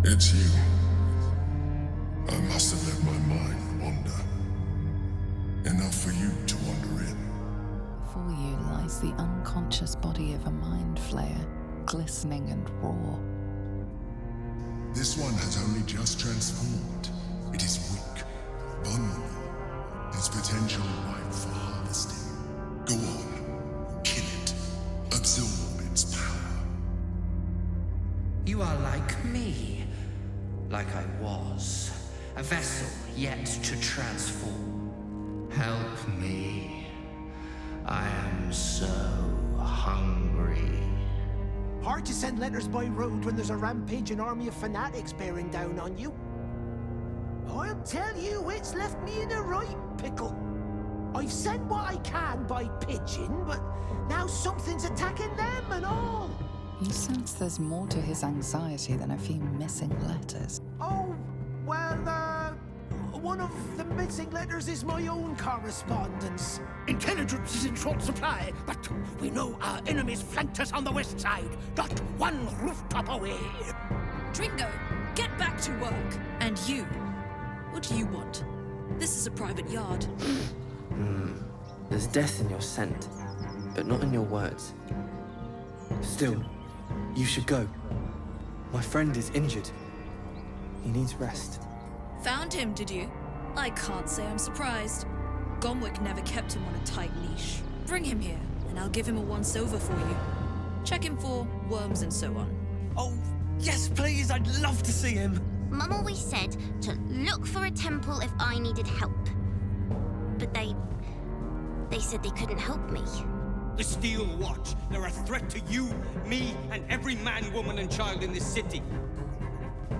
It's you. I must have let my mind wander. Enough for you to wander in. Before you lies the unconscious body of a mind flayer, glistening and raw. This one has only just transformed. It is weak, vulnerable. Its potential ripe for harvesting. Go on, kill it. Absorb its power. You are like me. Like I was. A vessel yet to transform. Help me. I am so hungry. Hard to send letters by road when there's a rampaging army of fanatics bearing down on you. I'll tell you, it's left me in a right pickle. I've sent what I can by pigeon, but now something's attacking them and all. You sense there's more to his anxiety than a few missing letters. Oh, well, one of the missing letters is my own correspondence. Intelligence is in short supply, but we know our enemies flanked us on the west side, not one rooftop away. Dringo, get back to work. And you, what do you want? This is a private yard. There's death in your scent, but not in your words. Still, you should go. My friend is injured. He needs rest. Found him, did you? I can't say I'm surprised. Gomwick never kept him on a tight leash. Bring him here, and I'll give him a once-over for you. Check him for worms and so on. Oh, yes, please, I'd love to see him. Mum always said to look for a temple if I needed help. But they said they couldn't help me. The Steel Watch, they're a threat to you, me, and every man, woman, and child in this city.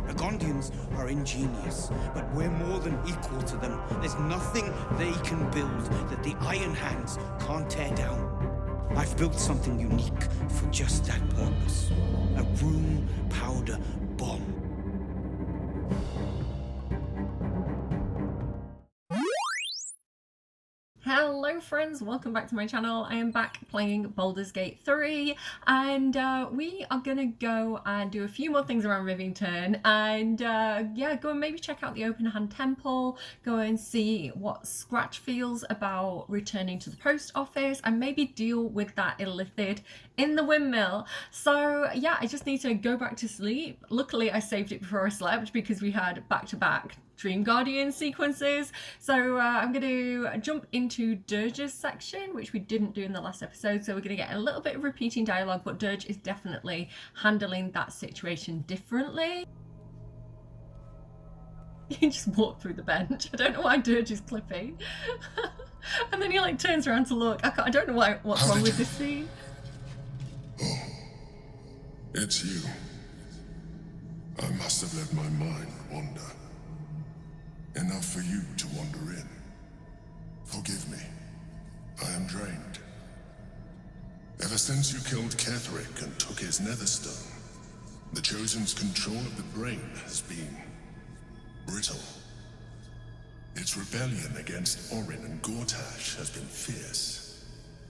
The Gondians are ingenious, but we're more than equal to them. There's nothing they can build that the Iron Hands can't tear down. I've built something unique for just that purpose. A room powder bomb. Hello friends, welcome back to my channel. I am back playing Baldur's Gate 3 and we are gonna go and do a few more things around Rivington and yeah, go and maybe check out the Open Hand Temple, go and see what Scratch feels about returning to the post office and maybe deal with that illithid in the windmill. So yeah, I just need to go back to sleep. Luckily I saved it before I slept because we had back-to-back Dream Guardian sequences. So I'm going to jump into Dirge's section, which we didn't do in the last episode. So we're going to get a little bit of repeating dialogue, but Dirge is definitely handling that situation differently. He just walked through the bench. I don't know why Dirge is clipping. And then he like turns around to look. I don't know what's wrong with this scene. Oh, it's you. I must have let my mind wander. Enough for you to wander in. Forgive me. I am drained. Ever since you killed Ketherick and took his netherstone, the Chosen's control of the brain has been brittle. Its rebellion against Orin and Gortash has been fierce,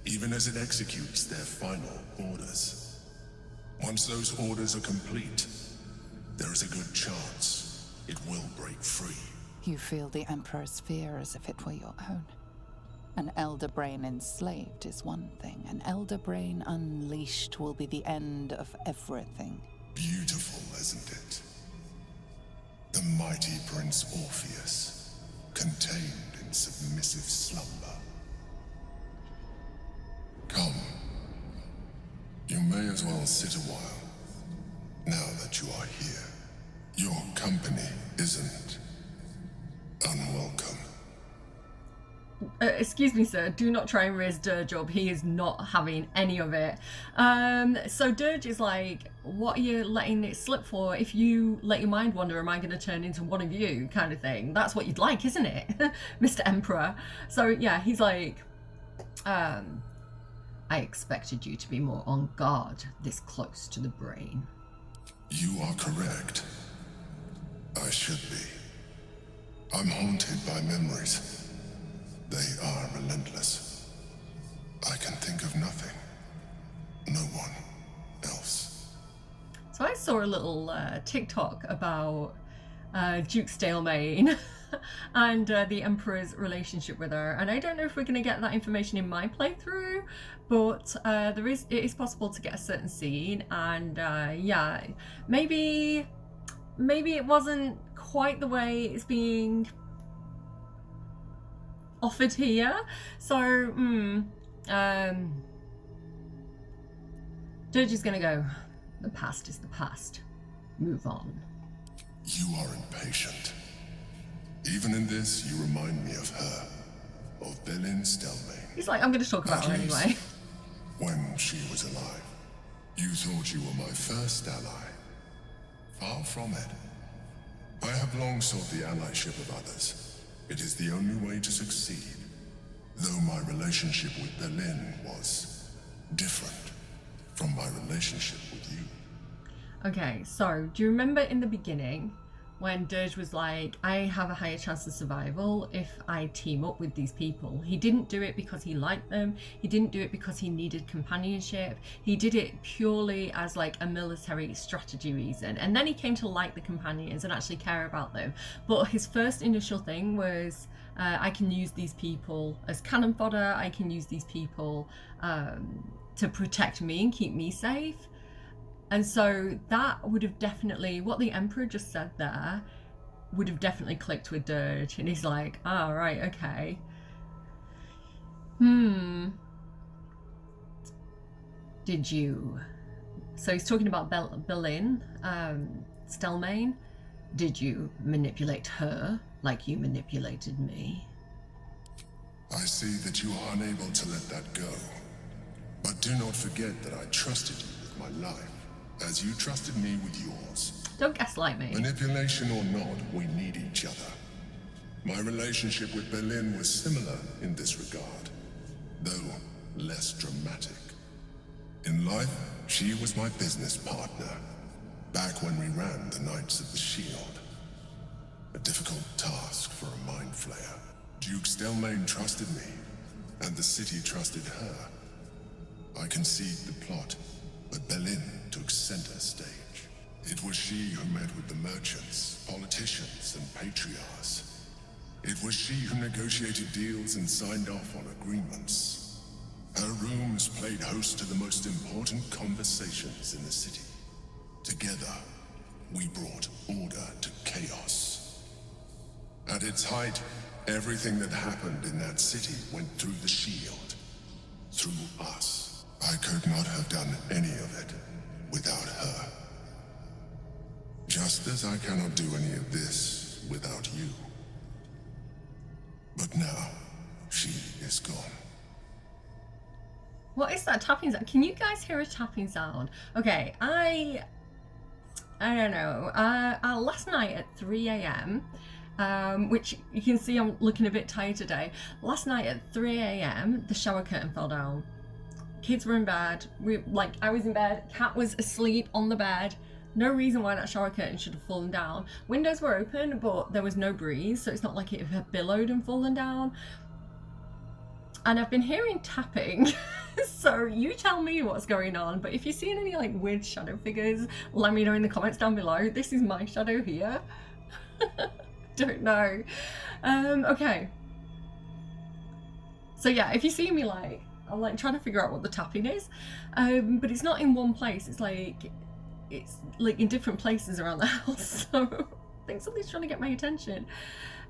even as it executes their final orders. Once those orders are complete, there is a good chance it will break free. You feel the Emperor's fear as if it were your own. An elder brain enslaved is one thing. An elder brain unleashed will be the end of everything. Beautiful, isn't it? The mighty Prince Orpheus, contained in submissive slumber. Come. You may as well sit a while, now that you are here. Your company isn't unwelcome. Excuse me, sir, do not try and raise Dirge up. He is not having any of it. So Dirge is like, what are you letting it slip for? If you let your mind wander, am I going to turn into one of you, kind of thing? That's what you'd like, isn't it, Mr. Emperor? So yeah, he's like, I expected you to be more on guard this close to the brain. You are correct. I should be. I'm haunted by memories. They are relentless. I can think of nothing. No one else. So I saw a little TikTok about Duke Stalemain and the Emperor's relationship with her, and I don't know if we're going to get that information in my playthrough, but it is possible to get a certain scene, and yeah, maybe it wasn't quite the way it's being offered here. So Dirge is gonna go, the past is the past, move on. You are impatient. Even in this, you remind me of her, of Baldur Stelmane. He's like, I'm gonna talk about her anyway. When she was alive, you thought you were my first ally. Far from it. I have long sought the allyship of others. It is the only way to succeed. Though my relationship with Berlin was different from my relationship with you. Okay, so do you remember in the beginning when Dirge was like, I have a higher chance of survival if I team up with these people? He didn't do it because he liked them. He didn't do it because he needed companionship. He did it purely as like a military strategy reason. And then he came to like the companions and actually care about them. But his first initial thing was, I can use these people as cannon fodder. I can use these people to protect me and keep me safe. And so that would have definitely, what the Emperor just said there, would have definitely clicked with Dirge. And he's like, oh, right, okay. Did you? So he's talking about Baldur Stelmane. Did you manipulate her like you manipulated me? I see that you are unable to let that go. But do not forget that I trusted you with my life, as you trusted me with yours. Don't gaslight me. Manipulation or not, we need each other. My relationship with Berlin was similar in this regard, though less dramatic. In life, she was my business partner, back when we ran the Knights of the Shield. A difficult task for a mind flayer. Duke Stelmane trusted me, and the city trusted her. I conceived the plot, but Berlin took center stage. It was she who met with the merchants, politicians, and patriarchs. It was she who negotiated deals and signed off on agreements. Her rooms played host to the most important conversations in the city. Together, we brought order to chaos. At its height, everything that happened in that city went through the shield. Through us. I could not have done any of it without her. Just as I cannot do any of this without you. But now, she is gone. What is that tapping sound? Can you guys hear a tapping sound? Okay, I don't know. Last night at 3 a.m., which you can see I'm looking a bit tired today. Last night at 3 a.m., the shower curtain fell down. Kids were in bed. I was in bed. Cat was asleep on the bed. No reason why that shower curtain should have fallen down. Windows were open, but there was no breeze, so it's not like it had billowed and fallen down. And I've been hearing tapping, so you tell me what's going on. But if you're seeing any like weird shadow figures, let me know in the comments down below. This is my shadow here. Don't know. Okay. So yeah, if you see me I'm like trying to figure out what the tapping is, but it's not in one place. It's like in different places around the house. So I think something's trying to get my attention.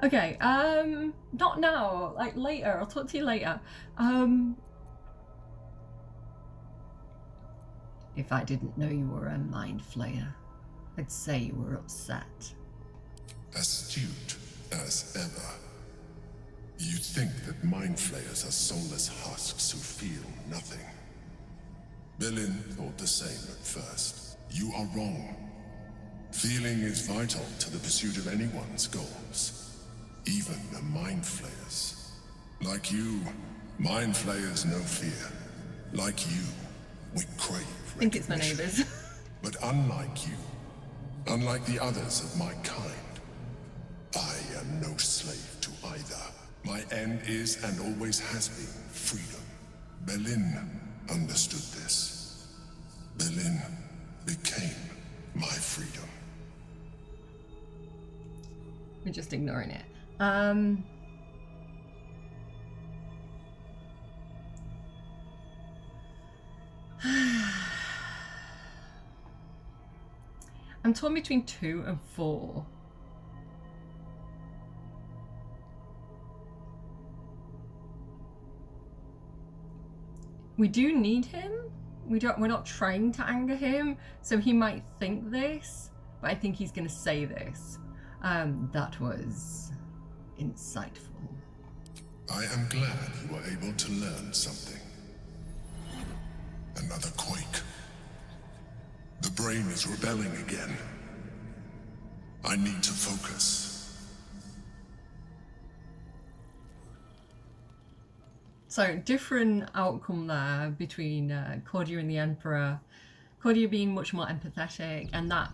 Okay, not now, like later. I'll talk to you later. If I didn't know you were a mind flayer, I'd say you were upset. Astute as ever. You think that mind flayers are soulless husks who feel nothing. Berlin thought the same at first. You are wrong. Feeling is vital to the pursuit of anyone's goals, even a mind flayer's. Like you, mind flayers know fear. Like you, we crave recognition. I think it's my neighbours. But unlike you, unlike the others of my kind, I am no slave to either. My end is and always has been freedom. Berlin understood this. Berlin became my We're just ignoring it. I'm torn between 2 and 4. We do need him. We're not trying to anger him, so he might think this, but I think he's gonna say this. That was insightful. I am glad you were able to learn something. Another quake. The brain is rebelling again. I need to focus. So, different outcome there between Cordia and the Emperor. Cordia being much more empathetic, and that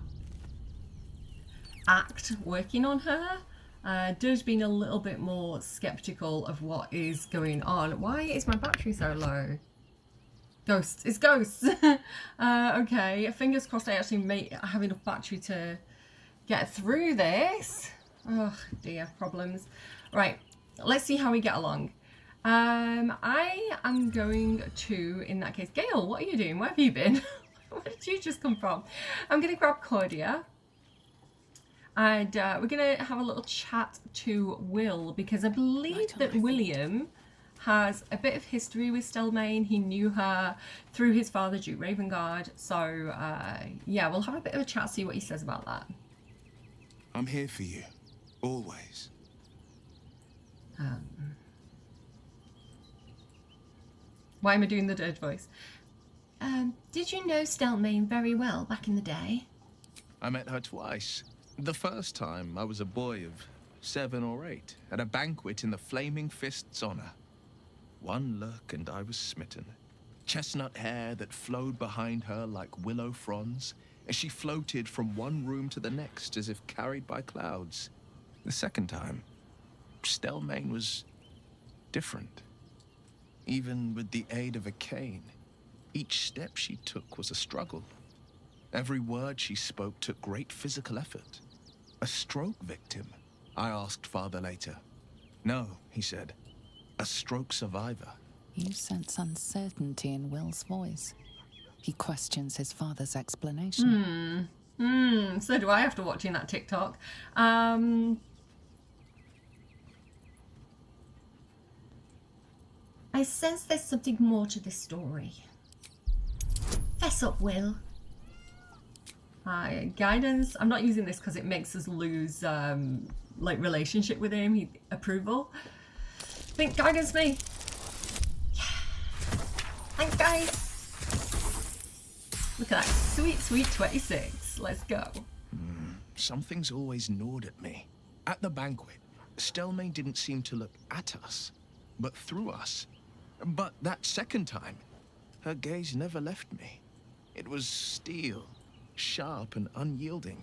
act working on her. Does being a little bit more skeptical of what is going on. Why is my battery so low? Ghosts. It's ghosts. Okay, fingers crossed I actually may have enough battery to get through this. Oh dear, problems. Right, let's see how we get along. I am going to, in that case, Gale, what are you doing? Where have you been? Where did you just come from? I'm going to grab Cordia. And we're going to have a little chat to Will, because I believe that William has a bit of history with Stelmane. He knew her through his father, Duke Ravengard. So, yeah, we'll have a bit of a chat, see what he says about that. I'm here for you, always. Why am I doing the dirge voice? Did you know Stelmane very well back in the day? I met her twice. The first time I was a boy of 7 or 8 at a banquet in the Flaming Fist's honor. One look and I was smitten. Chestnut hair that flowed behind her like willow fronds as she floated from one room to the next as if carried by clouds. The second time, Stelmane was different. Even with the aid of a cane, each step she took was a struggle. Every word she spoke took great physical effort. A stroke victim? I asked Father later. No, he said. A stroke survivor. You sense uncertainty in Will's voice. He questions his father's explanation. So do I after watching that TikTok. I sense there's something more to this story. Fess up, Will. Guidance. I'm not using this because it makes us lose like relationship with him. Approval. Think guidance me. Yeah. Thanks, guys. Look at that sweet, sweet 26. Let's go. Something's always gnawed at me. At the banquet, Stelmane didn't seem to look at us, but through us. But that second time, her gaze never left me. It was steel, sharp and unyielding.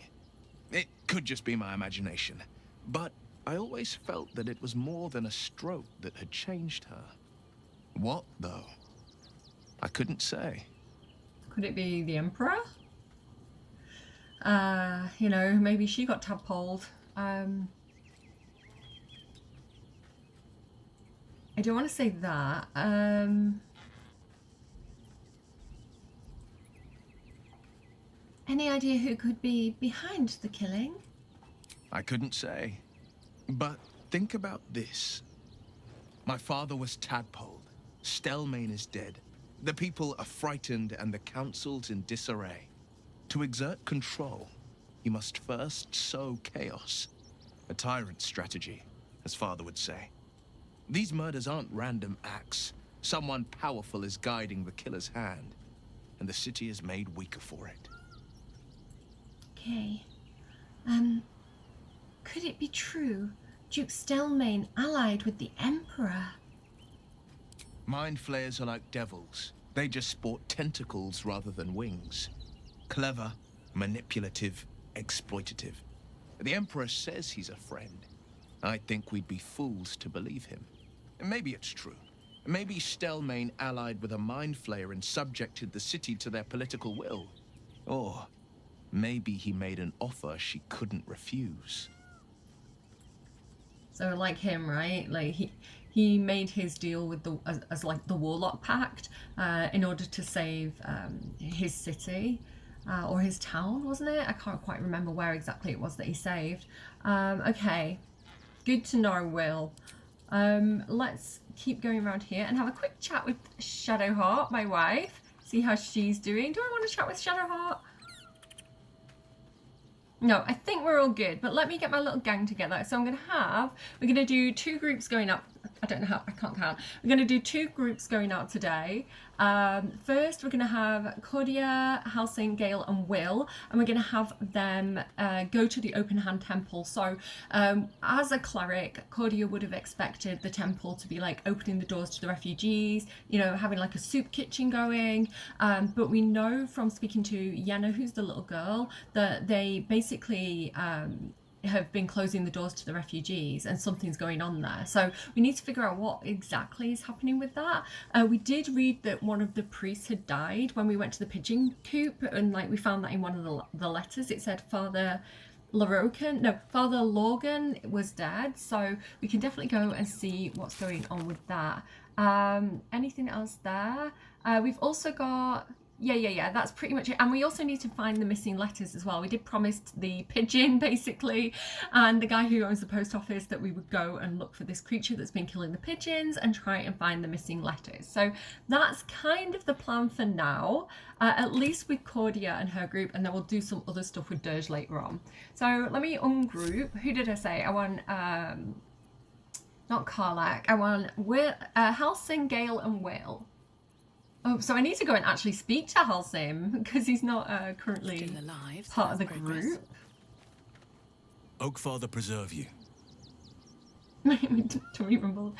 It could just be my imagination, but I always felt that it was more than a stroke that had changed her. What, though? I couldn't say. Could it be the Emperor? You know, maybe she got tadpoled. I don't want to say that. Any idea who could be behind the killing? I couldn't say. But think about this. My father was tadpoled. Stelmane is dead. The people are frightened and the council's in disarray. To exert control, you must first sow chaos. A tyrant's strategy, as father would say. These murders aren't random acts. Someone powerful is guiding the killer's hand, and the city is made weaker for it. Okay. Could it be true Duke Stelmane allied with the Emperor? Mind flayers are like devils. They just sport tentacles rather than wings. Clever, manipulative, exploitative. The Emperor says he's a friend. I think we'd be fools to believe him. Maybe it's true. Maybe Stelmane allied with a mind flayer and subjected the city to their political will. Or maybe he made an offer she couldn't refuse. So like him, right? Like he made his deal with the as like the Warlock Pact in order to save his city or his town, wasn't it? I can't quite remember where exactly it was that he saved. Okay, good to know, Will. Let's keep going around here and have a quick chat with Shadowheart, my wife. See how she's doing. Do I want to chat with Shadowheart? No, I think we're all good, but let me get my little gang together. So we're going to do 2 groups going up. I don't know how, I can't count. We're going to do 2 groups going out today. First, we're going to have Cordia, Halsing, Gale, and Will, and we're going to have them go to the Open Hand Temple. So, as a cleric, Cordia would have expected the temple to be like opening the doors to the refugees, you know, having like a soup kitchen going. But we know from speaking to Yenna, who's the little girl, that they basically have been closing the doors to the refugees and something's going on there. So we need to figure out what exactly is happening with that. We did read that one of the priests had died when we went to the pigeon coop, and like we found that in one of the letters. It said Father Logan was dead, so we can definitely go and see what's going on with that. Anything else there? We've also got yeah, that's pretty much it. And we also need to find the missing letters as well. We did promise the pigeon, basically, and the guy who owns the post office that we would go and look for this creature that's been killing the pigeons and try and find the missing letters. So that's kind of the plan for now, at least with Cordia and her group, and then we'll do some other stuff with Dirge later on. So let me ungroup. Who did I say? I want, not Karlak, I want Will, Halsing, Gale, and Will. Oh, so I need to go and actually speak to Halsing because he's not currently alive, part of the group. Oakfather preserve you. Don't even bother.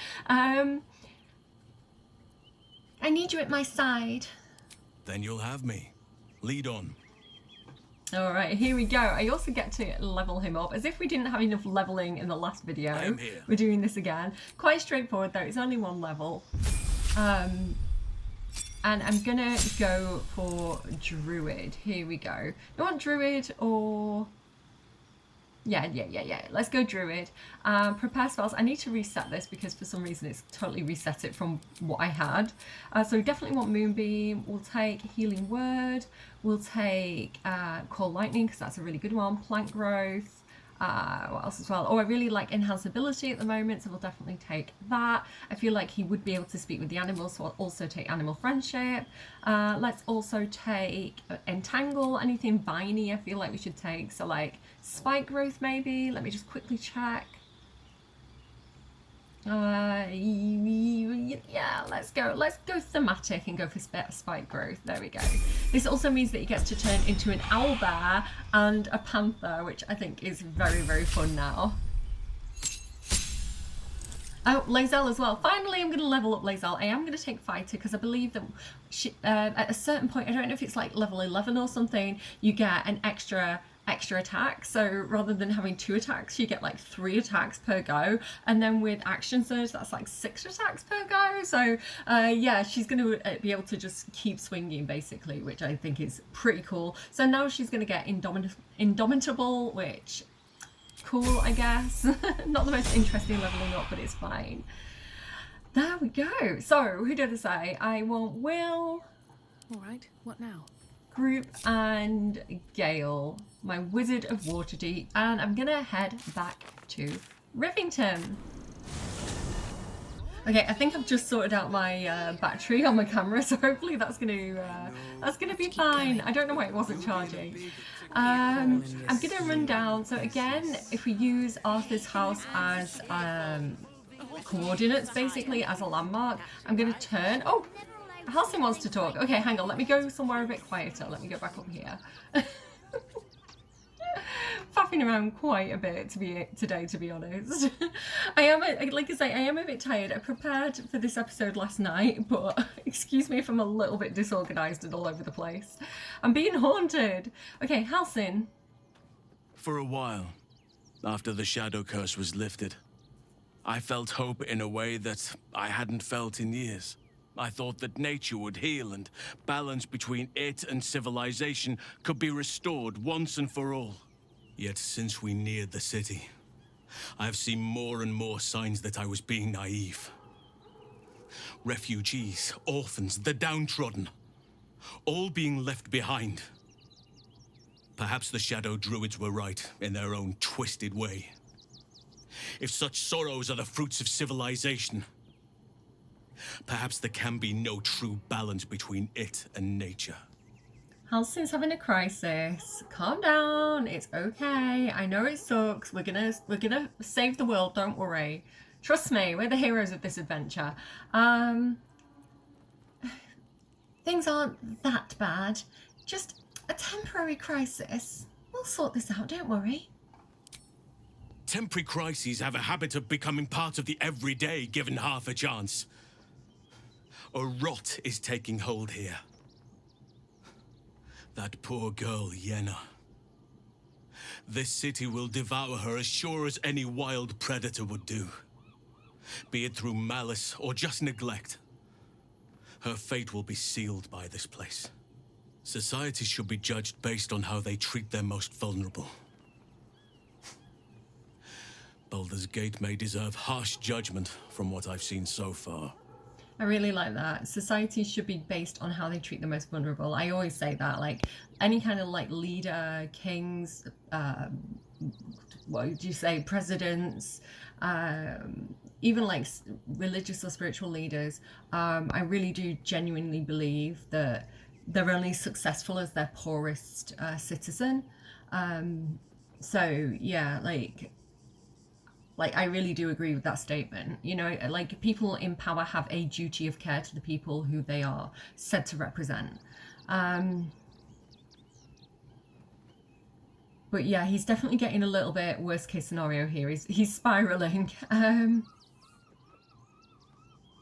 I need you at my side. Then you'll have me. Lead on. All right, here we go. I also get to level him up. As if we didn't have enough leveling in the last video. I am here. We're doing this again. Quite straightforward though. It's only 1 level. And I'm gonna go for Druid. Here we go. You want Druid or... Yeah. Let's go Druid. Prepare spells. I need to reset this because for some reason it's totally reset it from what I had. So we definitely want Moonbeam. We'll take Healing Word. We'll take Call Lightning because that's a really good one. Plant Growth. What else as well? Oh, I really like Enhanced Ability at the moment, so we'll definitely take that. I feel like he would be able to speak with the animals, so I'll also take Animal Friendship. Let's also take Entangle, anything viney I feel like we should take. So like Spike Growth maybe. Let me just quickly check. Yeah, let's go thematic and go for Spike Growth. There we go. This also means that he gets to turn into an owlbear and a panther, which I think is very, very fun now. Oh, Lae'zel as well. Finally, I'm going to level up Lae'zel. I am going to take Fighter because I believe that she, at a certain point, I don't know if it's like level 11 or something, you get an extra attack. So rather than having 2 attacks, you get like 3 attacks per go. And then with Action Surge, that's like 6 attacks per go. So yeah, she's going to be able to just keep swinging basically, which I think is pretty cool. So now she's going to get Indomitable, which... cool, I guess. Not the most interesting leveling up, but it's fine. There we go. So, who did I say? I want Will. Alright, what now? Group and Gale, my Wizard of Waterdeep, and I'm gonna head back to Rivington. Okay, I think I've just sorted out my battery on my camera, so hopefully that's gonna be fine. I don't know why it wasn't charging. I'm gonna run down. So again, if we use Arthur's house as coordinates, basically as a landmark, I'm gonna turn. Oh, Halsing wants to talk. Okay, hang on. Let me go somewhere a bit quieter. Let me go back up here. Faffing around quite a bit today, to be honest. I am, like I say, I am a bit tired. I prepared for this episode last night, but excuse me if I'm a little bit disorganised and all over the place. I'm being haunted. Okay, Halsing. For a while, after the shadow curse was lifted, I felt hope in a way that I hadn't felt in years. I thought that nature would heal and balance between it and civilization could be restored once and for all. Yet since we neared the city, I have seen more and more signs that I was being naive. Refugees, orphans, the downtrodden, all being left behind. Perhaps the Shadow Druids were right in their own twisted way. If such sorrows are the fruits of civilization, perhaps there can be no true balance between it and nature. Halsin's having a crisis. Calm down. It's okay. I know it sucks. We're gonna save the world. Don't worry. Trust me. We're the heroes of this adventure. Things aren't that bad. Just a temporary crisis. We'll sort this out. Don't worry. Temporary crises have a habit of becoming part of the everyday, given half a chance. A rot is taking hold here. That poor girl, Yenna. This city will devour her as sure as any wild predator would do. Be it through malice or just neglect. Her fate will be sealed by this place. Society should be judged based on how they treat their most vulnerable. Baldur's Gate may deserve harsh judgment from what I've seen so far. I really like that. Society should be based on how they treat the most vulnerable. I always say that, like, any kind of, like, leader, kings, what would you say, presidents, even, like, religious or spiritual leaders, I really do genuinely believe that they're only successful as their poorest citizen. So, yeah, like, I really do agree with that statement. You know, like, people in power have a duty of care to the people who they are said to represent. But yeah, he's definitely getting a little bit worst case scenario here. He's spiraling.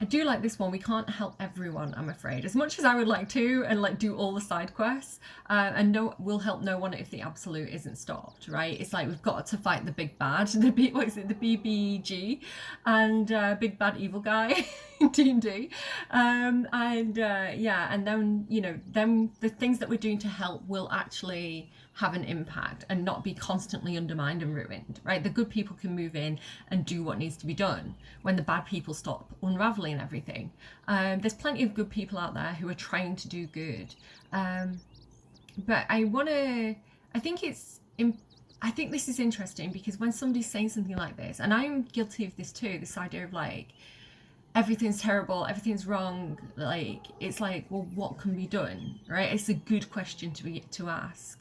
I do like this one. We can't help everyone, I'm afraid. As much as I would like to, and like do all the side quests, and we'll help no one if the absolute isn't stopped, right? It's like we've got to fight the big bad, the BBG, and big bad evil guy in D&D, yeah, and then, you know, then the things that we're doing to help will actually have an impact and not be constantly undermined and ruined, right? The good people can move in and do what needs to be done when the bad people stop unraveling everything. There's plenty of good people out there who are trying to do good. But I think this is interesting because when somebody's saying something like this, and I'm guilty of this too, this idea of like, everything's terrible, everything's wrong, like, it's like, well, what can be done, right? It's a good question to ask.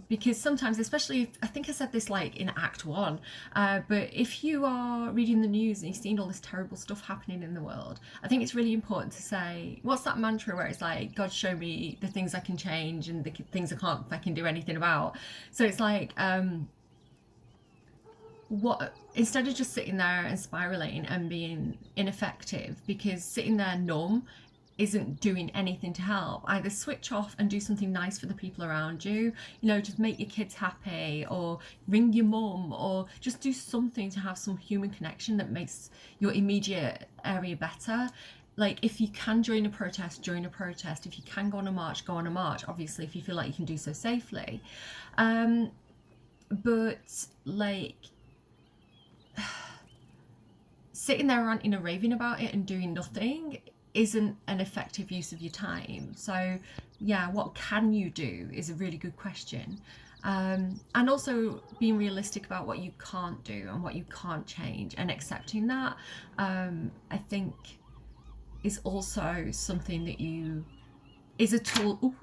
Because sometimes, especially, I think I said this like in Act 1, but if you are reading the news and you've seen all this terrible stuff happening in the world, I think it's really important to say, what's that mantra where it's like, God, show me the things I can change and the things I can't fucking do anything about. So it's like, instead of just sitting there and spiraling and being ineffective, because sitting there numb isn't doing anything to help. Either switch off and do something nice for the people around you, you know, just make your kids happy, or ring your mum, or just do something to have some human connection that makes your immediate area better. Like, if you can join a protest, join a protest. If you can go on a march, go on a march, obviously, if you feel like you can do so safely. But like, sitting there ranting and raving about it and doing nothing isn't an effective use of your time. So yeah, what can you do is a really good question. And also being realistic about what you can't do and what you can't change, and accepting that, I think is also something that is a tool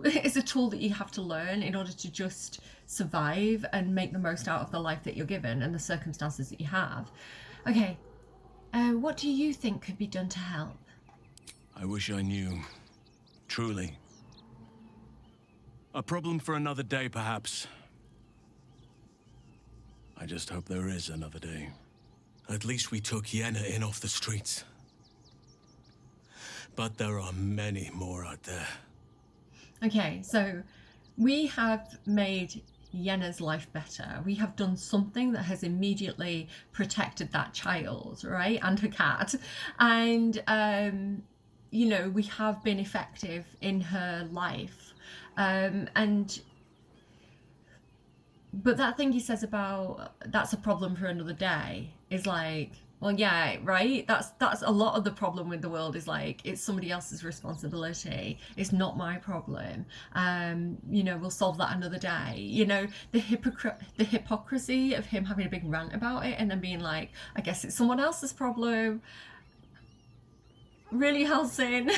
that you have to learn in order to just survive and make the most out of the life that you're given and the circumstances that you have. Okay, what do you think could be done to help? I wish I knew. Truly. A problem for another day, perhaps. I just hope there is another day. At least we took Yenna in off the streets. But there are many more out there. Okay, so we have made Yenna's life better. We have done something that has immediately protected that child, right? And her cat. And, you know, we have been effective in her life. And But that thing he says about that's a problem for another day is like, well, yeah, right? That's a lot of the problem with the world is like, it's somebody else's responsibility. It's not my problem. You know, we'll solve that another day. You know, the hypocrisy of him having a big rant about it and then being like, I guess it's someone else's problem. Really, Halsin.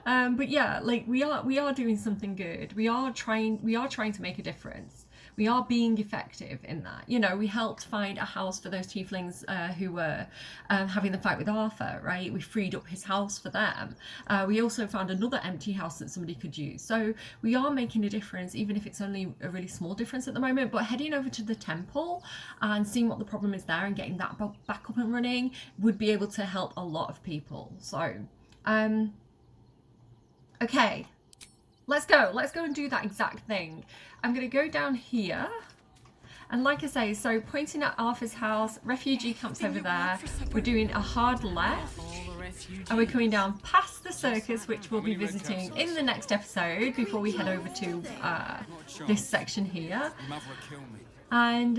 But yeah, like we are doing something good. We are trying to make a difference. We are being effective in that. You know, we helped find a house for those tieflings who were having the fight with Arthur, right? We freed up his house for them. We also found another empty house that somebody could use. So we are making a difference, even if it's only a really small difference at the moment. But heading over to the temple and seeing what the problem is there and getting that back up and running would be able to help a lot of people. So, okay. Let's go and do that exact thing. I'm going to go down here. And like I say, so pointing at Arthur's house, refugee camps over there. We're doing a hard left. And we're coming down past the circus, which we'll be visiting in the next episode before we head over to this section here. And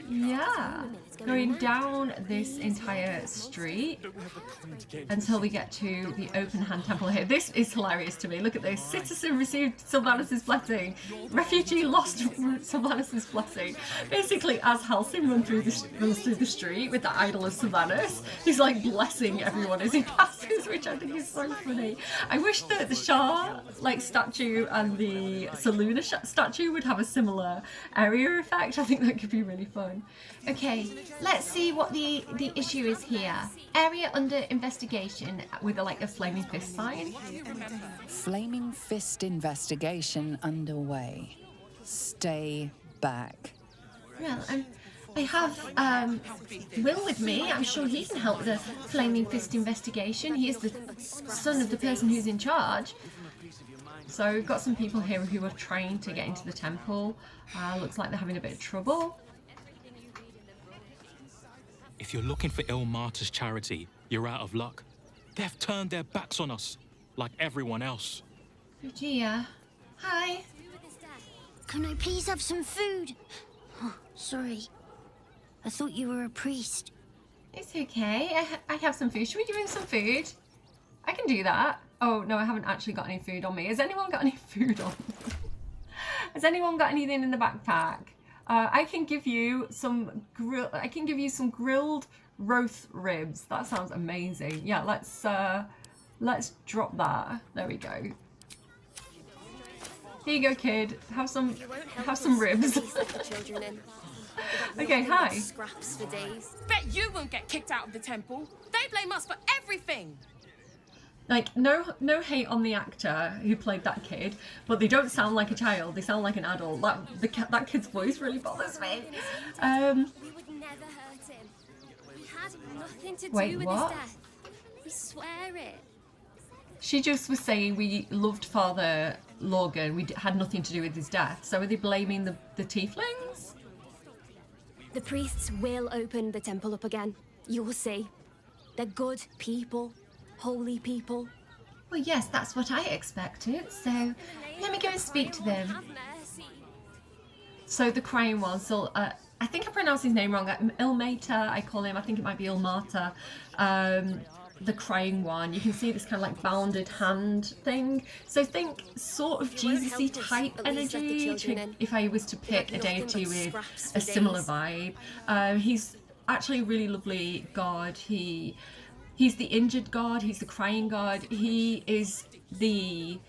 yeah, going down this entire street until we get to the open hand temple here. This is hilarious to me. Look at this. Citizen received Sylvanus' blessing. Refugee lost Sylvanus' blessing. Basically, as Halsin runs through the street with the idol of Sylvanus, he's like blessing everyone as he passes, which I think is so funny. I wish that the Shah like statue and the Saluna statue would have a similar area effect. I think that could be really fun. Okay, let's see what the issue is here. Area under investigation With a flaming fist sign. Flaming fist investigation underway. Stay back. Well, I have Will with me. I'm sure he can help the Flaming Fist investigation. He is the son of the person who's in charge. So we've got some people here who are trying to get into the temple. Looks like they're having a bit of trouble. If you're looking for Ilmater's charity, you're out of luck. They've turned their backs on us, like everyone else. Gia, hi. Can I please have some food? Oh, sorry. I thought you were a priest. It's okay. I have some food. Should we give him some food? I can do that. Oh, no, I haven't actually got any food on me. Has anyone got any food on me? Has anyone got anything in the backpack? I can give you some grilled roast ribs. That sounds amazing. Yeah, let's drop that. There we go. Here you go, kid. Have some ribs. Okay, hi. Scraps for days. Bet you won't get kicked out of the temple. They blame us for everything. Like, no hate on the actor who played that kid, but they don't sound like a child. They sound like an adult. That kid's voice really bothers me. We would never hurt him. We had nothing to do with his death. We swear it. She just was saying we loved Father Logan. We had nothing to do with his death. So are they blaming the tieflings? The priests will open the temple up again. You'll see. They're good people. Holy people. Well, yes, that's what I expected, so let me go and speak to them. So the crying one, so I think I pronounced his name wrong. Ilmater, I call him. I think it might be Ilmater. The crying one. You can see this kind of like bounded hand thing. So think sort of Jesus-y type energy. If I was to pick a deity with a similar vibe. He's actually a really lovely god. He's the injured god, he's the crying god, he is the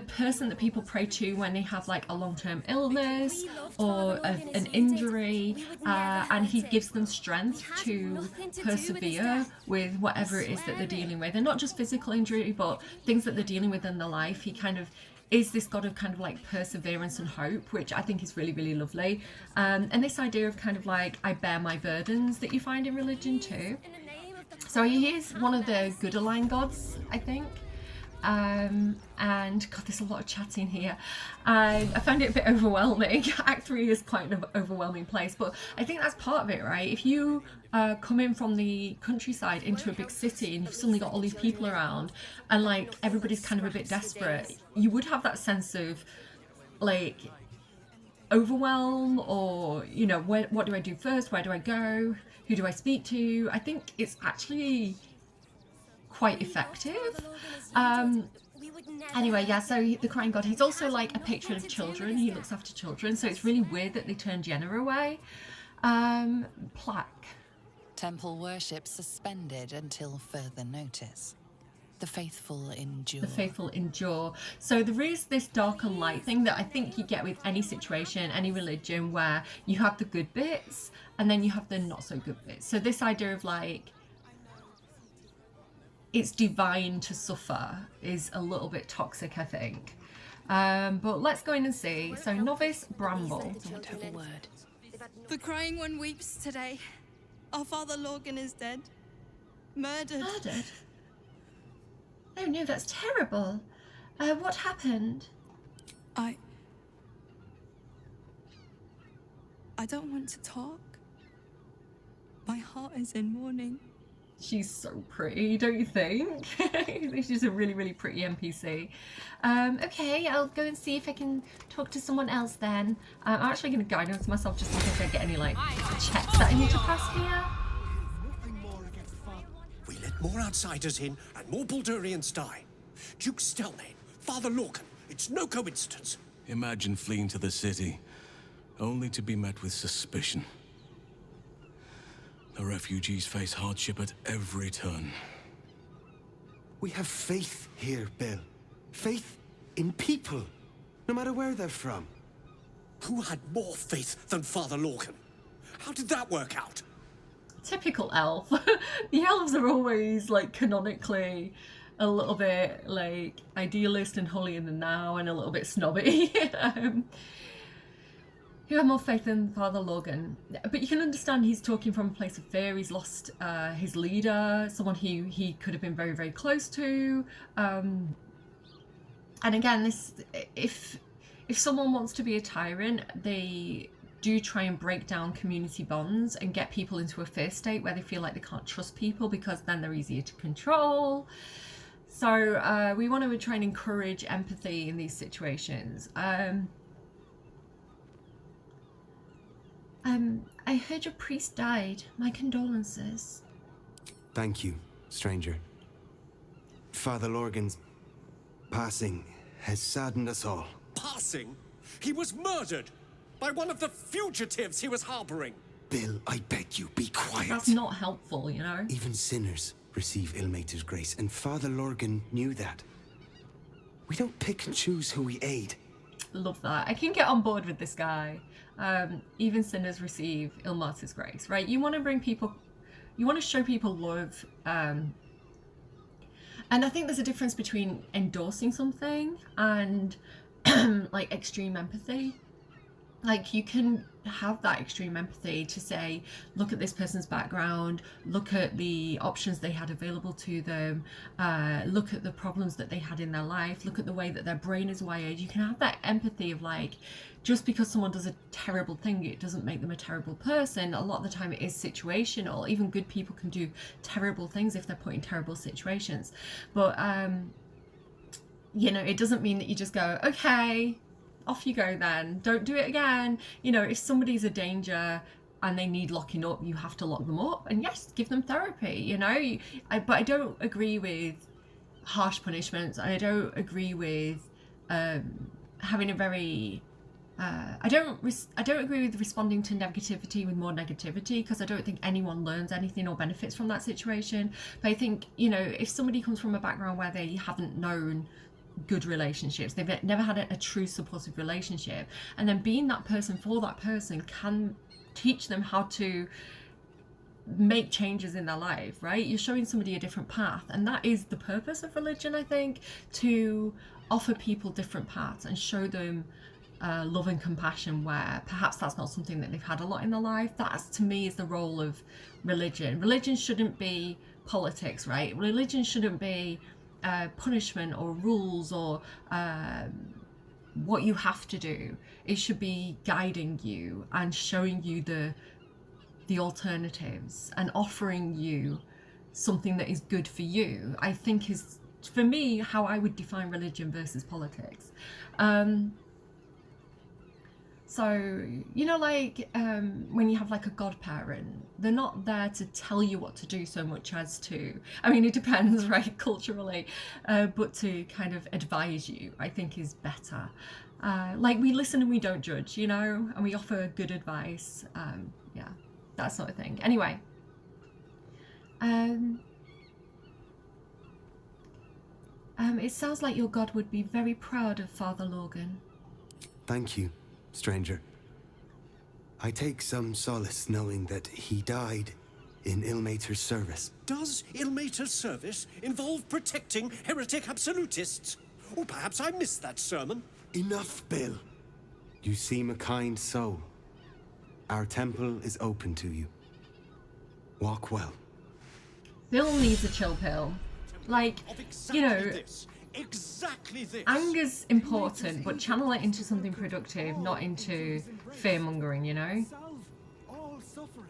person that people pray to when they have like a long-term illness or an injury, and he gives them strength to persevere with whatever it is that they're dealing with, and not just physical injury but things that they're dealing with in their life. He kind of is this god of kind of like perseverance and hope, which I think is really, really lovely. And this idea of kind of like I bear my burdens that you find in religion too. So he is one of the Eralyne gods, I think. And God, there's a lot of chatting here. I find it a bit overwhelming. Act 3 is quite an overwhelming place, but I think that's part of it, right? If you come in from the countryside into a big city and you've suddenly got all these people around and like everybody's kind of a bit desperate, you would have that sense of like overwhelm, or, you know, what do I do first? Where do I go? Who do I speak to? I think it's actually quite effective. Anyway, yeah, so the crying god, he's also like a patron of children. He looks after children, so it's really weird that they turned Jenna away. Plaque. Temple worship suspended until further notice. The faithful endure. The faithful endure. So there is this dark and light thing that I think you get with any situation, any religion, where you have the good bits and then you have the not so good bits. So this idea of like, it's divine to suffer is a little bit toxic, I think. But let's go in and see. So Novice Bramble. Don't have a word. The crying one weeps today. Our father Lorgan is dead. Murdered. Murdered? Oh no, that's terrible. What happened? I don't want to talk. My heart is in mourning. She's so pretty, don't you think? She's a really, really pretty NPC. Okay, I'll go and see if I can talk to someone else then. I'm actually going to guide into myself just in case I get any like checks that I need to pass here. We let more outsiders in and more Baldurians die. Duke Stelmane, Father Lorcan, it's no coincidence. Imagine fleeing to the city, only to be met with suspicion. The refugees face hardship at every turn. We have faith here, Bill. Faith in people, no matter where they're from. Who had more faith than Father Lorcan? How did that work out? Typical elf. The elves are always like canonically a little bit like idealist and holier than thou and a little bit snobby. Who had more faith than Father Lorgan? But you can understand he's talking from a place of fear. He's lost his leader, someone who he could have been very, very close to. And again, this if someone wants to be a tyrant, they do try and break down community bonds and get people into a fear state where they feel like they can't trust people because then they're easier to control. So we want to try and encourage empathy in these situations. I heard your priest died. My condolences. Thank you, stranger. Father Lorgan's passing has saddened us all. Passing? He was murdered by one of the fugitives he was harboring. Bill, I beg you, be quiet. That's not helpful, you know? Even sinners receive Ilmater's grace, and Father Lorgan knew that. We don't pick and choose who we aid. Love that. I can get on board with this guy. Even sinners receive Ilmater's grace, right? You want to bring people, you want to show people love. And I think there's a difference between endorsing something and like extreme empathy. Like you can have that extreme empathy to say, look at this person's background, look at the options they had available to them, look at the problems that they had in their life, look at the way that their brain is wired. You can have that empathy of like, just because someone does a terrible thing, it doesn't make them a terrible person. A lot of the time it is situational. Even good people can do terrible things if they're put in terrible situations. But, you know, it doesn't mean that you just go, okay, off you go then, don't do it again. You know, if somebody's a danger and they need locking up, you have to lock them up, and yes, give them therapy, you know. But I don't agree with harsh punishments. I don't agree with having a very I don't agree with responding to negativity with more negativity, because I don't think anyone learns anything or benefits from that situation. But I think, you know, if somebody comes from a background where they haven't known good relationships, they've never had a true supportive relationship, and then being that person for that person can teach them how to make changes in their life, right? You're showing somebody a different path, and that is the purpose of religion, I think, to offer people different paths and show them love and compassion where perhaps that's not something that they've had a lot in their life. That, to me, is the role of religion. Religion shouldn't be politics, right? Religion shouldn't be punishment or rules or what you have to do. It should be guiding you and showing you the alternatives and offering you something that is good for you. I think is, for me, how I would define religion versus politics. So, you know, like when you have like a godparent, they're not there to tell you what to do so much as to, I mean, it depends, right, culturally, but to kind of advise you, I think is better. Like we listen and we don't judge, you know, and we offer good advice. Yeah, that sort of thing. Anyway. It sounds like your god would be very proud of Father Logan. Thank you, stranger. I take some solace knowing that he died in Ilmater's service. Does Ilmater's service involve protecting heretic absolutists? Or perhaps I missed that sermon. Enough, Bill. You seem a kind soul. Our temple is open to you. Walk well. Bill needs a chill pill. Like, you know, Exactly this. anger's important, but channel it into something productive, not into fear-mongering, you know? All suffering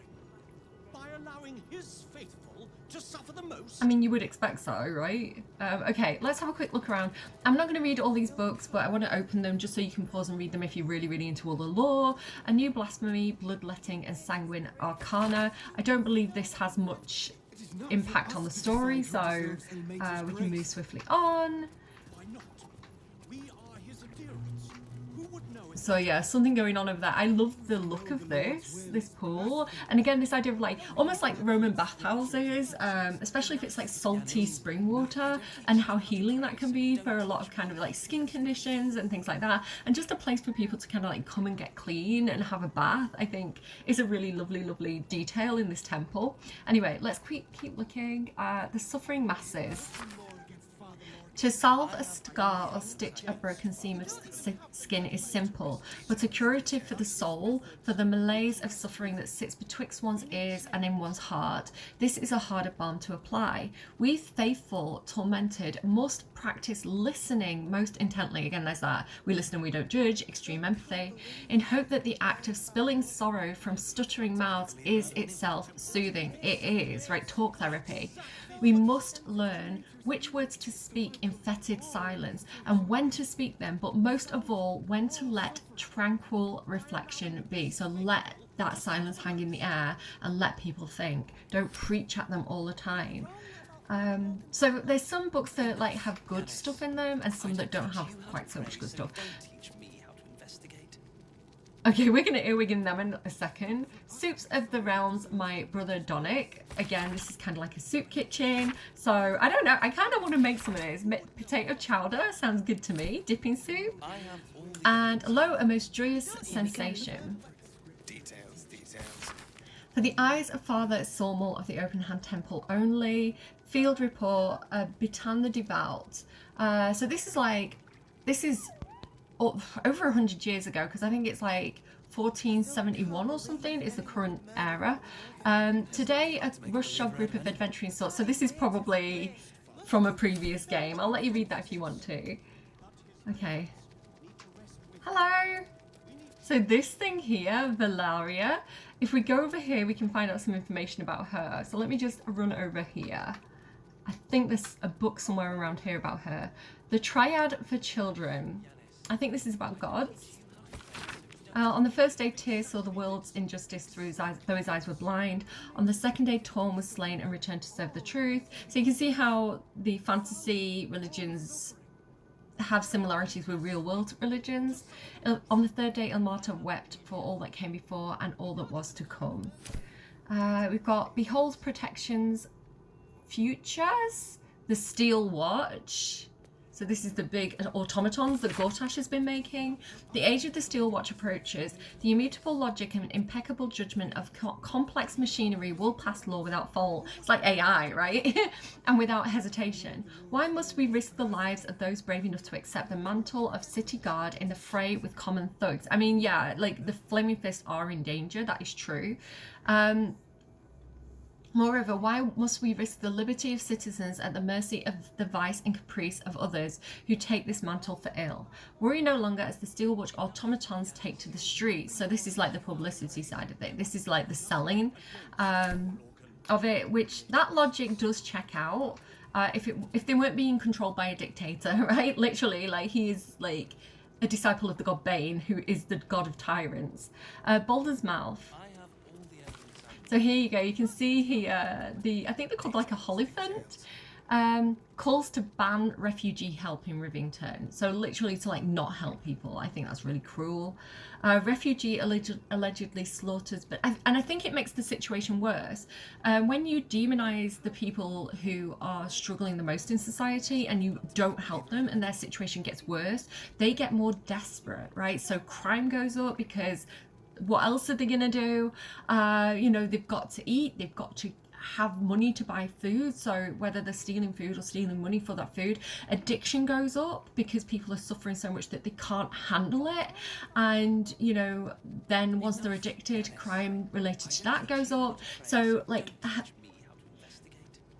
by allowing his faithful to suffer the most. I mean, you would expect so, right? Okay, let's have a quick look around. I'm not going to read all these books, but I want to open them just so you can pause and read them if you're really, really into all the lore. A New Blasphemy, Bloodletting, and Sanguine Arcana. I don't believe this has much impact on the story, so we can move swiftly on. So yeah, something going on over there. I love the look of this pool, and again this idea of like almost like Roman bathhouses, especially if it's like salty spring water, and how healing that can be for a lot of kind of like skin conditions and things like that, and just a place for people to kind of like come and get clean and have a bath. I think is a really lovely detail in this temple. Anyway, let's keep looking. The suffering masses. To salve a scar or stitch a broken seam of skin is simple, but a curative for the soul, for the malaise of suffering that sits betwixt one's ears and in one's heart, this is a harder balm to apply. We faithful, tormented, must practice listening most intently. Again, there's that. We listen and we don't judge, extreme empathy, in hope that the act of spilling sorrow from stuttering mouths is itself soothing. It is, right? Talk therapy. We must learn which words to speak in fetid silence and when to speak them, but most of all, when to let tranquil reflection be. So let that silence hang in the air and let people think. Don't preach at them all the time. So there's some books that like have good stuff in them and some that don't have quite so much good stuff. Okay, we're going to earwig in them in a second. Soups of the Realms, my brother Donick. Again, this is kind of like a soup kitchen. So, I don't know. I kind of want to make some of this. Potato chowder sounds good to me. Dipping soup. And lo, a most joyous sensation. Details. For the eyes of Father Sormal of the Open Hand Temple only. Field report, Bitan the Devout. So this is over 100 years ago, because I think it's like 1471 or something is the current era. Today, a rush-shod group of adventuring sorts. So this is probably from a previous game. I'll let you read that if you want to. Okay. Hello. So this thing here, Valaria, if we go over here, we can find out some information about her. So let me just run over here. I think there's a book somewhere around here about her. The Triad for Children. I think this is about gods. On the first day, Tyr saw the world's injustice through his eyes, though his eyes were blind. On the second day, Torm was slain and returned to serve the truth. So you can see how the fantasy religions have similarities with real-world religions. On the third day, Ilmater wept for all that came before and all that was to come. We've got Behold's Protections, Futures, the Steel Watch. So this is the big automatons that Gortash has been making. The age of the Steel Watch approaches. The immutable logic and impeccable judgment of complex machinery will pass law without fault. It's like AI, right? And without hesitation. Why must we risk the lives of those brave enough to accept the mantle of city guard in the fray with common thugs? I mean, yeah, like the Flaming Fists are in danger. That is true. Moreover, why must we risk the liberty of citizens at the mercy of the vice and caprice of others who take this mantle for ill? Worry no longer as the Steel Watch automatons take to the streets. So this is like the publicity side of it. This is like the selling of it, which that logic does check out. If they weren't being controlled by a dictator, right? Literally, like he is like a disciple of the god Bane, who is the god of tyrants. Baldur's Mouth. So here you go, you can see here, I think they're called like a Holophant, calls to ban refugee help in Rivington. So literally to like not help people. I think that's really cruel. Refugee allegedly slaughters, and I think it makes the situation worse. When you demonize the people who are struggling the most in society and you don't help them and their situation gets worse, they get more desperate, right? So crime goes up because what else are they gonna do? You know, they've got to eat, they've got to have money to buy food, so whether they're stealing food or stealing money for that food, addiction goes up because people are suffering so much that they can't handle it. And you know, then once they're addicted, crime related to that goes up. So like,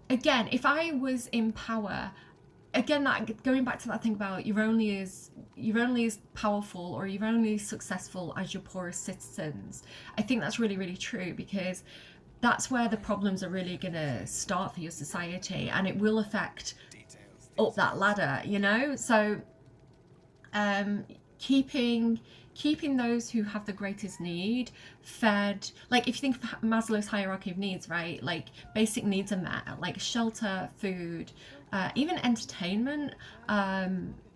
again, if I was in power, again, that going back to that thing about you're only as powerful or you're only as successful as your poorest citizens, I think that's really, really true, because that's where the problems are really going to start for your society, and it will affect up that ladder, you know. So keeping those who have the greatest need fed, like if you think of Maslow's hierarchy of needs, right, like basic needs are met, like shelter, food, even entertainment,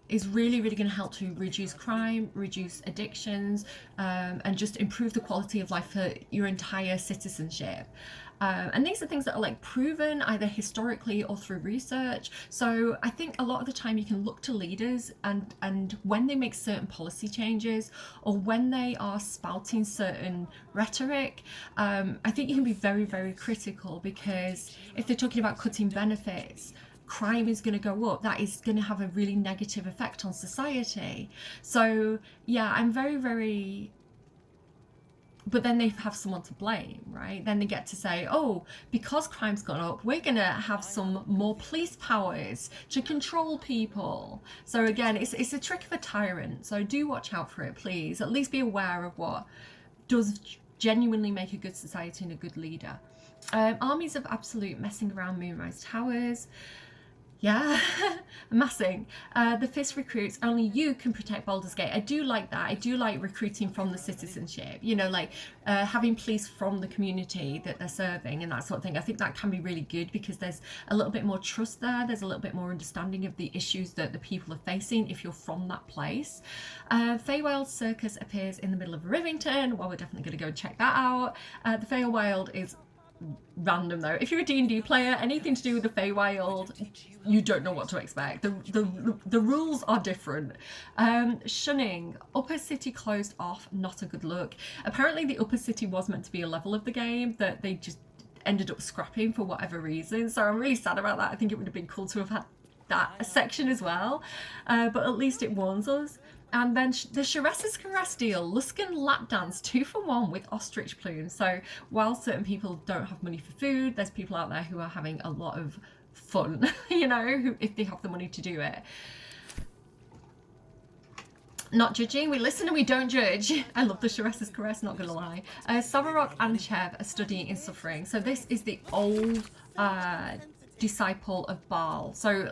is really, really going to help to reduce crime, reduce addictions, and just improve the quality of life for your entire citizenship. And these are things that are like proven either historically or through research. So I think a lot of the time you can look to leaders, and when they make certain policy changes or when they are spouting certain rhetoric, I think you can be very, very critical, because if they're talking about cutting benefits, crime is going to go up. That is going to have a really negative effect on society. So yeah, I'm very, very, but then they have someone to blame, right? Then they get to say, oh, because crime's gone up, we're going to have some more police powers to control people. So again, it's a trick of a tyrant. So do watch out for it, please. At least be aware of what does genuinely make a good society and a good leader. Armies of Absolute messing around Moonrise Towers. Yeah, amassing. The Fist recruits, only you can protect Baldur's Gate. I do like that. I do like recruiting from the citizenship, you know, like having police from the community that they're serving and that sort of thing. I think that can be really good because there's a little bit more trust there. There's a little bit more understanding of the issues that the people are facing if you're from that place. Feywild Circus appears in the middle of Rivington. Well, we're definitely going to go and check that out. The Feywild is random though. If you're a D&D player, anything to do with the Feywild, you don't know what to expect. The rules are different. Shunning, Upper City closed off, not a good look. Apparently the Upper City was meant to be a level of the game that they just ended up scrapping for whatever reason, so I'm really sad about that. I think it would have been cool to have had that section as well, but at least it warns us. And then the Sharessa's Caress deal, Luskan Lap Dance, 2 for 1 with ostrich plumes. So while certain people don't have money for food, there's people out there who are having a lot of fun, you know, who, if they have the money to do it. Not judging, we listen and we don't judge. I love the Sharessa's Caress, not gonna lie. Savarok and Chev are studying in suffering. So this is the old disciple of Baal. So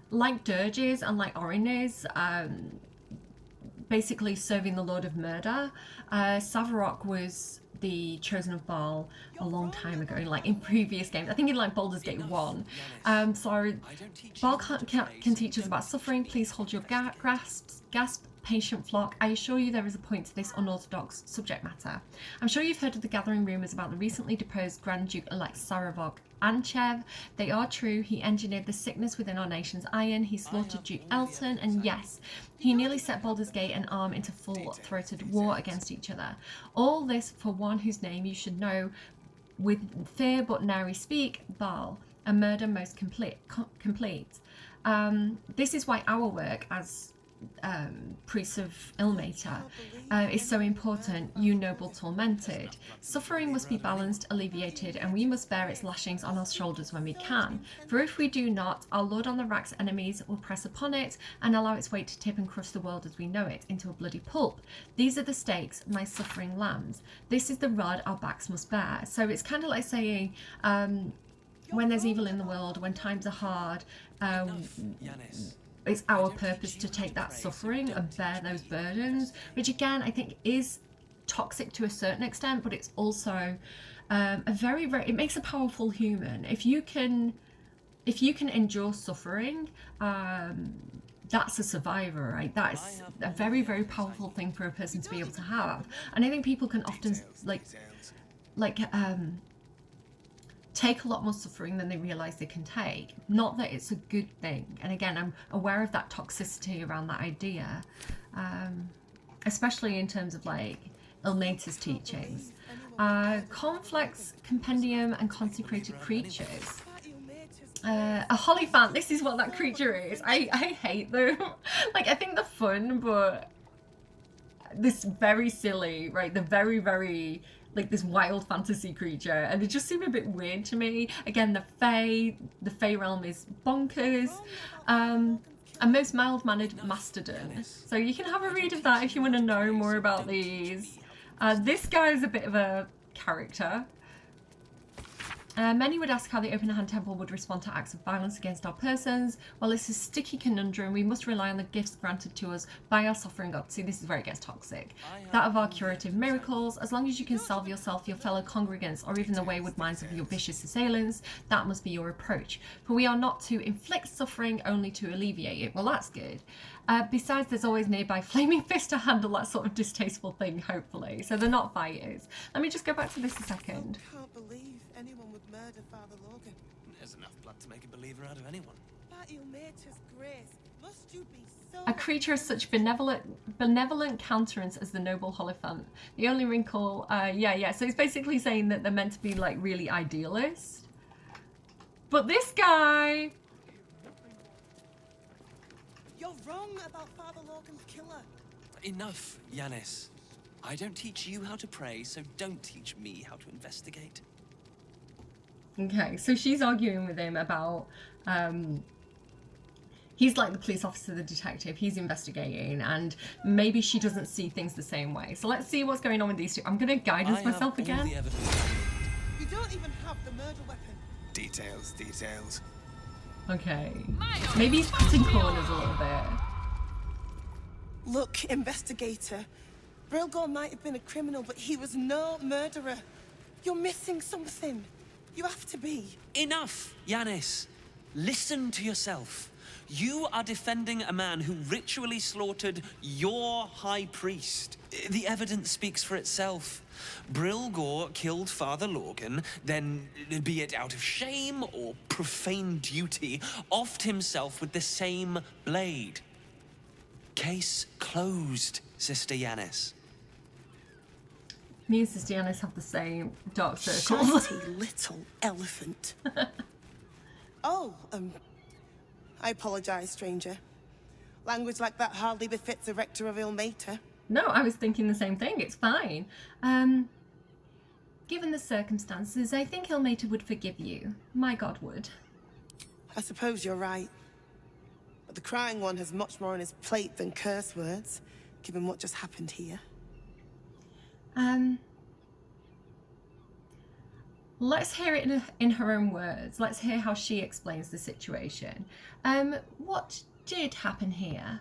like dirges and like Orines, basically serving the Lord of Murder. Savarok was the chosen of Baal a long time ago, like in previous games. I think in like Baldur's Gate 1. So Baal can teach us about suffering. Please hold your gasp, patient flock. I assure you there is a point to this unorthodox subject matter. I'm sure you've heard of the gathering rumours about the recently deposed Grand Duke-elect Saravok Anchev. They are true. He engineered the sickness within our nation's iron. He slaughtered Duke Elton, and yes, he nearly set Baldur's Gate and Arm into full-throated war against each other. All this for one whose name you should know with fear but nary speak, Baal, a murder most complete. This is why our work as priests of Ilmater is so important, you noble tormented. Suffering must be balanced, alleviated, and we must bear its lashings on our shoulders when we can. For if we do not, our Lord on the Rack's enemies will press upon it and allow its weight to tip and crush the world as we know it into a bloody pulp. These are the stakes, my suffering lambs. This is the rod our backs must bear. So it's kind of like saying, when there's evil in the world, when times are hard, it's our purpose to take that suffering and bear those burdens, which again I think is toxic to a certain extent, but it's also it makes a powerful human. If you can endure suffering, that's a survivor, right? That is a very, very powerful thing for a person to be able to have. And I think people can often take a lot more suffering than they realize they can take. Not that it's a good thing. And again, I'm aware of that toxicity around that idea, especially in terms of like Ilmater's teachings. Conflicts, compendium, and consecrated creatures. A Hollyphant, this is what that creature is. I hate them. Like, I think they're fun, but this very silly, right? They're very, very, like, this wild fantasy creature, and they just seem a bit weird to me. Again, the Fae realm is bonkers. A most mild-mannered mastodon. So you can have a read of that if you want to know more about these. This guy is a bit of a character. Many would ask how the Open Hand Temple would respond to acts of violence against our persons. Well, it's a sticky conundrum. We must rely on the gifts granted to us by our sovereign God. See, this is where it gets toxic. That of our curative miracles. As long as you can salve yourself, your fellow congregants, or even the wayward minds of your vicious assailants, that must be your approach. For we are not to inflict suffering, only to alleviate it. Well, that's good. Besides, there's always nearby Flaming Fist to handle that sort of distasteful thing, hopefully. So they're not fighters. Let me just go back to this a second. I can't believe anyone would murder Father Logan. There's enough blood to make a believer out of anyone. By Ilmater's grace, must you be so... A creature of such benevolent countenance as the noble Hollyphant. The only wrinkle, yeah. So it's basically saying that they're meant to be like really idealist. But this guy... You're wrong about Father Logan's killer. Enough, Yanis. I don't teach you how to pray, so don't teach me how to investigate. Okay, so she's arguing with him about, he's like the police officer, the detective, he's investigating, and maybe she doesn't see things the same way. So let's see what's going on with these two. I'm going to guidance myself again. You don't even have the murder weapon. Details. Okay, maybe he's cutting corners a little bit. Look, investigator. Brilgor might have been a criminal, but he was no murderer. You're missing something. You have to be. Enough, Yanis. Listen to yourself. You are defending a man who ritually slaughtered your high priest. The evidence speaks for itself. Brilgor killed Father Logan, then, be it out of shame or profane duty, offed himself with the same blade. Case closed, Sister Yanis. Me and Sister Yanis have the same dark circles. Shouty little elephant. Oh, I apologize, stranger. Language like that hardly befits a rector of Ilmater. No, I was thinking the same thing. It's fine. Given the circumstances, I think Ilmater would forgive you. My God would. I suppose you're right. But the Crying One has much more on his plate than curse words, given what just happened here. Let's hear it in her own words. Let's hear how she explains the situation. What did happen here?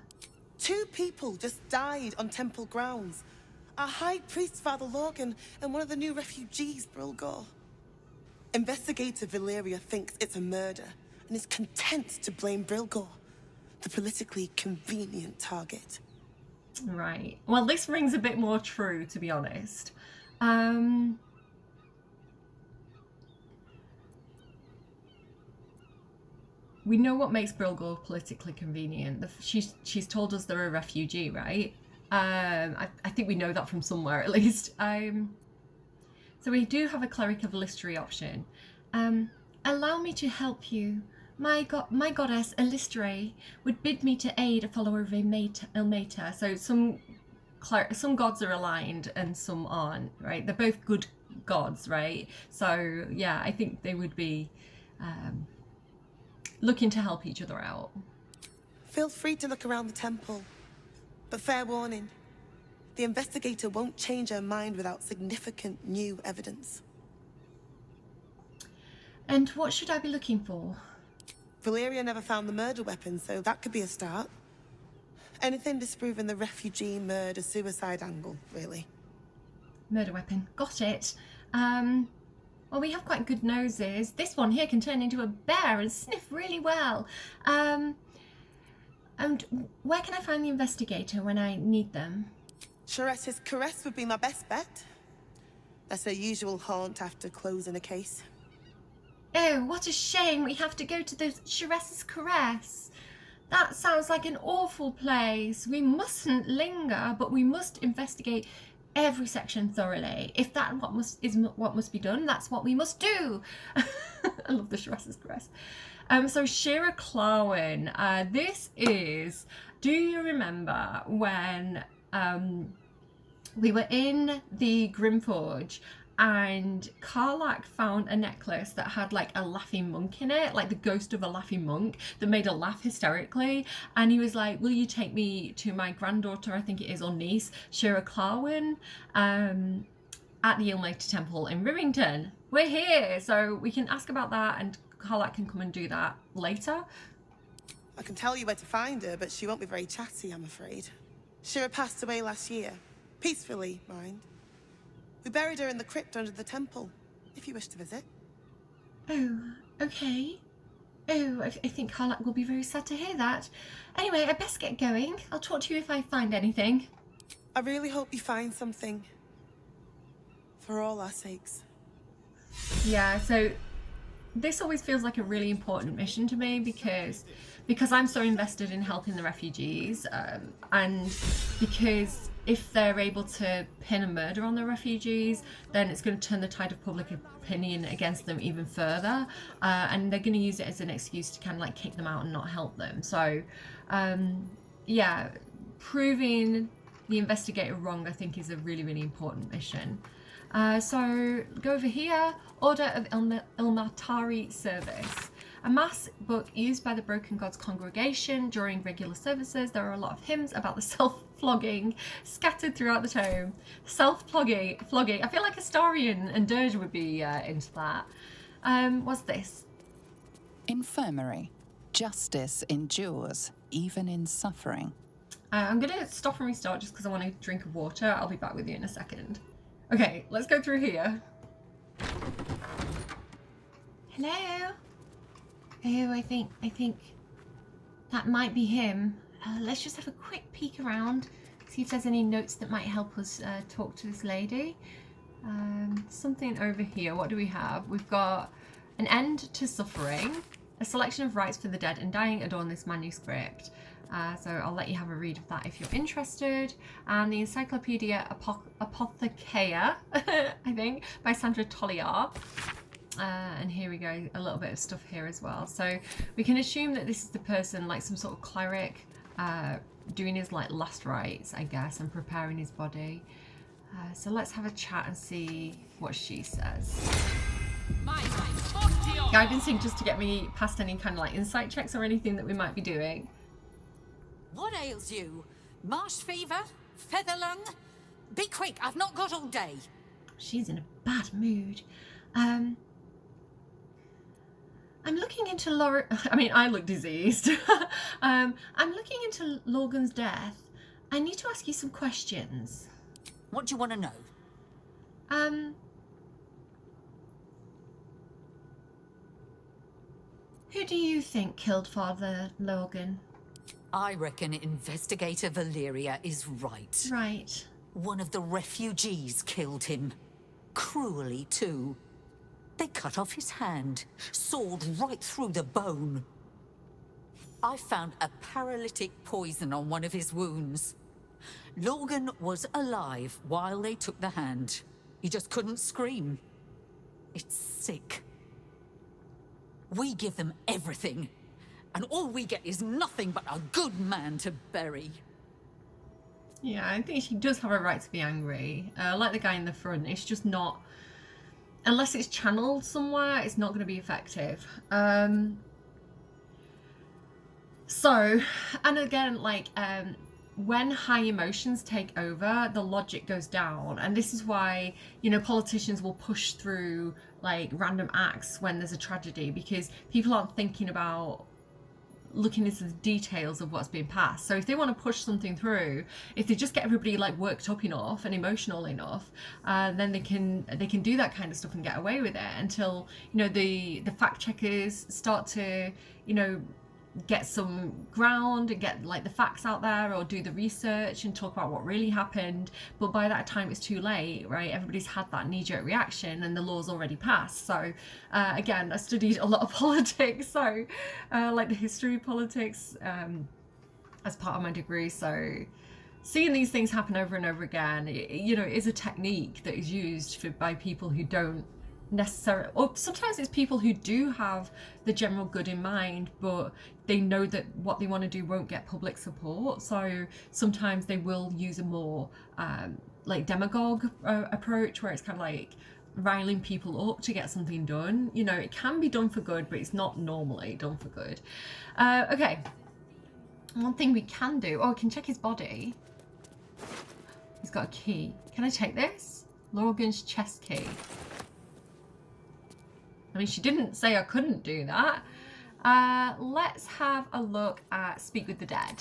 2 people just died on temple grounds. Our high priest, Father Logan, and one of the new refugees, Brilgor. Investigator Valeria thinks it's a murder and is content to blame Brilgor, the politically convenient target. Right. Well, this rings a bit more true, to be honest. We know what makes Brilgor politically convenient. She's told us they're a refugee, right? I think we know that from somewhere, at least. So we do have a Cleric of Illustory option. Allow me to help you. My goddess Illustory would bid me to aid a follower of Ilmater. So some gods are aligned and some aren't, right? They're both good gods, right? So yeah, I think they would be looking to help each other out. Feel free to look around the temple, but fair warning, the investigator won't change her mind without significant new evidence. And what should I be looking for? Valeria never found the murder weapon, so that could be a start. Anything disproving the refugee murder-suicide angle, really. Murder weapon. Got it. Well, we have quite good noses. This one here can turn into a bear and sniff really well. And where can I find the investigator when I need them? Charette's caress would be my best bet. That's her usual haunt after closing a case. Oh, what a shame we have to go to the Charette's caress. That sounds like an awful place. We mustn't linger, but we must investigate every section thoroughly. If that is what must be done, that's what we must do. I love the Charette's caress. So Shira Clarwin, this is, do you remember when we were in the Grimforge and Karlach found a necklace that had like a laughing monk in it, like the ghost of a laughing monk that made her laugh hysterically, and he was like, will you take me to my granddaughter, I think it is, or niece, Shira Clarwin, at the Ilmater Temple in Rivington? We're here, so we can ask about that, and Karlach can come and do that later. I can tell you where to find her, but she won't be very chatty, I'm afraid. Shira passed away last year. Peacefully, mind. We buried her in the crypt under the temple, if you wish to visit. Oh, okay. Oh, I think Karlach will be very sad to hear that. Anyway, I best get going. I'll talk to you if I find anything. I really hope you find something. For all our sakes. Yeah, so this always feels like a really important mission to me because I'm so invested in helping the refugees, and because if they're able to pin a murder on the refugees, then it's going to turn the tide of public opinion against them even further, and they're going to use it as an excuse to kind of like kick them out and not help them. So yeah, proving the investigator wrong, I think, is a really, really important mission. So go over here, Order of Ilmatari Service. A mass book used by the Broken Gods congregation during regular services. There are a lot of hymns about the self-flogging scattered throughout the tome. Self-flogging. I feel like Astarion and Dirge would be into that. What's this? Infirmary. Justice endures, even in suffering. I'm going to stop and restart just because I want a drink of water. I'll be back with you in a second. Okay, let's go through here. Hello? Oh, I think that might be him. Let's just have a quick peek around, see if there's any notes that might help us talk to this lady. Something over here. What do we have? We've got an end to suffering. A selection of rites for the dead and dying adorn this manuscript. So I'll let you have a read of that if you're interested. And the Encyclopedia Apothecaia, I think, by Sandra Tolliar. And here we go, a little bit of stuff here as well. So we can assume that this is the person, like some sort of cleric, doing his like last rites, I guess, and preparing his body. So let's have a chat and see what she says. Guidancing just to get me past any kind of like insight checks or anything that we might be doing. What ails you? Marsh fever? Feather lung? Be quick, I've not got all day. She's in a bad mood. I'm looking into I look diseased. I'm looking into Lorgan's death. I need to ask you some questions. What do you want to know? Who do you think killed Father Lorgan? I reckon Investigator Valeria is right. Right. One of the refugees killed him. Cruelly, too. They cut off his hand, sawed right through the bone. I found a paralytic poison on one of his wounds. Lorgan was alive while they took the hand. He just couldn't scream. It's sick. We give them everything, and all we get is nothing but a good man to bury. Yeah, I think she does have a right to be angry. Like the guy in the front, it's just not... Unless it's channeled somewhere, it's not going to be effective. So, and again, like, when high emotions take over, the logic goes down. And this is why, you know, politicians will push through, like, random acts when there's a tragedy, because people aren't thinking about looking into the details of what's being passed. So if they want to push something through, if they just get everybody like worked up enough and emotional enough, then they can do that kind of stuff and get away with it until, you know, the fact checkers start to, you know, get some ground and get like the facts out there, or do the research and talk about what really happened. But by that time it's too late, right? Everybody's had that knee-jerk reaction and the law's already passed. So again, I studied a lot of politics, so like the history of politics as part of my degree. So seeing these things happen over and over again, you know, is a technique that is used by people who don't necessarily, or sometimes it's people who do have the general good in mind, but they know that what they want to do won't get public support. So sometimes they will use a more like demagogue approach, where it's kind of like riling people up to get something done. You know, it can be done for good, but it's not normally done for good. Okay, one thing we can do, oh, I can check his body. He's got a key. Can I take this? Lorgan's chest key. I mean, she didn't say I couldn't do that. Let's have a look at Speak with the Dead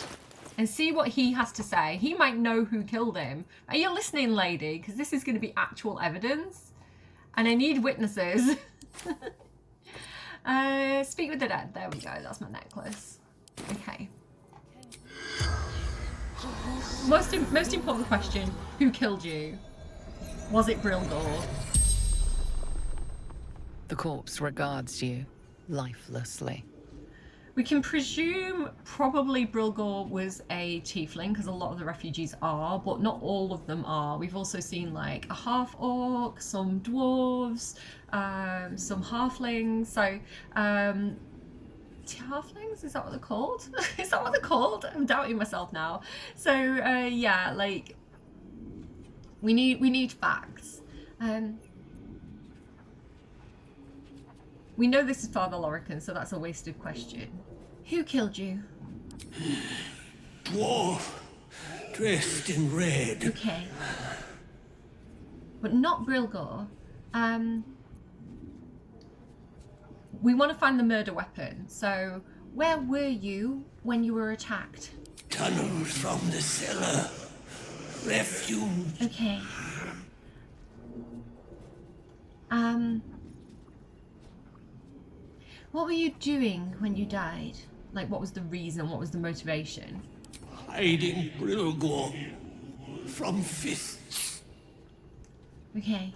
and see what he has to say. He might know who killed him. Are you listening, lady? Because this is going to be actual evidence. And I need witnesses. Speak with the Dead. There we go. That's my necklace. Okay. Most important question. Who killed you? Was it Brilgor? The corpse regards you lifelessly. We can presume probably Brilgor was a tiefling, because a lot of the refugees are, but not all of them are. We've also seen like a half-orc, some dwarves, some halflings. So, halflings? Is that what they're called? Is that what they're called? I'm doubting myself now. So, yeah, like, we need facts. We know this is Father Lorcan, so that's a wasted question. Who killed you? Dwarf, dressed in red. Okay. But not Brilgor. We want to find the murder weapon. So, where were you when you were attacked? Tunnels from the cellar. Refuge. Okay. What were you doing when you died? Like, what was the reason? What was the motivation? Hiding Brilgor from fists. Okay.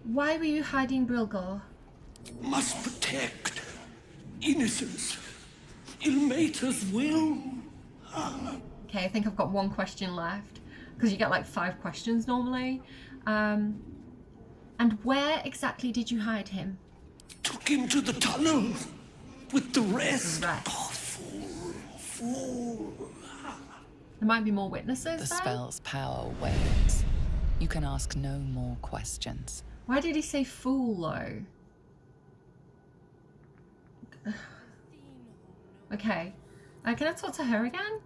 Why were you hiding Brilgor? Must protect innocence. Ilmater's will. Okay, I think I've got one question left, because you get like 5 questions normally. And where exactly did you hide him? Took him to the tunnels with the rest. The rest. Oh, fool. There might be more witnesses. The then? spell's power wanes. You can ask no more questions. Why did he say fool though? Okay. Can I talk to her again?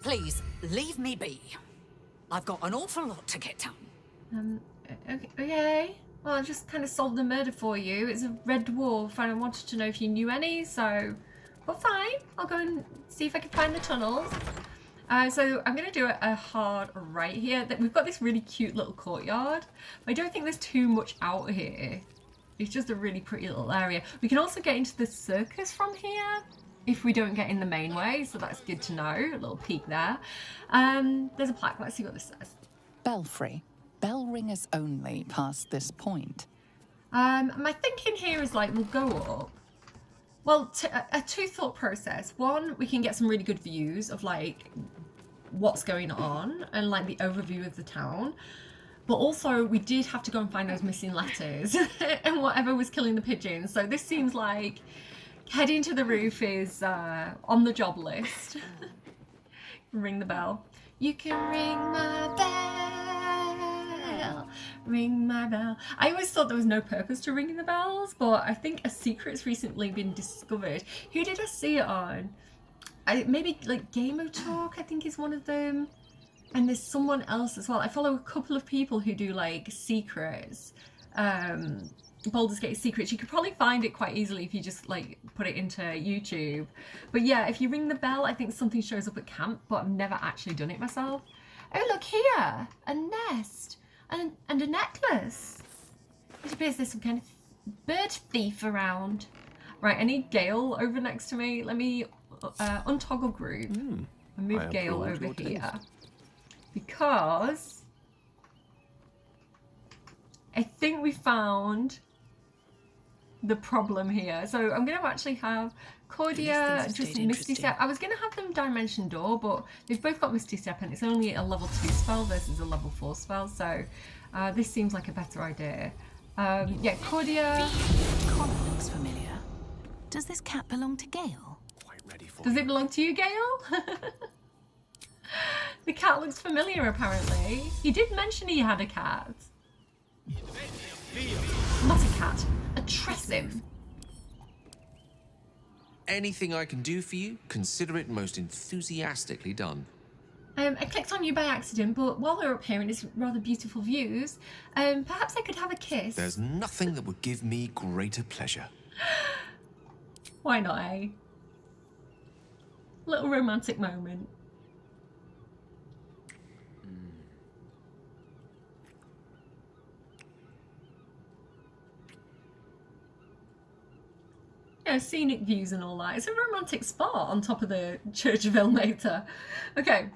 Please, leave me be. I've got an awful lot to get done. Okay. Well, I just kind of solved the murder for you. It's a red dwarf, and I wanted to know if you knew any, so... Well, fine. I'll go and see if I can find the tunnels. So I'm going to do a hard right here. We've got this really cute little courtyard. I don't think there's too much out here. It's just a really pretty little area. We can also get into the circus from here if we don't get in the main way, so that's good to know. A little peek there. There's a plaque. Let's see what this says. Belfry. Bell ringers only past this point. My thinking here is like, we'll go up. Well, a two-thought process. One, we can get some really good views of like what's going on and like the overview of the town. But also, we did have to go and find those missing letters and whatever was killing the pigeons. So this seems like heading to the roof is on the job list. Ring the bell. You can ring my bell. Ring my bell. I always thought there was no purpose to ringing the bells, but I think a secret's recently been discovered. Who did I see it on? Maybe like Game of Talk, I think is one of them. And there's someone else as well. I follow a couple of people who do like secrets. Baldur's Gate Secrets. You could probably find it quite easily if you just like put it into YouTube. But yeah, if you ring the bell, I think something shows up at camp, but I've never actually done it myself. Oh, look here, a nest and a necklace. It appears there's some kind of bird thief around. Right, I need Gale over next to me. Let me untoggle group and move Gale over here. Because I think we found the problem here. So I'm going to actually have Cordia just Misty Step. I was going to have them Dimension Door, but they've both got Misty Step and it's only a level 2 spell versus a level 4 spell. So this seems like a better idea. Yeah, Cordia. The collar looks familiar. Does this cat belong to Gale? Does it belong to you, Gale? The cat looks familiar, apparently. He did mention he had a cat. Not a cat, a Tressim. Anything I can do for you, consider it most enthusiastically done. I clicked on you by accident, but while we're up here in these rather beautiful views, perhaps I could have a kiss. There's nothing that would give me greater pleasure. Why not, eh? Little romantic moment. Yeah, scenic views and all that. It's a romantic spot on top of the Church of Ilmater. Okay,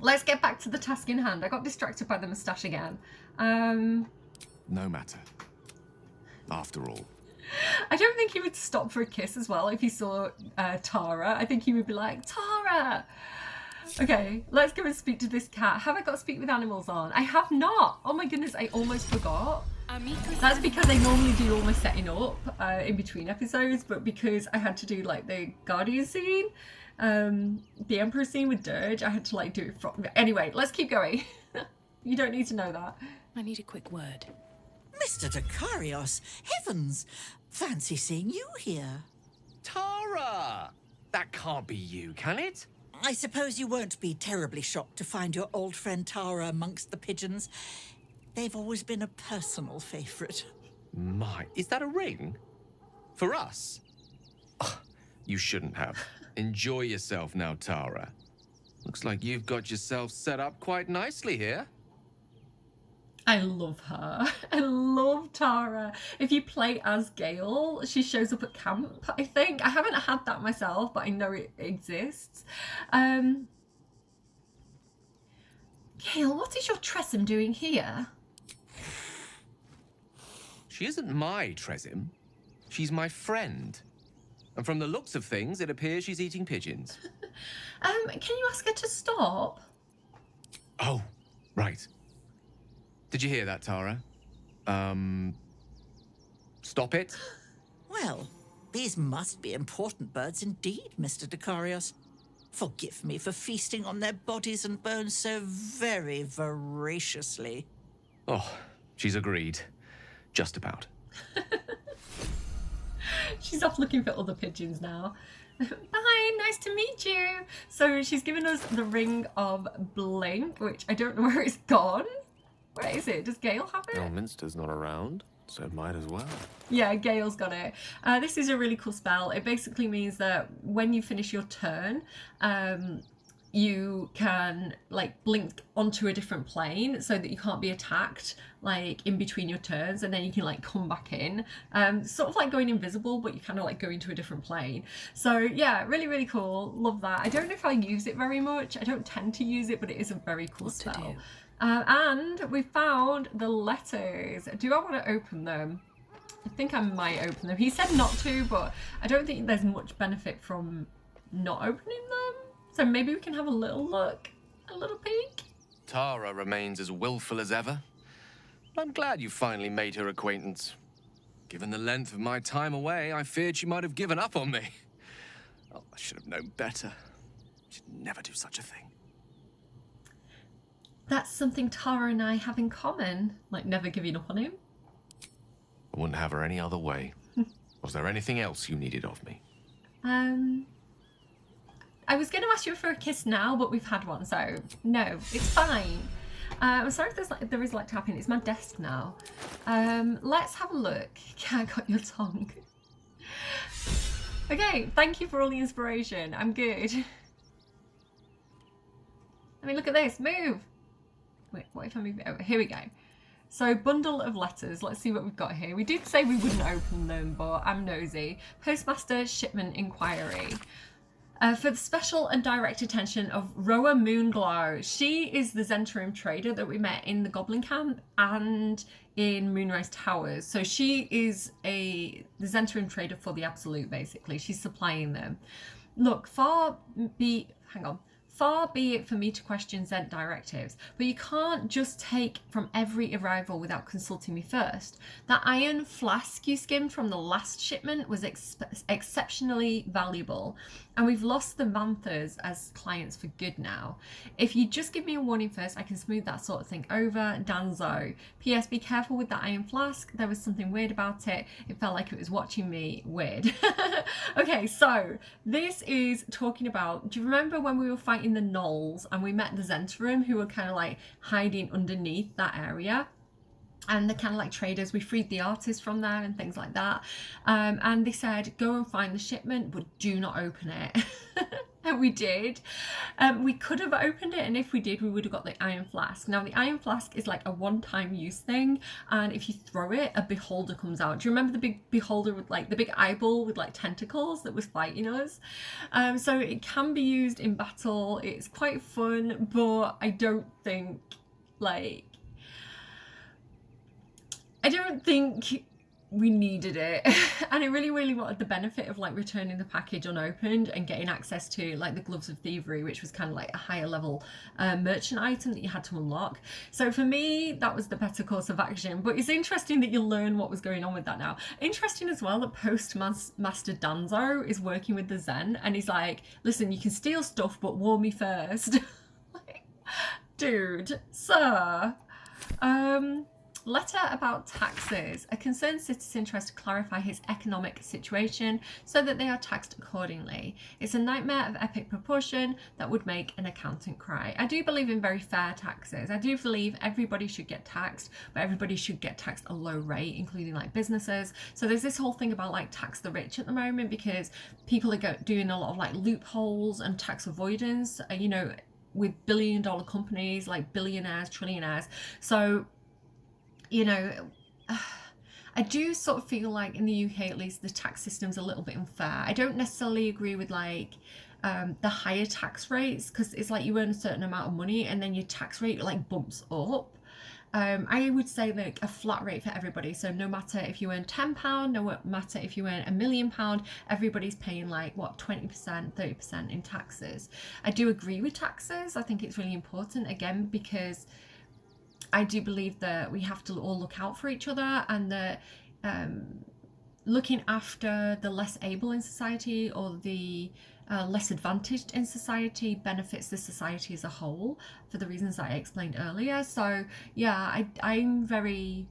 let's get back to the task in hand. I got distracted by the moustache again. No matter. After all. I don't think he would stop for a kiss as well if he saw Tara. I think he would be like, Tara! Okay, let's go and speak to this cat. Have I got Speak with Animals on? I have not! Oh my goodness, I almost forgot. That's because I normally do all my setting up in between episodes, but because I had to do like the Guardian scene, the Emperor scene with Dirge, I had to like do it from... Anyway, let's keep going. You don't need to know that. I need a quick word. Mr. Dekarios, heavens! Fancy seeing you here. Tara! That can't be you, can it? I suppose you won't be terribly shocked to find your old friend Tara amongst the pigeons. They've always been a personal favourite. My, is that a ring? For us? Oh, you shouldn't have. Enjoy yourself now, Tara. Looks like you've got yourself set up quite nicely here. I love her. I love Tara. If you play as Gale, she shows up at camp, I think. I haven't had that myself, but I know it exists. Gale, what is your Tressim doing here? She isn't my Tressim. She's my friend. And from the looks of things, it appears she's eating pigeons. Can you ask her to stop? Oh, right. Did you hear that, Tara? Stop it? Well, these must be important birds indeed, Mr. Dekarios. Forgive me for feasting on their bodies and bones so very voraciously. Oh, she's agreed. Just about. She's off looking for other pigeons now. Bye, nice to meet you. So she's given us the Ring of Blink, which I don't know where it's gone. Where is it? Does Gale have it? Elminster's not around, so it might as well. Yeah, Gale's got it. This is a really cool spell. It basically means that when you finish your turn, you can like blink onto a different plane so that you can't be attacked like in between your turns, and then you can like come back in. Sort of like going invisible, but you kind of like go into a different plane. So yeah, really, really cool. Love that. I don't know if I use it very much. I don't tend to use it, but it is a very cool spell. And we found the letters. Do I want to open them? I think I might open them. He said not to, but I don't think there's much benefit from not opening them. So maybe we can have a little look, a little peek. Tara remains as willful as ever. I'm glad you finally made her acquaintance. Given the length of my time away, I feared she might have given up on me. Oh, I should have known better. She'd never do such a thing. That's something Tara and I have in common, like never giving up on him. I wouldn't have her any other way. Was there anything else you needed of me? I was going to ask you for a kiss now, but we've had one, so no, it's fine. I'm sorry if there is like tapping. It's my desk now. Let's have a look. I got your tongue. Okay, thank you for all the inspiration. I'm good. I mean, look at this. Move. Wait, what if I move it over? Here we go. So, bundle of letters. Let's see what we've got here. We did say we wouldn't open them, but I'm nosy. Postmaster Shipment Inquiry. For the special and direct attention of Roa Moonglow. She is the Zhentarim trader that we met in the Goblin Camp and in Moonrise Towers. So she is the Zhentarim trader for the Absolute, basically. She's supplying them. Look, far be it for me to question Zent directives, but you can't just take from every arrival without consulting me first. That iron flask you skimmed from the last shipment was exceptionally valuable, and we've lost the Manthers as clients for good now. If you just give me a warning first, I can smooth that sort of thing over. Danzo. P.S. Be careful with that iron flask. There was something weird about it. It felt like it was watching me. Weird. Okay, so this is talking about, do you remember when we were fighting the Gnolls and we met the Zhentarim who were kind of like hiding underneath that area? And the kind of like traders, we freed the artists from there and things like that. And they said, go and find the shipment, but do not open it. And we did. We could have opened it, and if we did, we would have got the iron flask. Now, the iron flask is like a one-time use thing, and if you throw it, a beholder comes out. Do you remember the big beholder with like the big eyeball with like tentacles that was fighting us? So it can be used in battle. It's quite fun, but I don't think we needed it. And I really wanted the benefit of like returning the package unopened and getting access to like the Gloves of Thievery, which was kind of like a higher level merchant item that you had to unlock. So for me, that was the better course of action. But it's interesting that you learn what was going on with that now. Interesting as well that Postmaster Danzo is working with the Zen, and he's like, listen, you can steal stuff, but warn me first. Like, dude, sir. Letter about taxes. A concerned citizen tries to clarify his economic situation so that they are taxed accordingly. It's a nightmare of epic proportion that would make an accountant cry. I do believe in very fair taxes. I do believe everybody should get taxed, but everybody should get taxed a low rate, including like businesses. So there's this whole thing about like tax the rich at the moment because people are doing a lot of like loopholes and tax avoidance, you know, with billion-dollar companies, like billionaires, trillionaires. So you know, I do sort of feel like in the UK at least the tax system's a little bit unfair. I don't necessarily agree with like the higher tax rates, because it's like you earn a certain amount of money and then your tax rate like bumps up. I would say like a flat rate for everybody. So no matter if you earn £10, no matter if you earn £1 million, everybody's paying like what, 20%, 30% in taxes. I do agree with taxes. I think it's really important, again, because I do believe that we have to all look out for each other, and that looking after the less able in society or the less advantaged in society benefits the society as a whole for the reasons that I explained earlier. So yeah, I'm very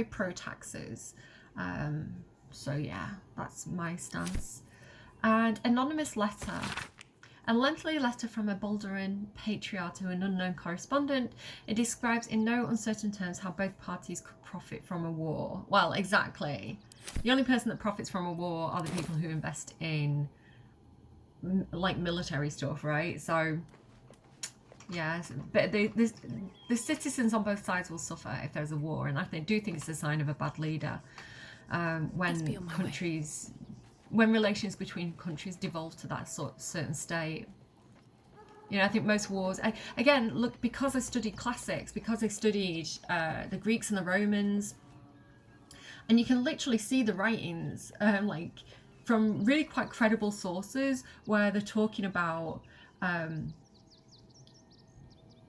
pro taxes. So yeah, that's my stance. And anonymous letter. A lengthy letter from a Balduran patriarch to an unknown correspondent. It describes in no uncertain terms how both parties could profit from a war. Well, exactly. The only person that profits from a war are the people who invest in like military stuff, right? So yeah, but the citizens on both sides will suffer if there's a war, and I do think it's a sign of a bad leader when relations between countries devolve to that certain state. You know, I think most wars, again, look, because I studied classics, because I studied the Greeks and the Romans, and you can literally see the writings like from really quite credible sources where they're talking about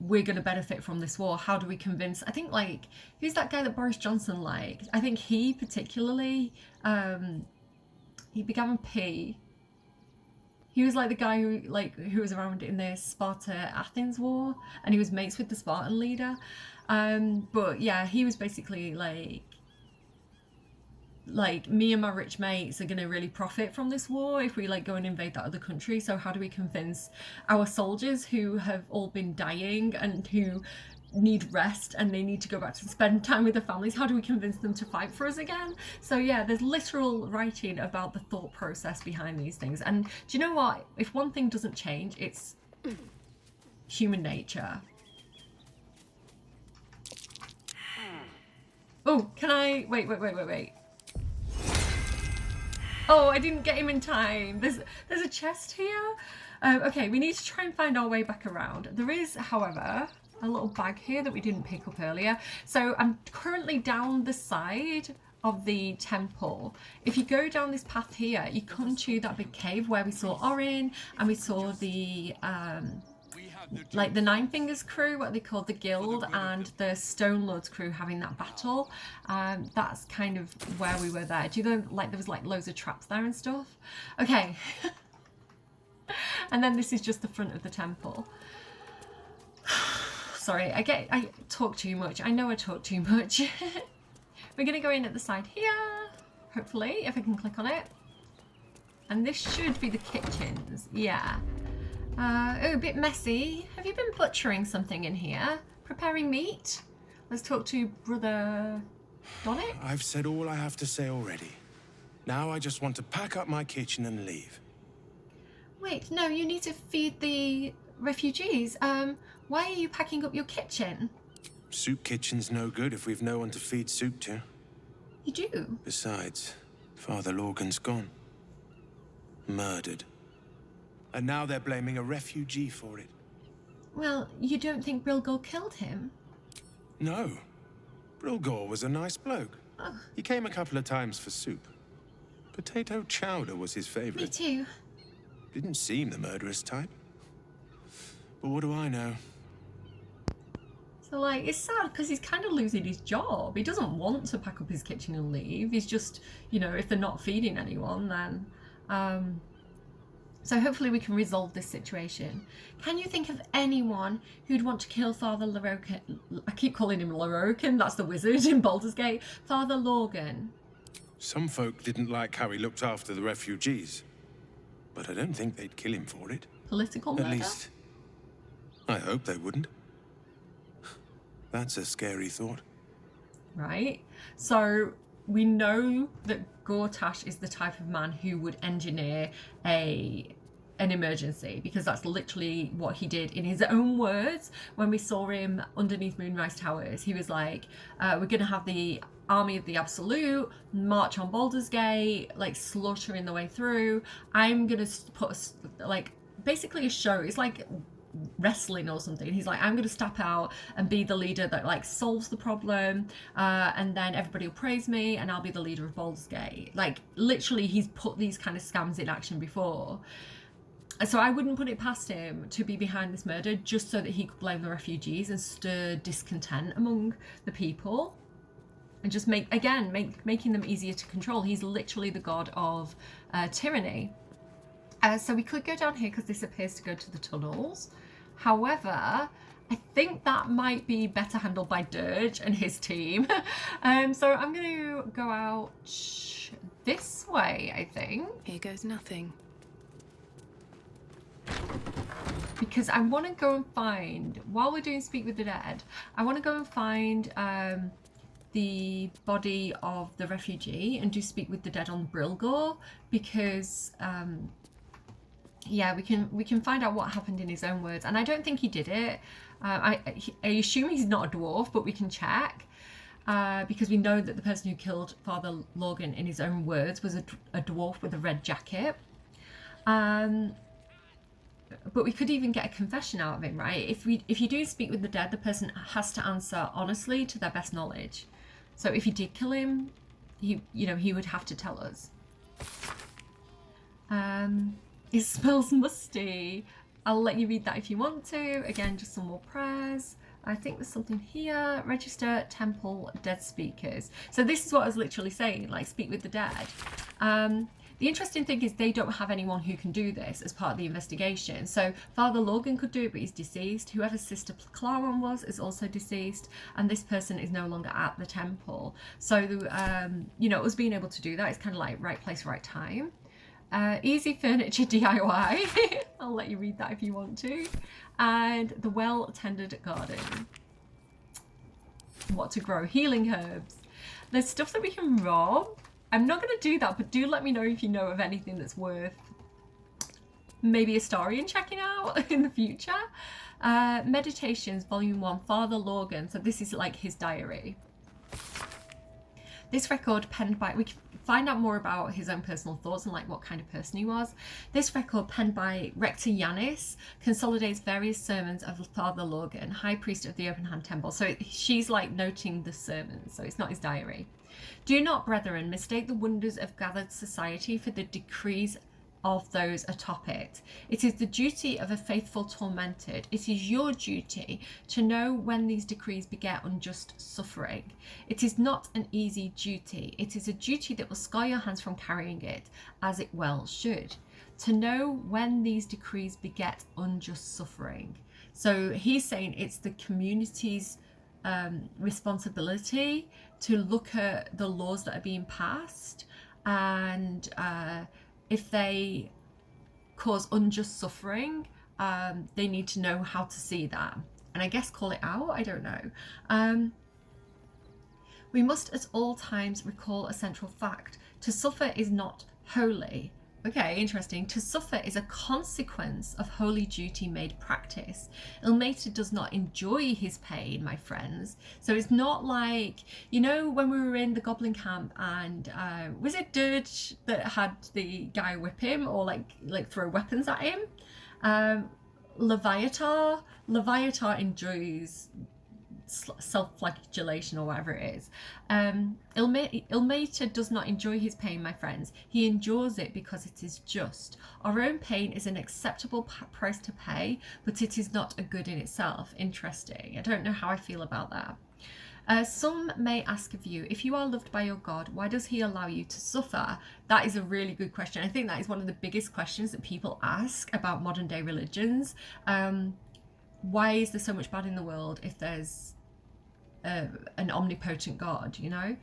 we're going to benefit from this war. How do we convince, I think like, who's that guy that Boris Johnson liked? I think he particularly, he began with P. He was like the guy who was around in the Sparta-Athens war, and he was mates with the Spartan leader. But yeah, he was basically like like me and my rich mates are going to really profit from this war if we like go and invade that other country. So how do we convince our soldiers who have all been dying and who need rest and they need to go back to spend time with their families, how do we convince them to fight for us again? So yeah, there's literal writing about the thought process behind these things. And do you know what, if one thing doesn't change, it's human nature. Oh, can I wait. Oh, I didn't get him in time. There's a chest here. Okay, we need to try and find our way back around. There is, however, a little bag here that we didn't pick up earlier. So I'm currently down the side of the temple. If you go down this path here, you come to that big cave where we saw Orin and we saw the like the Nine Fingers crew, what they called the guild, and the Stone Lords crew having that battle. That's kind of where we were there. Do you know, like there was like loads of traps there and stuff? Okay. And then this is just the front of the temple. Sorry, I talk too much. I know I talk too much. We're gonna go in at the side here, hopefully, if I can click on it. And this should be the kitchens, yeah. Oh, a bit messy. Have you been butchering something in here? Preparing meat? Let's talk to Brother Donick. I've said all I have to say already. Now I just want to pack up my kitchen and leave. Wait, no, you need to feed the refugees. Why are you packing up your kitchen? Soup kitchen's no good if we've no one to feed soup to. You do? Besides, Father Lorgan's gone. Murdered. And now they're blaming a refugee for it. Well, you don't think Brilgor killed him? No. Brilgor was a nice bloke. Oh. He came a couple of times for soup. Potato chowder was his favorite. Me too. Didn't seem the murderous type. But what do I know? So like, it's sad because he's kind of losing his job. He doesn't want to pack up his kitchen and leave. He's just, you know, if they're not feeding anyone, then... So hopefully we can resolve this situation. Can you think of anyone who'd want to kill Father Lorcan? I keep calling him Lorcan, that's the wizard in Baldur's Gate. Father Lorgan. Some folk didn't like how he looked after the refugees. But I don't think they'd kill him for it. Political murder? At least, I hope they wouldn't. That's a scary thought. Right? So we know that Gortash is the type of man who would engineer an emergency, because that's literally what he did in his own words when we saw him underneath Moonrise Towers. He was like, we're going to have the army of the Absolute march on Baldur's Gate, like slaughtering the way through. I'm going to put like basically a show. It's like wrestling or something. He's like, I'm going to step out and be the leader that like solves the problem, and then everybody will praise me and I'll be the leader of Baldur's Gate. Like literally he's put these kind of scams in action before. So I wouldn't put it past him to be behind this murder just so that he could blame the refugees and stir discontent among the people and just making them easier to control. He's literally the god of tyranny. So we could go down here because this appears to go to the tunnels. However, I think that might be better handled by Dirge and his team. So I'm going to go out this way, I think. Here goes nothing. Because I want to go and find, while we're doing Speak with the Dead, I want to go and find the body of the refugee and do Speak with the Dead on Brilgor, because yeah, we can find out what happened in his own words, and I don't think he did it. I assume he's not a dwarf, but we can check, because we know that the person who killed Father Lorgan in his own words was a dwarf with a red jacket. But we could even get a confession out of him, right? If you do Speak with the Dead, the person has to answer honestly to their best knowledge. So if he did kill him, he would have to tell us. It smells musty. I'll let you read that if you want to. Again, just some more prayers. I think there's something here. Register temple dead speakers. So this is what I was literally saying, like Speak with the Dead. The interesting thing is they don't have anyone who can do this as part of the investigation. So Father Lorgan could do it, but he's deceased. Whoever Sister Claron was is also deceased, and this person is no longer at the temple. So you know, us being able to do that is kind of like right place, right time. Easy furniture DIY. I'll let you read that if you want to. And the well-tended garden. What to grow. Healing herbs. There's stuff that we can rob. I'm not going to do that, but do let me know if you know of anything that's worth maybe Astarion checking out in the future. Meditations, Volume 1, Father Lorgan. So this is like his diary. This record penned by... We can find out more about his own personal thoughts and like what kind of person he was. This record penned by Rector Yanis consolidates various sermons of Father Lorgan, High Priest of the Open Hand Temple. So she's like noting the sermons, so it's not his diary. Do not, brethren, mistake the wonders of gathered society for the decrees of those atop it. It is the duty of a faithful tormented. It is your duty to know when these decrees beget unjust suffering. It is not an easy duty. It is a duty that will scar your hands from carrying it, as it well should. To know when these decrees beget unjust suffering. So he's saying it's the community's responsibility to look at the laws that are being passed, and if they cause unjust suffering, they need to know how to see that, and I guess call it out. I don't know. We must at all times recall a central fact. To suffer is not holy. Okay, interesting. To suffer is a consequence of holy duty made practice. Ilmater does not enjoy his pain, my friends. So it's not like, you know, when we were in the goblin camp and was it Dirge that had the guy whip him or like throw weapons at him? Leviatar enjoys self-flagellation or whatever it is. Ilmater does not enjoy his pain, my friends. He endures it because it is just. Our own pain is an acceptable price to pay, but it is not a good in itself. Interesting. I don't know how I feel about that. Some may ask of you, if you are loved by your God, why does he allow you to suffer? That is a really good question. I think that is one of the biggest questions that people ask about modern day religions. Why is there so much bad in the world if there's an omnipotent God, you know?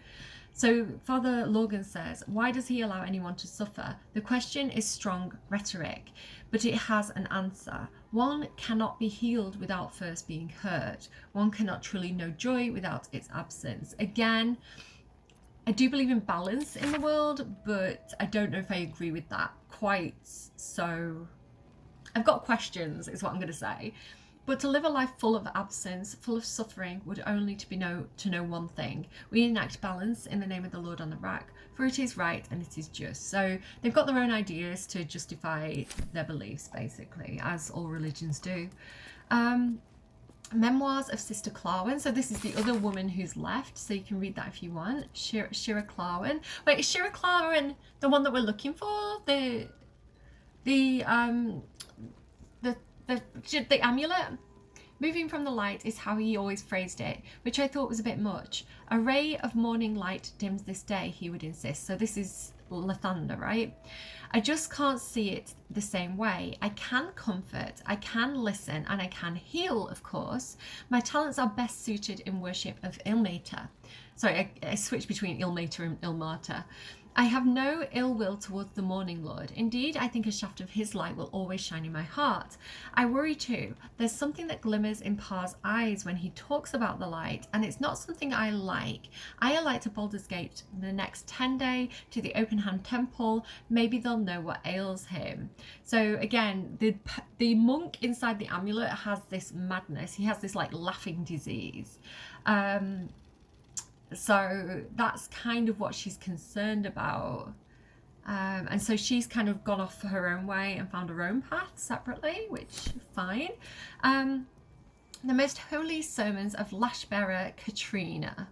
So Father Lorgan says, why does he allow anyone to suffer? The question is strong rhetoric, but it has an answer. One cannot be healed without first being hurt. One cannot truly know joy without its absence. Again, I do believe in balance in the world, but I don't know if I agree with that quite so. I've got questions, is what I'm going to say. But to live a life full of absence, full of suffering, would only to know one thing. We enact balance in the name of the Lord on the rack, for it is right and it is just. So they've got their own ideas to justify their beliefs, basically, as all religions do. Memoirs of Sister Clawen. So this is the other woman who's left, so you can read that if you want. Shira Clawen. Wait, is Shira Clawen the one that we're looking for? The amulet? Moving from the light is how he always phrased it, which I thought was a bit much. A ray of morning light dims this day, he would insist. So this is Lathander, right? I just can't see it the same way. I can comfort, I can listen, and I can heal, of course. My talents are best suited in worship of Ilmater. Sorry, I switched between Ilmater and Ilmater. I have no ill will towards the Morning Lord. Indeed, I think a shaft of his light will always shine in my heart. I worry too. There's something that glimmers in Par's eyes when he talks about the light, and it's not something I like. I alight to Baldur's Gate the next 10 day to the Open Hand Temple. Maybe they'll know what ails him. So again, the monk inside the amulet has this madness. He has this like laughing disease. So that's kind of what she's concerned about. And so she's kind of gone off her own way and found her own path separately, which fine. The most holy sermons of Lashbearer Katrina.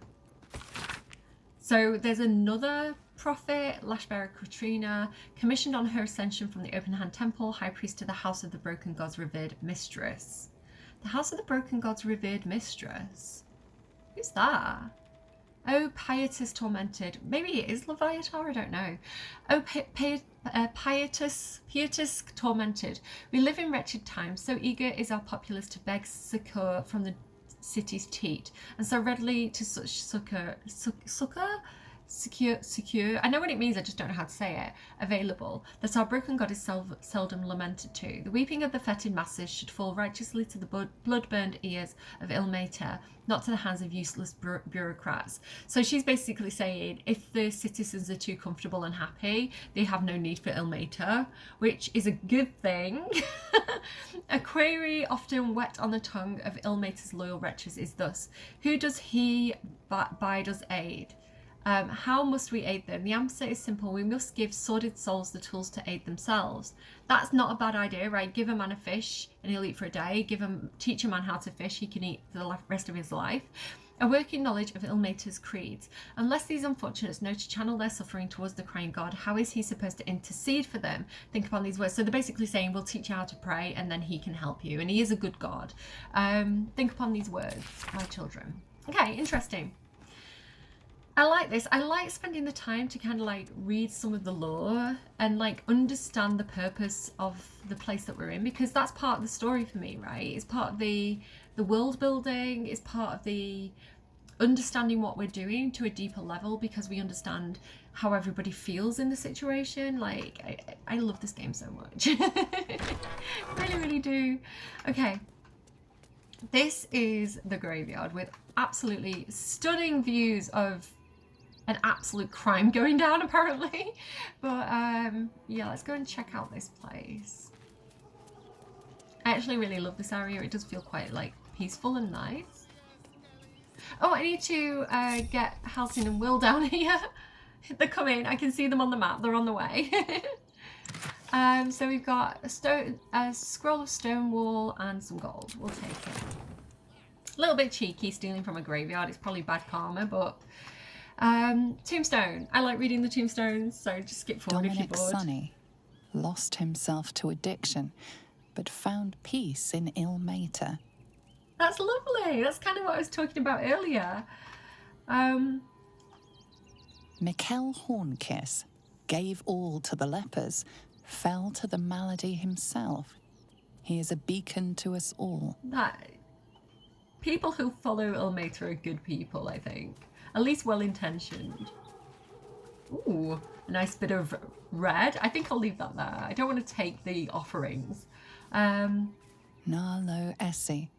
So there's another prophet, Lashbearer Katrina, commissioned on her ascension from the Open Hand Temple, High Priest to the House of the Broken Gods' revered mistress. The House of the Broken Gods' revered mistress? Who's that? Oh, Pietas tormented. Maybe it is Leviatar, I don't know. Oh, Pietus tormented. We live in wretched times, so eager is our populace to beg succour from the city's teat, and so readily to such secure, I know what it means, I just don't know how to say it, available, that our broken god is seldom lamented to. The weeping of the fetid masses should fall righteously to the blood-burned ears of Ilmater, not to the hands of useless bureaucrats. So she's basically saying if the citizens are too comfortable and happy, they have no need for Ilmater, which is a good thing. A query often wet on the tongue of Ilmater's loyal wretches is thus: who does he bide us aid? How must we aid them? The answer is simple. We must give sordid souls the tools to aid themselves. That's not a bad idea, right? Give a man a fish and he'll eat for a day. Teach a man how to fish, he can eat for the rest of his life. A working knowledge of Ilmater's creeds. Unless these unfortunates know to channel their suffering towards the crying god, how is he supposed to intercede for them? Think upon these words. So they're basically saying, we'll teach you how to pray and then he can help you. And he is a good god. Think upon these words, my children. Okay, interesting. I like this. I like spending the time to kind of like read some of the lore and like understand the purpose of the place that we're in, because that's part of the story for me, right? It's part of the world building. It's part of the understanding what we're doing to a deeper level, because we understand how everybody feels in the situation. Like, I love this game so much. Really, really do. Okay. This is the graveyard with absolutely stunning views of an absolute crime going down, apparently. But yeah, let's go and check out this place. I actually really love this area. It does feel quite like peaceful and nice. Oh, I need to get Halcyon and Will down here. They're coming. I can see them on the map. They're on the way. So we've got a scroll of stone wool and some gold. We'll take it. A little bit cheeky stealing from a graveyard. It's probably bad karma, but tombstone. I like reading the tombstones, so just skip forward if you're bored. Sonny lost himself to addiction, but found peace in Ilmater. That's lovely. That's kind of what I was talking about earlier. Mikkel Hornkiss gave all to the lepers, fell to the malady himself. He is a beacon to us all. People who follow Ilmater are good people, I think. At least well-intentioned. Ooh, a nice bit of red. I think I'll leave that there. I don't want to take the offerings. Narlo Essie.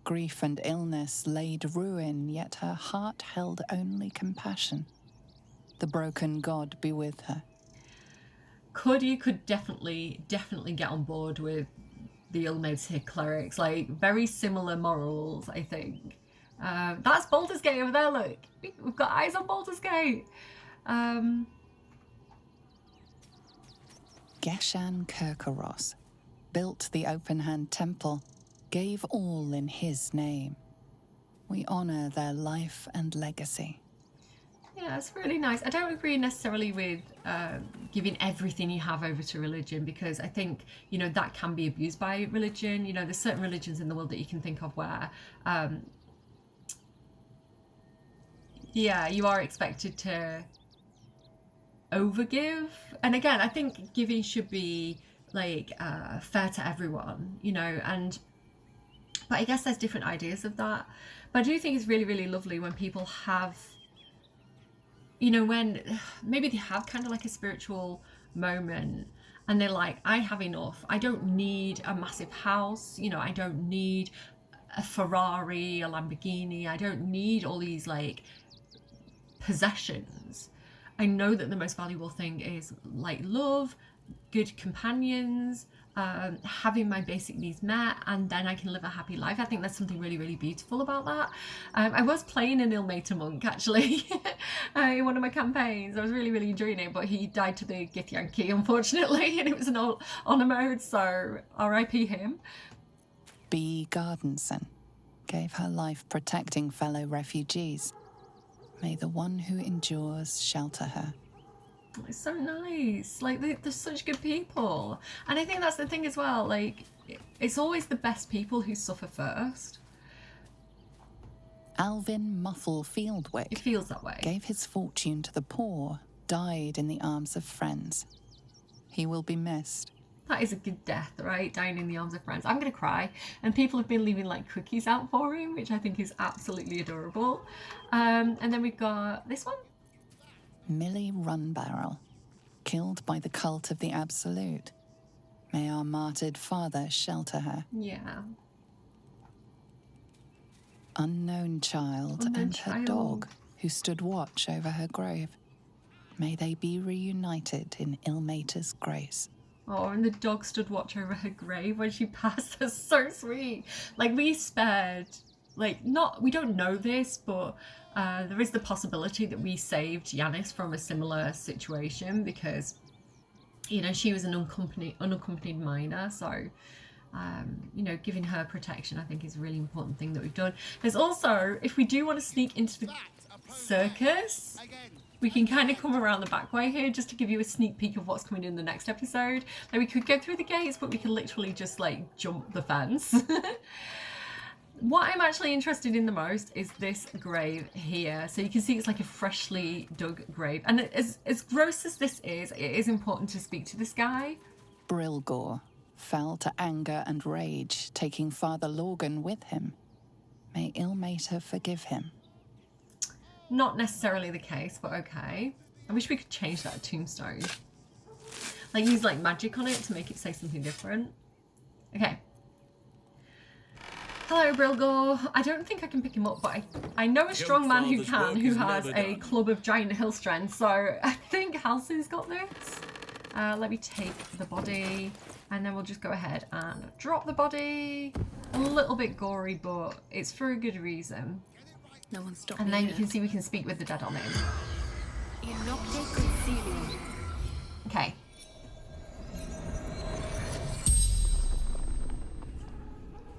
Grief and illness laid ruin, yet her heart held only compassion. The broken god be with her. You could definitely get on board with the Ilmater clerics. Like, very similar morals, I think. That's Baldur's Gate over there, look. We've got eyes on Baldur's Gate. Geshan Kirkaros built the open-hand temple, gave all in his name. We honor their life and legacy. Yeah, it's really nice. I don't agree necessarily with giving everything you have over to religion, because I think, you know, that can be abused by religion. You know, there's certain religions in the world that you can think of where yeah, you are expected to overgive. And again, I think giving should be like fair to everyone, you know, but I guess there's different ideas of that. But I do think it's really, really lovely when people have, you know, when maybe they have kind of like a spiritual moment and they're like, I have enough. I don't need a massive house, you know, I don't need a Ferrari, a Lamborghini. I don't need all these like possessions. I know that the most valuable thing is like love, good companions, having my basic needs met, and then I can live a happy life. I think there's something really, really beautiful about that. I was playing an Ilmater monk actually in one of my campaigns. I was really, really enjoying it, but he died to the Githyanki, unfortunately, and it was an honor mode, so RIP him. B. Gardenson gave her life protecting fellow refugees. May the one who endures shelter her. It's so nice. Like, they're such good people. And I think that's the thing as well. Like, it's always the best people who suffer first. Alvin Muffle Fieldwick. It feels that way. Gave his fortune to the poor, died in the arms of friends. He will be missed. That is a good death, right? Dying in the arms of friends. I'm going to cry. And people have been leaving like cookies out for him, which I think is absolutely adorable. And then we've got this one. Millie Runbarrel, killed by the cult of the Absolute. May our martyred father shelter her. Yeah. Unknown child and her dog, who stood watch over her grave. May they be reunited in Ilmater's grace. Oh, and the dog stood watch over her grave when she passed. That's so sweet. Like, we spared, like, we don't know this, but there is the possibility that we saved Yanis from a similar situation because, you know, she was an unaccompanied minor. So, you know, giving her protection, I think, is a really important thing that we've done. There's also, if we do want to sneak into the circus, we can kind of come around the back way here just to give you a sneak peek of what's coming in the next episode. Like, we could go through the gates, but we can literally just like jump the fence. What I'm actually interested in the most is this grave here. So you can see it's like a freshly dug grave. And as gross as this is, it is important to speak to this guy. Brilgor fell to anger and rage, taking Father Lorgan with him. May Ilmater forgive him. Not necessarily the case, but okay. I wish we could change that tombstone. Like, use like magic on it to make it say something different. Okay. Hello, Brilgor. I don't think I can pick him up, but I know a strong man who can, who has a club of giant hill strength, so I think Halsin's got this. Let me take the body, and then we'll just go ahead and drop the body. A little bit gory, but it's for a good reason. No one stopped and me then yet. You can see we can speak with the dead on him. Okay.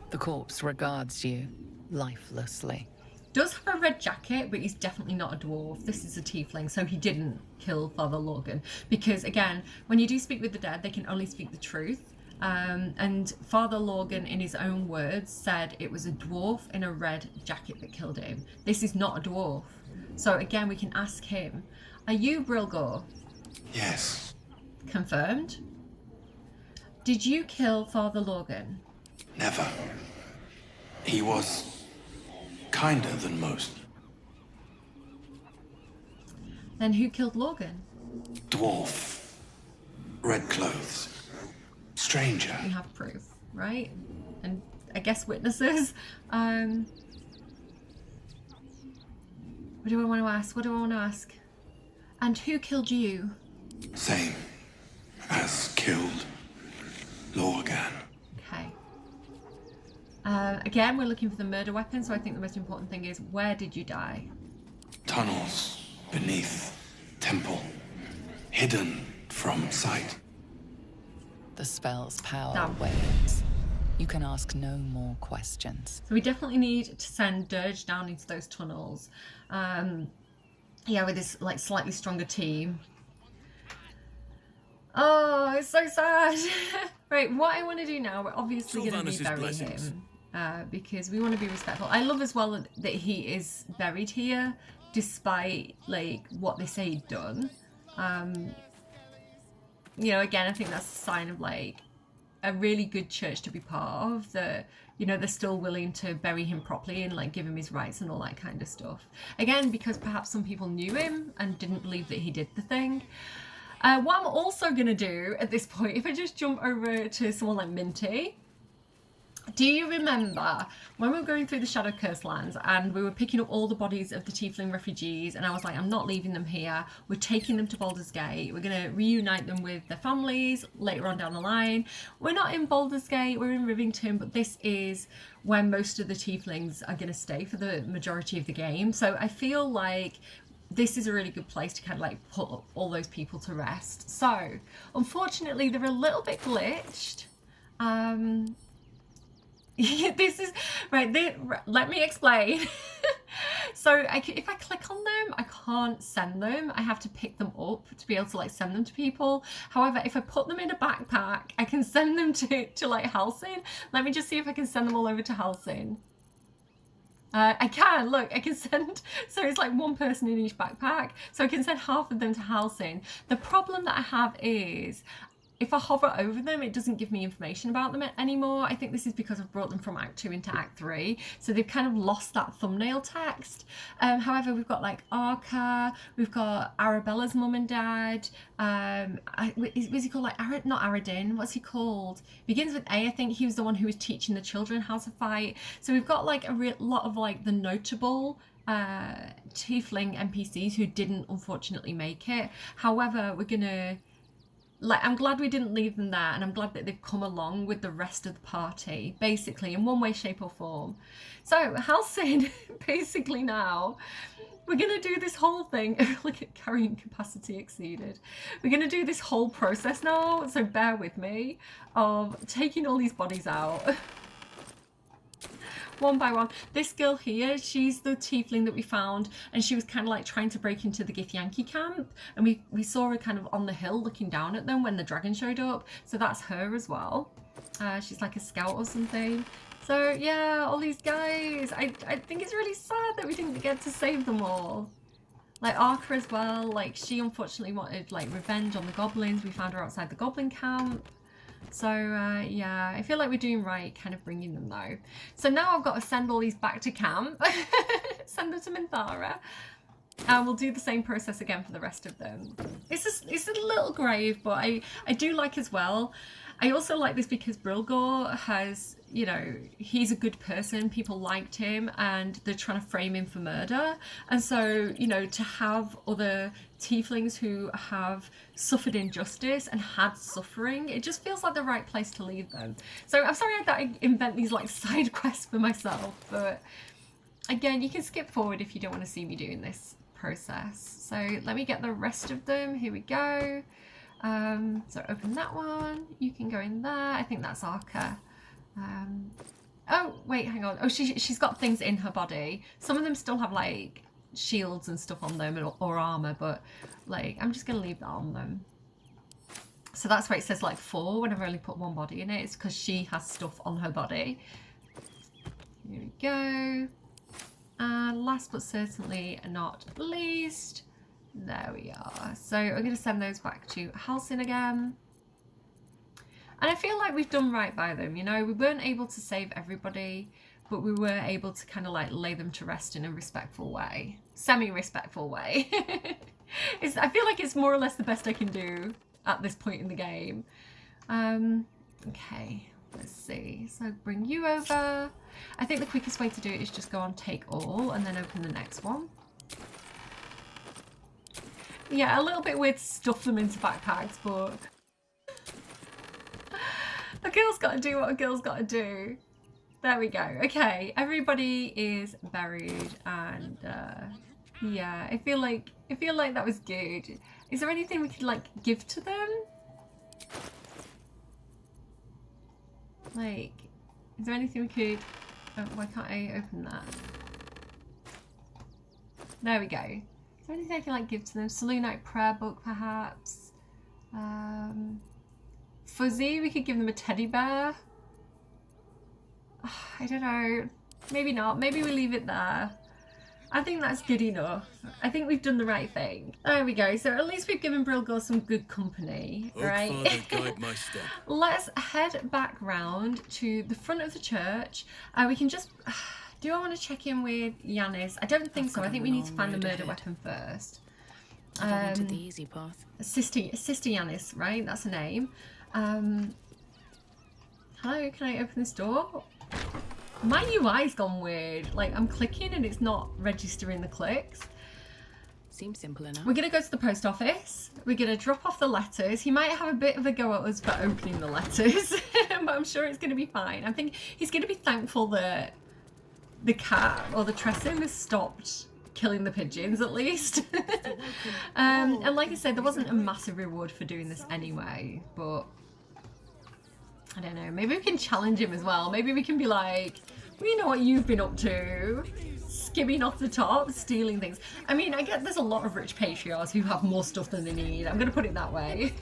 The corpse regards you lifelessly. Does have a red jacket, but he's definitely not a dwarf. This is a tiefling, so he didn't kill Father Lorgan. Because again, when you do speak with the dead, they can only speak the truth. And Father Lorgan, in his own words, said it was a dwarf in a red jacket that killed him. This is not a dwarf. So again, we can ask him, are you Brilgor? Yes. Confirmed. Did you kill Father Lorgan? Never. He was kinder than most. Then who killed Lorgan? Dwarf. Red clothes. Stranger. We have proof, right? And I guess witnesses. What do I want to ask? What do I want to ask? And who killed you? Same as killed Lorgan. Okay. Again, we're looking for the murder weapon, so I think the most important thing is, where did you die? Tunnels beneath temple. Hidden from sight. The spell's power Damn. wanes. You can ask no more questions. So we definitely need to send Dirge down into those tunnels. Yeah, with this like slightly stronger team. Oh, it's so sad. Right, what I want to do now, we're obviously going to be burying him. Because we want to be respectful. I love as well that he is buried here, despite like what they say he'd done. You know, again, I think that's a sign of like a really good church to be part of, that, you know, they're still willing to bury him properly and like give him his rights and all that kind of stuff. Again, because perhaps some people knew him and didn't believe that he did the thing. What I'm also going to do at this point, if I just jump over to someone like Minty. Do you remember when we were going through the Shadow Curse lands and we were picking up all the bodies of the tiefling refugees, and I was like, I'm not leaving them here. We're taking them to Baldur's Gate. We're going to reunite them with their families later on down the line. We're not in Baldur's Gate, we're in Rivington, but this is where most of the tieflings are going to stay for the majority of the game. So I feel like this is a really good place to kind of like put all those people to rest. So unfortunately, they're a little bit glitched. This is right. Let me explain. So if I click on them, I can't send them. I have to pick them up to be able to like send them to people. However, if I put them in a backpack, I can send them to like Halsin. Let me just see if I can send them all over to Halsin. I can, look, I can send, so it's like one person in each backpack. So I can send half of them to Halsin. The problem that I have is if I hover over them, it doesn't give me information about them anymore. I think this is because I've brought them from Act 2 into Act 3, so they've kind of lost that thumbnail text. However, we've got like Arca, we've got Arabella's mum and dad. Was he called like not Aradin? What's he called? Begins with A, I think. He was the one who was teaching the children how to fight. So we've got like a lot of like the notable tiefling NPCs who didn't unfortunately make it. However, we're gonna, like, I'm glad we didn't leave them there, and I'm glad that they've come along with the rest of the party, basically, in one way, shape or form. So, Halcyon, basically now, we're going to do this whole thing. Look at carrying capacity exceeded. We're going to do this whole process now, so bear with me, of taking all these bodies out. One by one. This girl here, she's the tiefling that we found, and she was kind of like trying to break into the Githyanki camp, and we saw her kind of on the hill looking down at them when the dragon showed up, so that's her as well. She's like a scout or something. So yeah, all these guys, I think it's really sad that we didn't get to save them all. Like Arca as well, like she unfortunately wanted like revenge on the goblins. We found her outside the goblin camp. So yeah, I feel like we're doing right kind of bringing them though. So now I've got to send all these back to camp, send them to Minthara, and we'll do the same process again for the rest of them. It's a little grave, but I do like as well. I also like this because Brilgor has, you know, he's a good person, people liked him, and they're trying to frame him for murder. And so, you know, to have other tieflings who have suffered injustice and had suffering, it just feels like the right place to leave them. So I'm sorry that I invent these like side quests for myself, but again, you can skip forward if you don't want to see me doing this process. So let me get the rest of them. Here we go. So open that one, you can go in there. I think that's Arca. Oh wait, hang on. Oh, she's got things in her body. Some of them still have like shields and stuff on them, or armor, but like I'm just gonna leave that on them. So that's why it says like 4 when I've only put one body in it. It's because she has stuff on her body. Here we go. And last but certainly not least, there we are. So I'm going to send those back to Halcyon again. And I feel like we've done right by them, you know. We weren't able to save everybody, but we were able to kind of like lay them to rest in a respectful way. Semi-respectful way. I feel like it's more or less the best I can do at this point in the game. Okay, let's see. So bring you over. I think the quickest way to do it is just go on take all and then open the next one. Yeah, a little bit weird to stuff them into backpacks, but a girl's got to do what a girl's got to do. There we go. Okay, everybody is buried, and yeah, I feel like that was good. Is there anything we could like give to them? Like, is there anything we could? Oh, why can't I open that? There we go. Is there anything I can like give to them? Selûnite prayer book, perhaps. Fuzzy, we could give them a teddy bear. I don't know. Maybe not. Maybe we leave it there. I think that's good enough. I think we've done the right thing. There we go. So at least we've given Brilgor some good company, right? Guide my step. Let's head back round to the front of the church. We can just... Do I want to check in with Yanis? I don't think so. I think we need to find the murder weapon first. I wanted the easy path. Sister Yanis, right? That's her name. Hello, can I open this door? My UI's gone weird. Like, I'm clicking and it's not registering the clicks. Seems simple enough. We're going to go to the post office. We're going to drop off the letters. He might have a bit of a go at us for opening the letters, but I'm sure it's going to be fine. I think he's going to be thankful that the cat or the Tressim has stopped killing the pigeons, at least. And like I said, there wasn't a massive reward for doing this anyway, but I don't know. Maybe we can challenge him as well. Maybe we can be like, we know what you've been up to. Skimming off the top, stealing things. I mean, I get there's a lot of rich patriarchs who have more stuff than they need. I'm going to put it that way.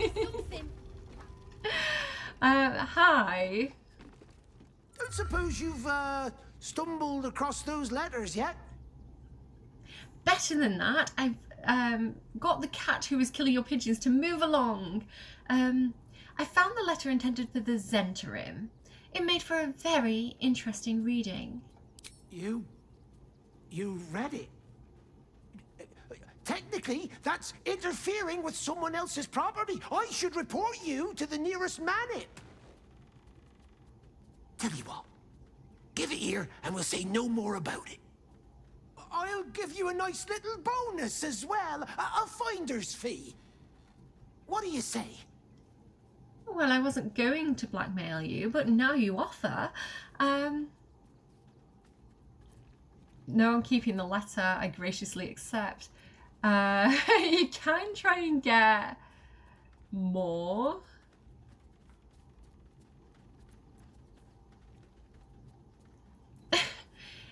Hi. Don't suppose you've stumbled across those letters yet? Better than that. I've got the cat who was killing your pigeons to move along. I found the letter intended for the Zhentarim. It made for a very interesting reading. You read it? Technically, that's interfering with someone else's property. I should report you to the nearest manip. Tell you what, give it here and we'll say no more about it. I'll give you a nice little bonus as well, a finder's fee. What do you say? Well, I wasn't going to blackmail you, but now you offer. No, I'm keeping the letter. I graciously accept. You can try and get more.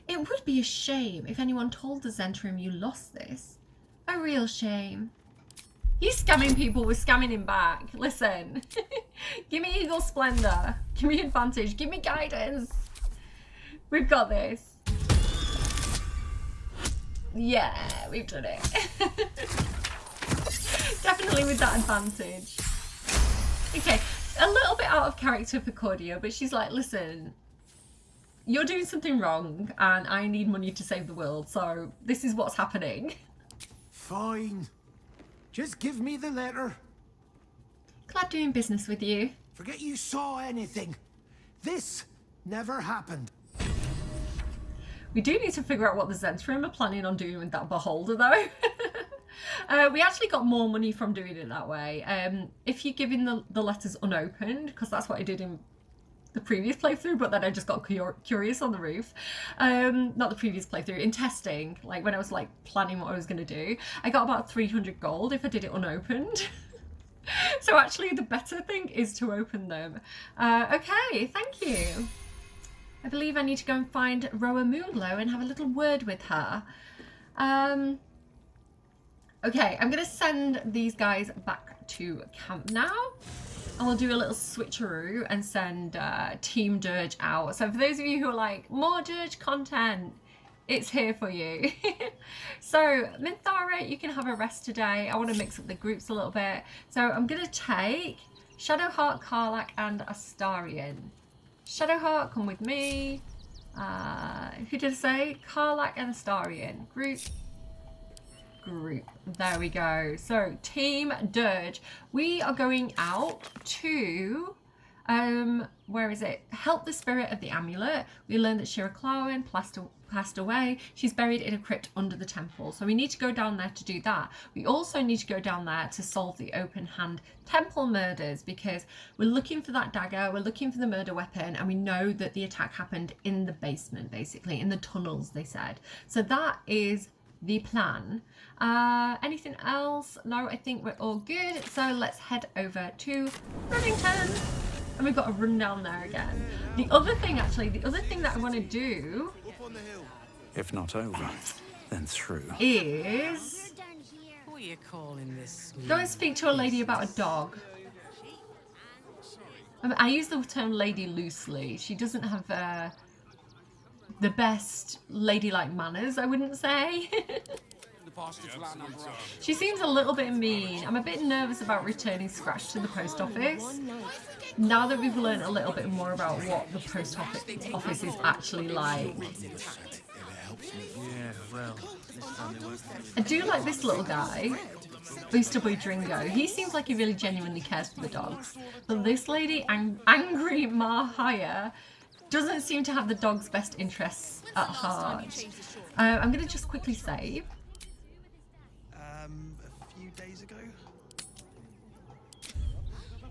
It would be a shame if anyone told the Zhentarim you lost this. A real shame. He's scamming people, we're scamming him back. Listen. Give me Eagle Splendor. Give me advantage. Give me guidance. We've got this. Yeah, we've done it. Definitely with that advantage. Okay, a little bit out of character for Cordia, but she's like, listen, you're doing something wrong and I need money to save the world, so this is what's happening. Fine. Just give me the letter. Glad doing business with you. Forget you saw anything. This never happened. We do need to figure out what the Zhentarim are planning on doing with that beholder though. We actually got more money from doing it that way. If you're giving the letters unopened, because that's what I did in the previous playthrough, but then I just got curious on the roof. Not the previous playthrough, in testing, like when I was like planning what I was going to do, I got about 300 gold if I did it unopened. So actually the better thing is to open them. Okay, thank you. I believe I need to go and find Roa Moonglow and have a little word with her. Okay, I'm going to send these guys back to camp now. And we'll do a little switcheroo and send Team Dirge out. So for those of you who are like, more Dirge content, it's here for you. So Minthara, you can have a rest today. I want to mix up the groups a little bit. So I'm going to take Shadowheart, Karlach and Astarion. Shadowheart, come with me. Who did I say? Karlach and Astarion. Group. There we go. So Team Dirge, we are going out to where is it? Help the spirit of the amulet. We learned that Shira Clawin passed away. She's buried in a crypt under the temple, so we need to go down there to do that. We also need to go down there to solve the open hand temple murders, because we're looking for that dagger, we're looking for the murder weapon, and we know that the attack happened in the basement, basically in the tunnels, they said. So that is the plan. Anything else? No, I think we're all good. So let's head over to Remington. And we've got to run down there again. The other thing that I want to do, if not over, then through, is What are you calling this? go and speak to a lady about a dog. I use the term lady loosely. She doesn't have the best ladylike manners, I wouldn't say. She seems a little bit mean. I'm a bit nervous about returning Scratch to the post office. Now that we've learned a little bit more about what the post office is actually like. I do like this little guy, Booster Boy Dringo. He seems like he really genuinely cares for the dogs. But this lady, Angry Mahaya, doesn't seem to have the dog's best interests at heart. I'm going to just quickly save. A few days ago.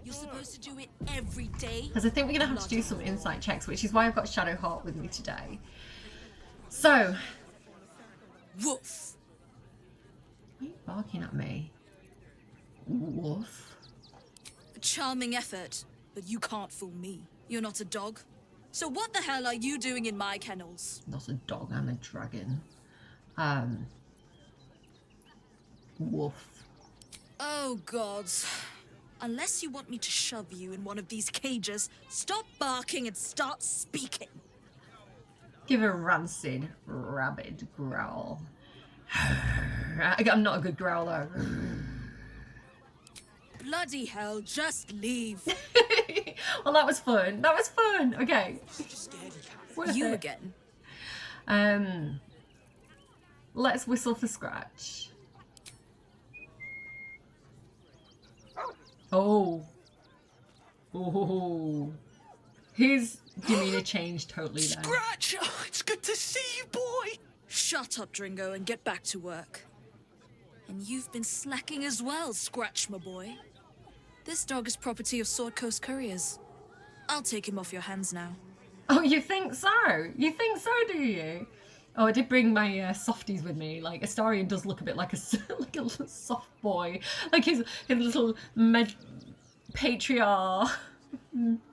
You're supposed to do it every day. Because I think we're going to have to do some insight checks, which is why I've got Shadowheart with me today. So. Woof. Why are you barking at me? Woof. A charming effort, but you can't fool me. You're not a dog. So what the hell are you doing in my kennels? Not a dog, I'm a dragon. Woof. Oh, gods. Unless you want me to shove you in one of these cages, stop barking and start speaking. Give a rancid, rabid growl. I'm not a good growler. Bloody hell, just leave. Well, that was fun. That was fun. Okay. You again. Let's whistle for Scratch. Oh. Oh. His demeanor changed totally then. Scratch! Oh, it's good to see you, boy! Shut up, Dringo, and get back to work. And you've been slacking as well, Scratch, my boy. This dog is property of Sword Coast Couriers. I'll take him off your hands now. Oh, you think so? You think so, do you? Oh, I did bring my softies with me. Like, Astarion does look a bit like a little soft boy. Like his little patriarch,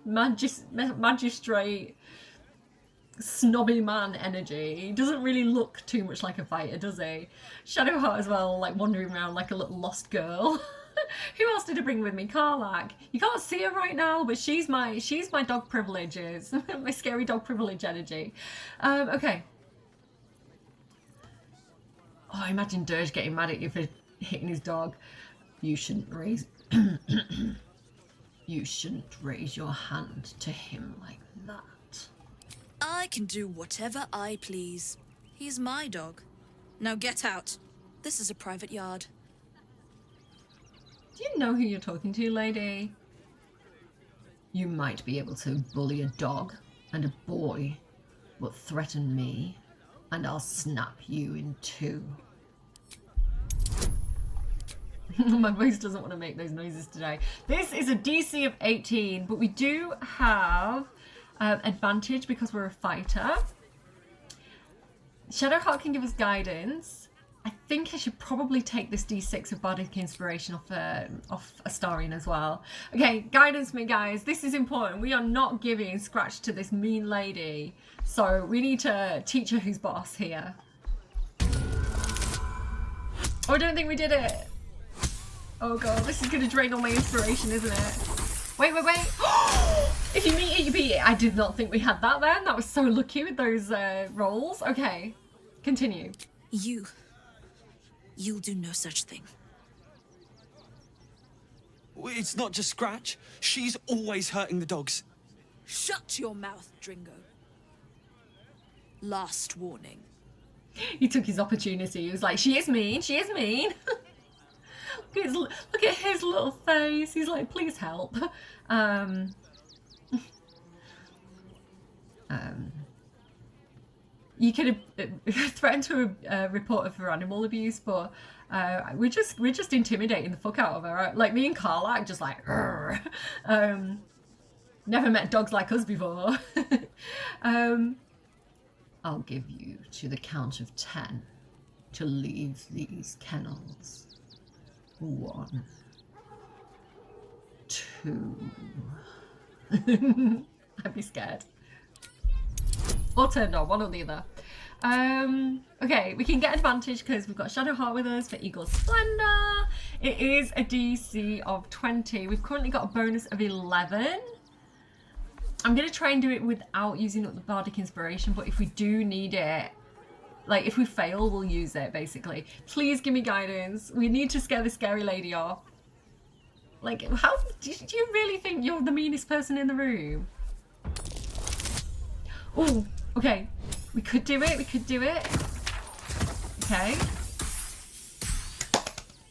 magistrate, snobby man energy. He doesn't really look too much like a fighter, does he? Shadowheart as well, like wandering around like a little lost girl. Who else did I bring with me? Karlach. You can't see her right now, but she's my dog privileges. My scary dog privilege energy. Okay. Oh, I imagine Dirge getting mad at you for hitting his dog. You shouldn't raise you shouldn't raise your hand to him like that. I can do whatever I please. He's my dog. Now get out. This is a private yard. Do you know who you're talking to, lady? You might be able to bully a dog and a boy, but threaten me, and I'll snap you in two. My voice doesn't want to make those noises today. This is a DC of 18, but we do have advantage because we're a fighter. Shadowheart can give us guidance. I think I should probably take this D6 of Bardic Inspiration off Astarion as well. Okay, guidance me, guys. This is important. We are not giving Scratch to this mean lady. So we need to teach her who's boss here. Oh, I don't think we did it. Oh god, this is going to drain all my inspiration, isn't it? Wait, wait, wait. If you meet it, you beat it. I did not think we had that then. That was so lucky with those rolls. Okay, continue. You'll do no such thing. It's not just Scratch. She's always hurting the dogs. Shut your mouth, Dringo. Last warning. He took his opportunity. He was like, she is mean, she is mean. Look at his little face. He's like, please help. You could have threatened to report her for animal abuse, but we're just intimidating the fuck out of her. Right? Like me and Karlach, just like, never met dogs like us before. I'll give you to the count of 10 to leave these kennels. 1, 2. I'd be scared. Or turned on, one or the other. Okay, we can get advantage because we've got Shadowheart with us for Eagle Splendor. It is a DC of 20. We've currently got a bonus of 11. I'm going to try and do it without using up the Bardic Inspiration, but if we do need it, like if we fail, we'll use it basically. Please give me guidance. We need to scare the scary lady off. Like, how do you really think you're the meanest person in the room? Oh, okay. We could do it. We could do it. Okay.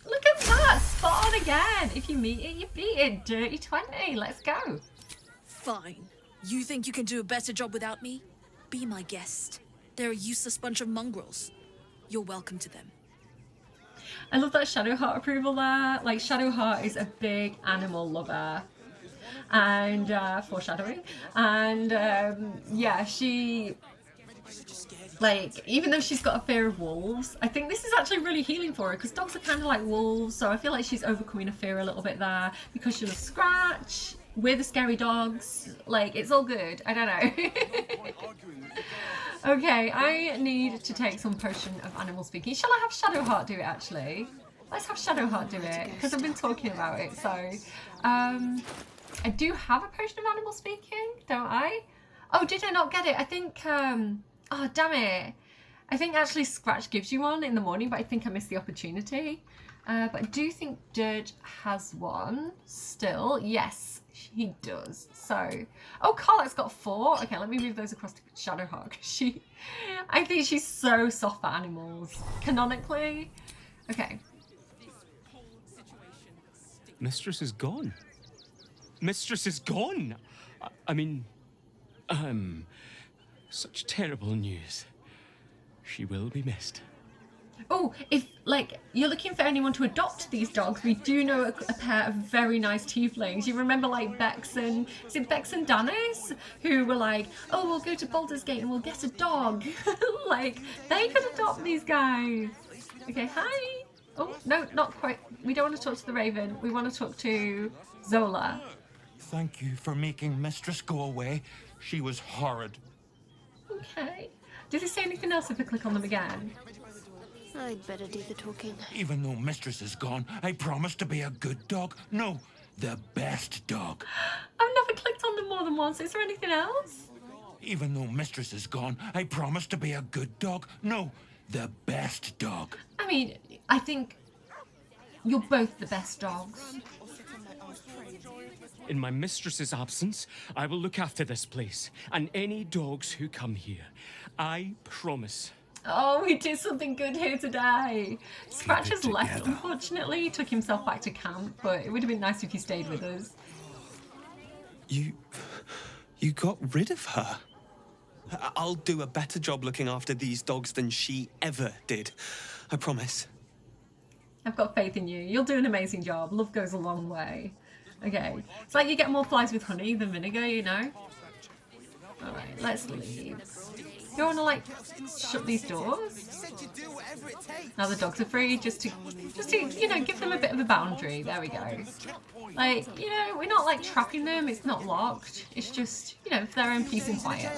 Look at that. Spot on again. If you meet it, you beat it. Dirty 20. Let's go. Fine. You think you can do a better job without me? Be my guest. They're a useless bunch of mongrels. You're welcome to them. I love that Shadowheart approval there. Like, Shadowheart is a big animal lover. And, foreshadowing. And, yeah, she, like, even though she's got a fear of wolves, I think this is actually really healing for her because dogs are kind of like wolves. So I feel like she's overcoming a fear a little bit there because she'll Scratch. We're the scary dogs. Like, it's all good. I don't know. Okay, I need to take some potion of animal speaking. Shall I have Shadowheart do it, actually? Let's have Shadowheart do it, because I've been talking about it, so... I do have a potion of animal speaking, don't I? Oh, did I not get it? I think... oh, damn it. I think actually Scratch gives you one in the morning, but I think I missed the opportunity. But I do think Dirge has one still. Yes, he does. So, oh, Carla's got 4. Okay, let me move those across to Shadowhawk. I think she's so soft for animals. Canonically. Okay. Mistress is gone. Mistress is gone! I mean, such terrible news. She will be missed. Oh, if, like, you're looking for anyone to adopt these dogs, we do know a pair of very nice tieflings. You remember, like, Bex and... Is it Bex and Danis? Who were like, oh, we'll go to Baldur's Gate and we'll get a dog. Like, they could adopt these guys. Okay, hi. Oh, no, not quite. We don't want to talk to the Raven. We want to talk to Zola. Thank you for making Mistress go away. She was horrid. Okay. Does he say anything else if I click on them again? I'd better do the talking. Even though Mistress is gone, I promise to be a good dog. No, the best dog. I've never clicked on them more than once. Is there anything else? Even though Mistress is gone, I promise to be a good dog. No, the best dog. I mean, I think you're both the best dogs. In my mistress's absence, I will look after this place and any dogs who come here. I promise. Oh, we did something good here today. Scratch has left, unfortunately. He took himself back to camp, but it would have been nice if he stayed with us. You got rid of her? I'll do a better job looking after these dogs than she ever did. I promise. I've got faith in you. You'll do an amazing job. Love goes a long way. Okay. It's like you get more flies with honey than vinegar, you know? Alright, let's leave. You want to, like, shut these doors? Now the dogs are free, just to, you know, give them a bit of a boundary. There we go. Like, you know, we're not, like, trapping them. It's not locked. It's just, you know, for their own peace and quiet.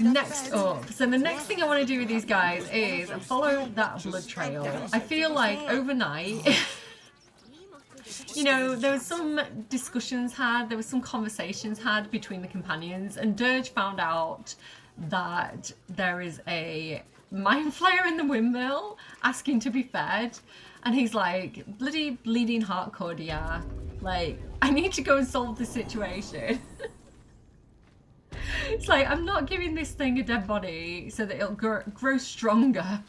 Next up. So the next thing I want to do with these guys is follow that blood trail. I feel like overnight... You know, there was some discussions had, there was some conversations had between the companions, and Dirge found out that there is a mind flayer in the windmill asking to be fed, and he's like, bloody bleeding heart Cordia, like, I need to go and solve the situation. It's like, I'm not giving this thing a dead body so that it'll grow stronger.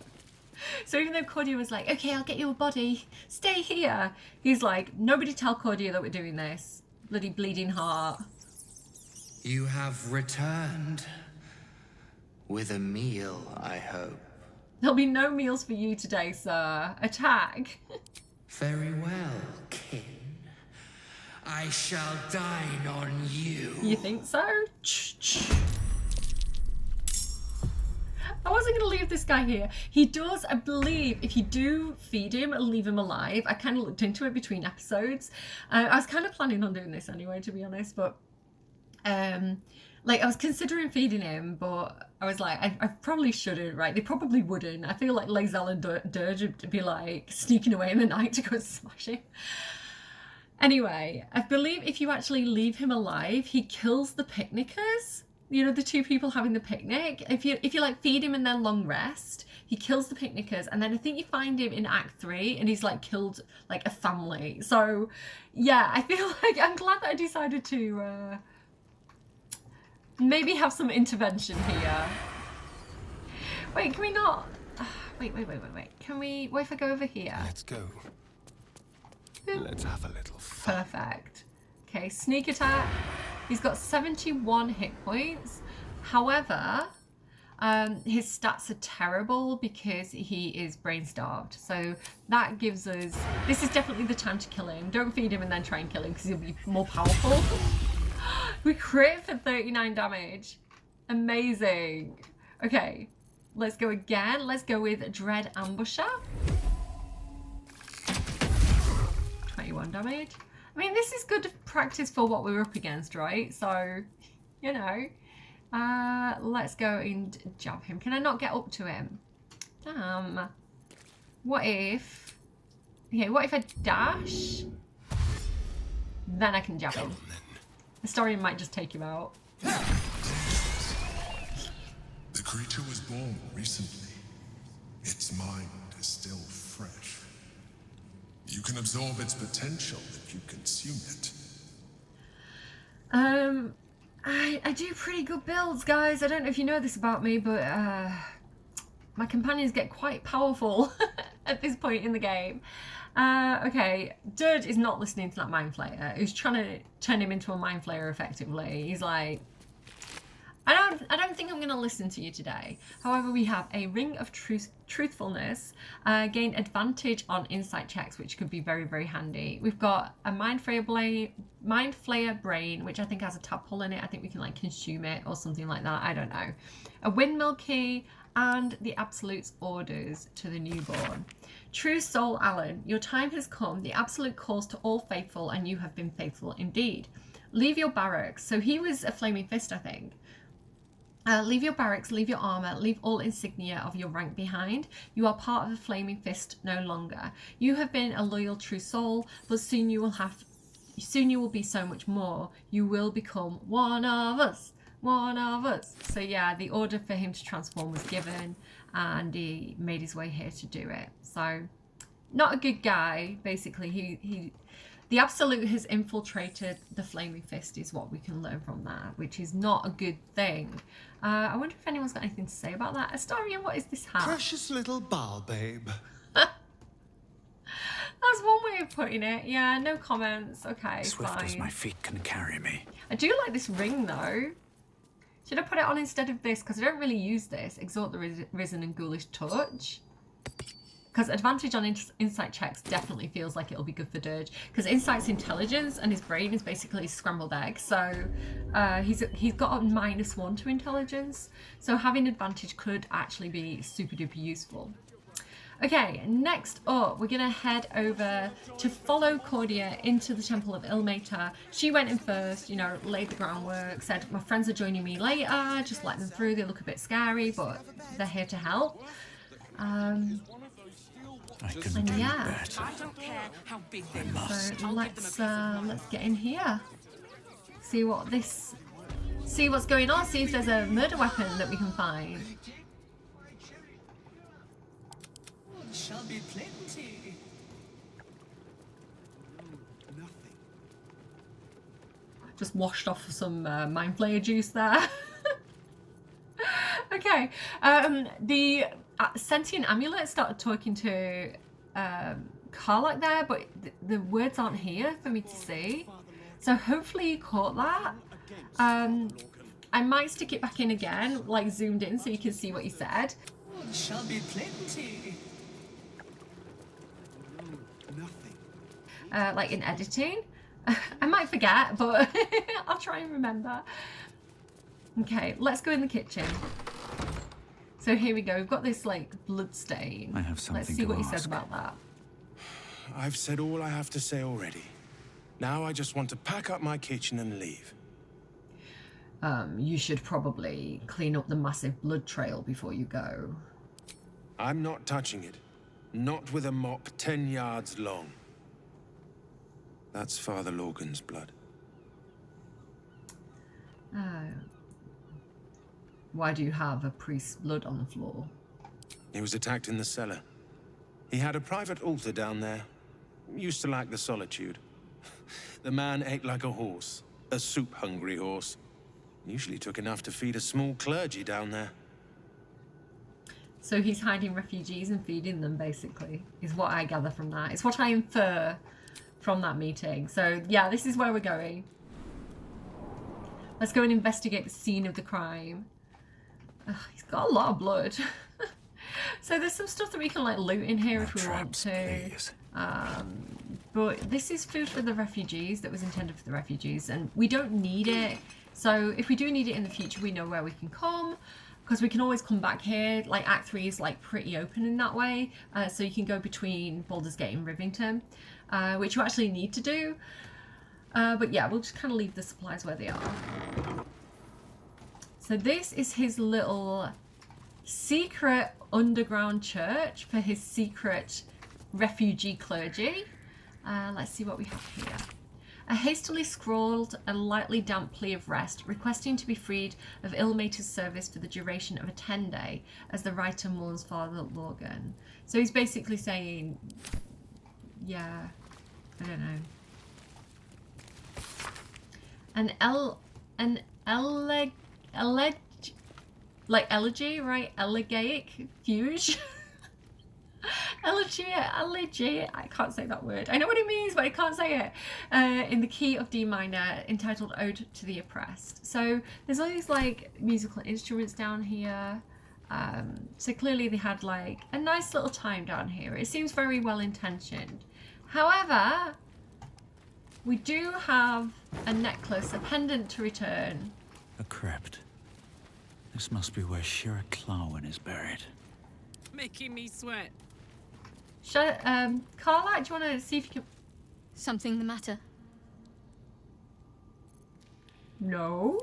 So even though Cordia was like, okay, I'll get you a body, stay here, he's like, nobody tell Cordia that we're doing this. Bloody bleeding heart. You have returned with a meal, I hope. There'll be no meals for you today, sir. Attack. Very well, kin. I shall dine on you. You think so? I wasn't going to leave this guy here. He does, I believe, if you do feed him and leave him alive, I kind of looked into it between episodes. I was kind of planning on doing this anyway, to be honest, but like I was considering feeding him, but I was like, I probably shouldn't, right? They probably wouldn't. I feel like Lae'zel and Dirge would be like sneaking away in the night to go and smash him. Anyway, I believe if you actually leave him alive, he kills the picnickers. You know, the two people having the picnic. If you like feed him and then long rest, he kills the picnickers, and then I think you find him in Act 3 and he's like killed like a family. So yeah, I feel like I'm glad that I decided to maybe have some intervention here. Wait, can we not? Wait. Can we? What if I go over here? Let's go. Let's have a little fun. Perfect. Okay, sneak attack. He's got 71 hit points. However, his stats are terrible because he is brain starved. So that gives us... This is definitely the time to kill him. Don't feed him and then try and kill him because he'll be more powerful. We crit for 39 damage. Amazing. Okay, let's go again. Let's go with Dread Ambusher. 21 damage. I mean, this is good practice for what we're up against, right? So, you know, let's go and jab him. Can I not get up to him? Damn. What if... Okay, what if I dash? Then I can jab him. The story might just take him out. The creature was born recently. Its mind is still fresh. You can absorb its potential if you consume it. I do pretty good builds, guys. I don't know if you know this about me, but my companions get quite powerful at this point in the game. Okay, Dirge is not listening to that Mind Flayer. Who's trying to turn him into a Mind Flayer effectively. He's like, I don't think I'm going to listen to you today. However, we have a Ring of Truthfulness, gain advantage on insight checks, which could be very, very handy. We've got a Mind Flayer Brain, which I think has a tadpole in it. I think we can like consume it or something like that. I don't know. A Windmill Key and the Absolute's Orders to the Newborn. True Soul Alan, your time has come. The Absolute calls to all faithful, and you have been faithful indeed. Leave your barracks. So he was a Flaming Fist, I think. Leave your barracks, leave your armour, leave all insignia of your rank behind. You are part of the Flaming Fist no longer. You have been a loyal true soul, but soon you will be so much more. You will become one of us. One of us. So yeah, the order for him to transform was given, and he made his way here to do it. So not a good guy, basically. The Absolute has infiltrated the Flaming Fist is what we can learn from that, which is not a good thing. I wonder if anyone's got anything to say about that. Astoria, what is this hat? Precious little ball babe. That's one way of putting it. Yeah, no comments. Okay, Swift fine. as my feet can carry me. I do like this ring though. Should I put it on instead of this? Because I don't really use this. Exalt the Risen and Ghoulish Touch. Because advantage on insight checks definitely feels like it'll be good for Dirge. Because insight's intelligence and his brain is basically scrambled egg. So he's got a -1 to intelligence. So having advantage could actually be super duper useful. Okay, next up, we're going to head over to follow Cordia into the Temple of Ilmater. She went in first, you know, laid the groundwork, said, my friends are joining me later, just let them through, they look a bit scary, but they're here to help. I can do yeah. better. I don't care how big they So let's get in here. See what's going on, see if there's a murder weapon that we can find. Shall be plenty. Just washed off some Mind Flayer juice there. Okay, the sentient amulet started talking to Karlach there, but the words aren't here for me to see. So hopefully you caught that. I might stick it back in again, like zoomed in so you can see what he said. Shall be plenty. Like in editing. I might forget, but I'll try and remember. Okay, let's go in the kitchen. So here we go. We've got this like blood stain. I have something Let's see to what he ask. says about that. I've said all I have to say already. Now I just want to pack up my kitchen and leave. You should probably clean up the massive blood trail before you go. I'm not touching it. Not with a mop 10 yards long. That's Father Lorgan's blood. Why do you have a priest's blood on the floor? He was attacked in the cellar. He had a private altar down there. Used to like the solitude. The man ate like a horse. A soup-hungry horse. Usually took enough to feed a small clergy down there. So he's hiding refugees and feeding them, basically, is what I gather from that. It's what I infer from that meeting. So yeah, this is where we're going. Let's go and investigate the scene of the crime. He's got a lot of blood. So there's some stuff that we can like loot in here if we want to. But this is food for the refugees that was intended for the refugees, and we don't need it. So if we do need it in the future, we know where we can come, because we can always come back here. Like Act 3 is like pretty open in that way, so you can go between Baldur's Gate and Rivington, which you actually need to do. But yeah, we'll just kind of leave the supplies where they are. So this is his little secret underground church for his secret refugee clergy. Let's see what we have here. A hastily scrawled and lightly damp plea of rest, requesting to be freed of Ilmater's service for the duration of a 10-day, as the writer mourns Father Lorgan. So he's basically saying, yeah, I don't know. Elegy, right? Elegaic fuge. Elegy, I can't say that word. I know what it means, but I can't say it. In the key of D minor, entitled Ode to the Oppressed. So there's all these like musical instruments down here. So clearly they had like a nice little time down here. It seems very well intentioned. However, we do have a necklace, a pendant to return. A crypt. This must be where Shira Clawin is buried. Making me sweat. Carla, do you want to see if you can... Something the matter? No.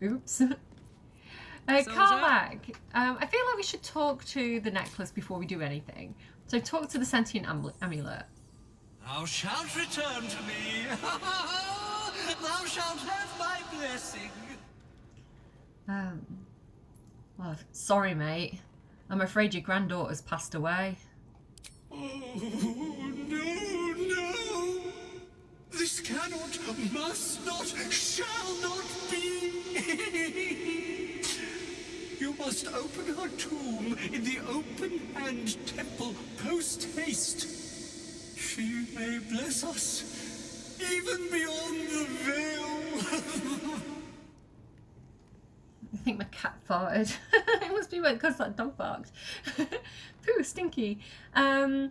Oops. Carla, I feel like we should talk to the necklace before we do anything. So talk to the sentient amulet. Thou shalt return to me. Thou shalt have my blessing. Well, sorry, mate. I'm afraid your granddaughter's passed away. Oh, no. This cannot, must not, shall not be. You must open her tomb in the open-hand temple post-haste. She may bless us, even beyond the veil. I think my cat farted. It must be because that dog barked. Pooh, stinky. Yeah,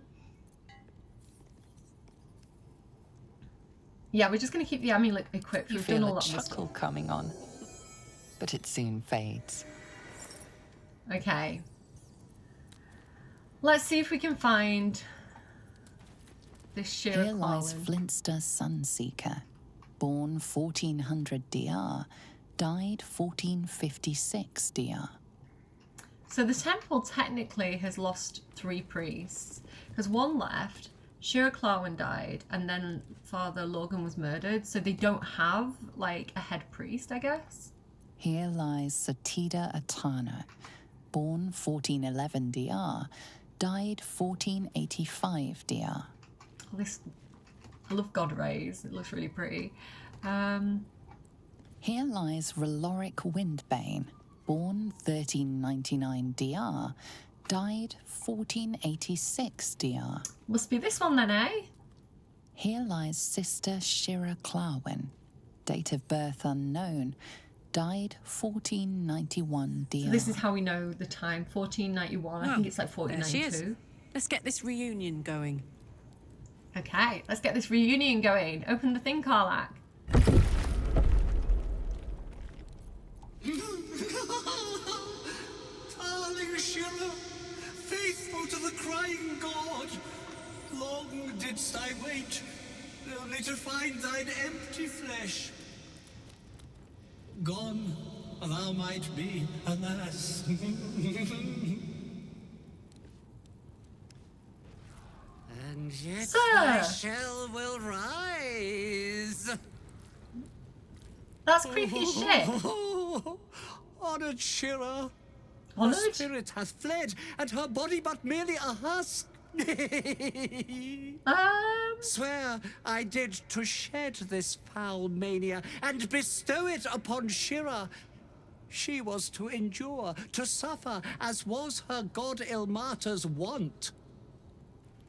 we're just going to keep the amulet equipped. You We've done all feel a that chuckle coming on, but it soon fades. Okay. Let's see if we can find this Shira Here lies Clawin. Flintster Sunseeker, born 1400 DR, died 1456 DR. So the temple technically has lost 3 priests, because one left, Shira Clawin died, and then Father Logan was murdered, so they don't have, like, a head priest, I guess. Here lies Satida Atana, born 1411 DR, died 1485 DR. This, I love God Rays, it looks really pretty. Here lies Reloric Windbane, born 1399 DR, died 1486 DR. Must be this one then, eh? Here lies Sister Shira Clawin, date of birth unknown, died 1491 DR. So this is how we know the time, 1491. I think it's like 1492. There she is. Let's get this reunion going. Okay, let's get this reunion going. Open the thing, Karlach. Darling Shira, faithful to the crying god, long didst I wait, only to find thine empty flesh. Gone thou might be, alas. And yet thy shell will rise. That's creepy as shit. Honored Shira. Honoured? Her spirit hath fled, and her body but merely a husk. Swear I did to shed this foul mania and bestow it upon Shira. She was to endure, to suffer, as was her god Ilmater's wont.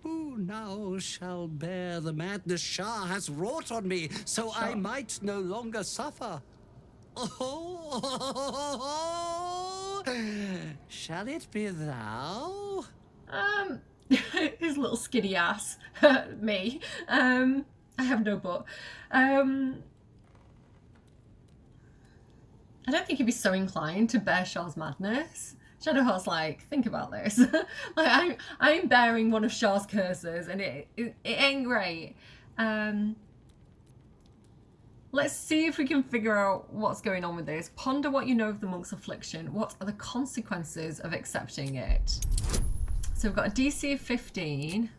Who now shall bear the madness Shah has wrought on me, so I might no longer suffer? Oh, shall it be thou? His little skinny ass. Me. I have no butt. I don't think he'd be so inclined to bear Shah's madness. Shadowheart's like, think about this. Like, I'm bearing one of Shah's curses, and it ain't great. Let's see if we can figure out what's going on with this. Ponder what you know of the monk's affliction. What are the consequences of accepting it? So we've got a DC of 15.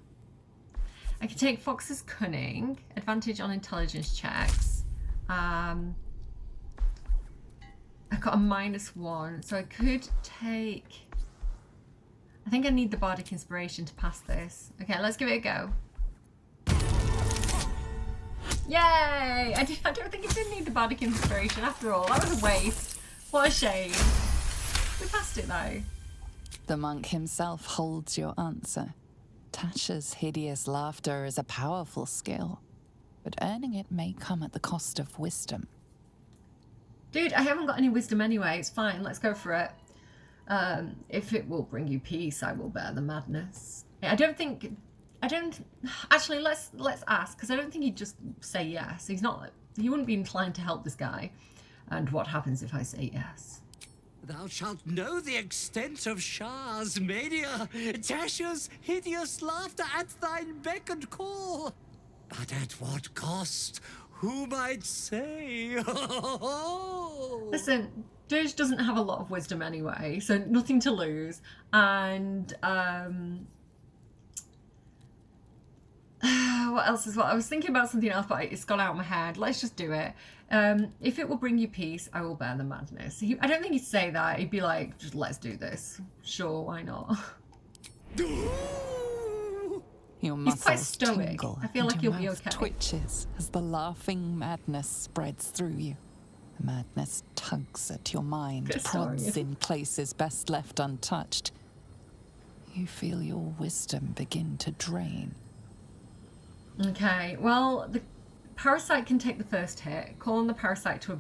I can take Fox's Cunning, advantage on intelligence checks. I've got a -1, so I could take... I think I need the bardic inspiration to pass this. Okay, let's give it a go. Yay! I don't think it did need the bardic inspiration after all. That was a waste. What a shame. We passed it though. The monk himself holds your answer. Tasha's hideous laughter is a powerful skill, but earning it may come at the cost of wisdom. Dude, I haven't got any wisdom anyway. It's fine. Let's go for it. If it will bring you peace, I will bear the madness. Actually, let's ask, because I don't think he'd just say yes. He wouldn't be inclined to help this guy. And what happens if I say yes? Thou shalt know the extent of Shah's mania, Tasha's hideous laughter at thine beck and call. But at what cost? Who might say? Listen, Dirge doesn't have a lot of wisdom anyway, so nothing to lose. And what else is what? I was thinking about something else, but it's gone out of my head. Let's just do it. If it will bring you peace, I will bear the madness. I don't think he'd say that. He'd be like, just let's do this. Sure, why not? Your He's quite muscles stoic. tingle I feel and like your he'll be mouth okay. twitches as the laughing madness spreads through you. The madness tugs at your mind, Good story. prods in places best left untouched. You feel your wisdom begin to drain. Okay, well, the parasite can take the first hit. Call on the parasite to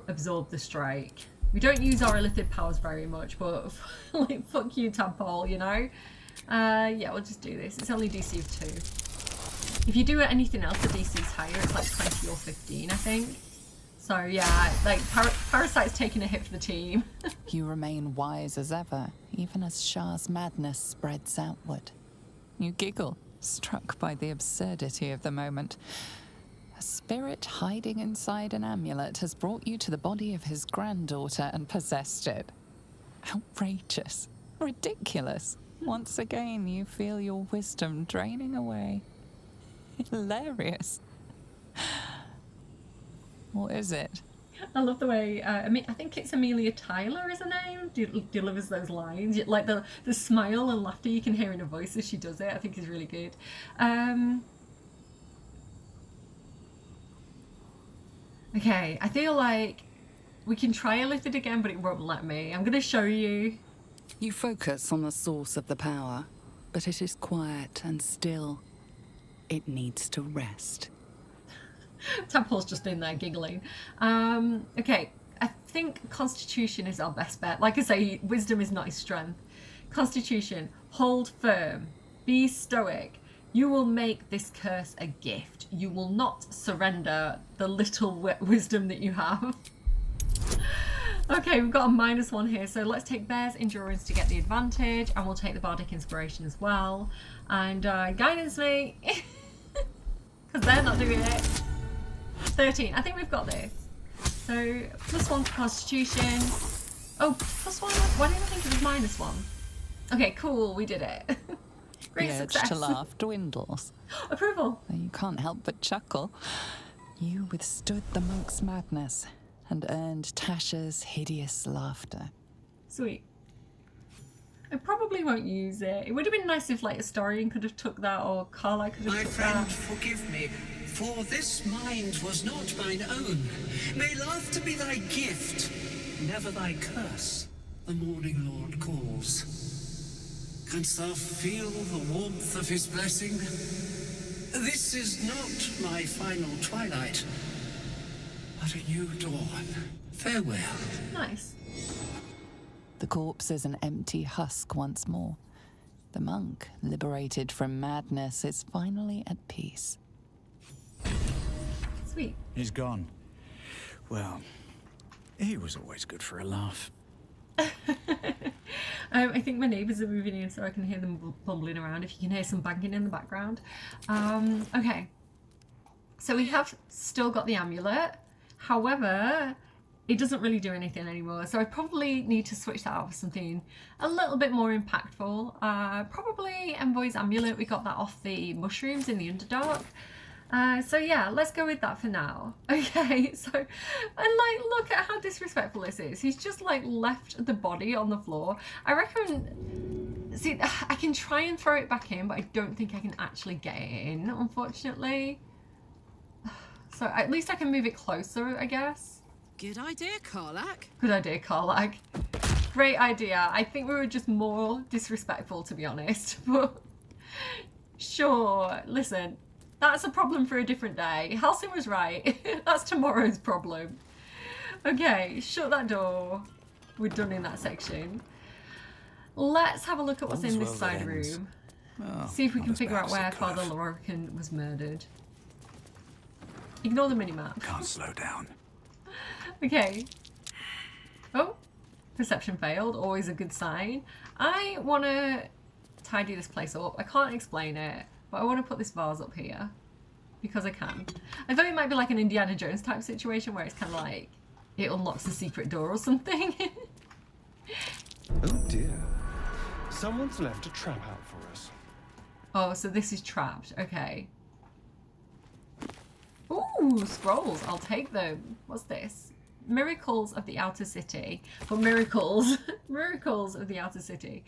absorb the strike. We don't use our illithid powers very much, but like, fuck you, Tadpole, you know? Yeah, we'll just do this. It's only DC of 2. If you do anything else, the DC is higher. It's like 20 or 15, I think. So yeah, like Parasite's taking a hit for the team. You remain wise as ever, even as Shah's madness spreads outward. You giggle, struck by the absurdity of the moment. A spirit hiding inside an amulet has brought you to the body of his granddaughter and possessed it. Outrageous. Ridiculous. Once again, you feel your wisdom draining away. Hilarious. What is it? I love the way, I think it's Amelia Tyler is her name, delivers those lines. Like the smile and laughter you can hear in her voice as she does it, I think is really good. Okay, I feel like we can try a lift it again, but it won't let me. I'm going to show you. You focus on the source of the power, but it is quiet and still. It needs to rest. Temple's just in there giggling. Okay, I think Constitution is our best bet. Like I say, wisdom is not his strength. Constitution, hold firm, be stoic. You will make this curse a gift. You will not surrender the little wisdom that you have. Okay, we've got a -1 here, so let's take Bear's Endurance to get the advantage, and we'll take the Bardic Inspiration as well. And Guidance me, because they're not doing it. 13, I think we've got this. So, +1 to Constitution. Oh, +1, why didn't I think it was -1? Okay, cool, we did it. Great the urge success. to laugh dwindles. Approval. You can't help but chuckle. You withstood the monk's madness and earned Tasha's hideous laughter. Sweet. I probably won't use it. It would have been nice if like Astorian could have took that, or Carla could have My took friend, that. forgive me, for this mind was not mine own. May laughter be thy gift, never thy curse. The morning Lord calls. Canst thou feel the warmth of his blessing? This is not my final twilight, but a new dawn. Farewell. Nice. The corpse is an empty husk once more. The monk, liberated from madness, is finally at peace. Sweet. He's gone. Well, he was always good for a laugh. I think my neighbours are moving in, so I can hear them bumbling around. If you can hear some banging in the background. Okay. So we have still got the amulet. However, it doesn't really do anything anymore. So I probably need to switch that out for something a little bit more impactful. Probably Envoy's amulet. We got that off the mushrooms in the Underdark. So yeah, let's go with that for now. Okay, so, and like, look at how disrespectful this is. He's just like left the body on the floor. I reckon See, I can try and throw it back in, but I don't think I can actually get it in, unfortunately. So at least I can move it closer, I guess. Good idea, Karlach. Good idea, Karlach. Great idea. I think we were just more disrespectful, to be honest. But sure, listen, that's a problem for a different day. Halcyon was right. That's tomorrow's problem. Okay, shut that door. We're done in that section. Let's have a look at what's in this side room. Oh, see if we can figure out where Father Lorcan was murdered. Ignore the minimap. Can't slow down. Okay. Oh, perception failed. Always a good sign. I want to tidy this place up. I can't explain it, but I want to put this vase up here because I can. I thought it might be like an Indiana Jones type situation where it's kind of like it unlocks a secret door or something. Oh dear. Someone's left a trap out for us. Oh, so this is trapped. Okay. Ooh, scrolls. I'll take them. What's this? Miracles of the Outer City. But miracles. Miracles of the Outer City.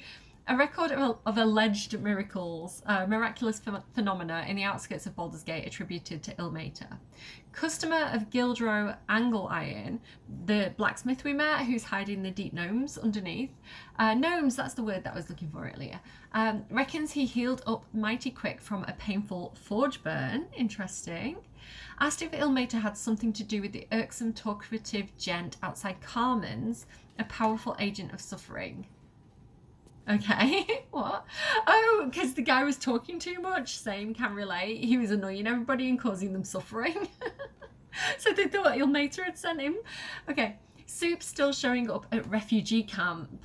A record of alleged miracles, miraculous phenomena in the outskirts of Baldur's Gate attributed to Ilmater. Customer of Gildro Angle Iron, the blacksmith we met who's hiding the deep gnomes underneath. Gnomes, that's the word that I was looking for earlier. Reckons he healed up mighty quick from a painful forge burn. Interesting. Asked if Ilmater had something to do with the irksome talkative gent outside Carmen's, a powerful agent of suffering. Okay, what? Oh, because the guy was talking too much. Same, can relate. He was annoying everybody and causing them suffering. So they thought Ilmater had sent him. Okay, Soup's still showing up at refugee camp.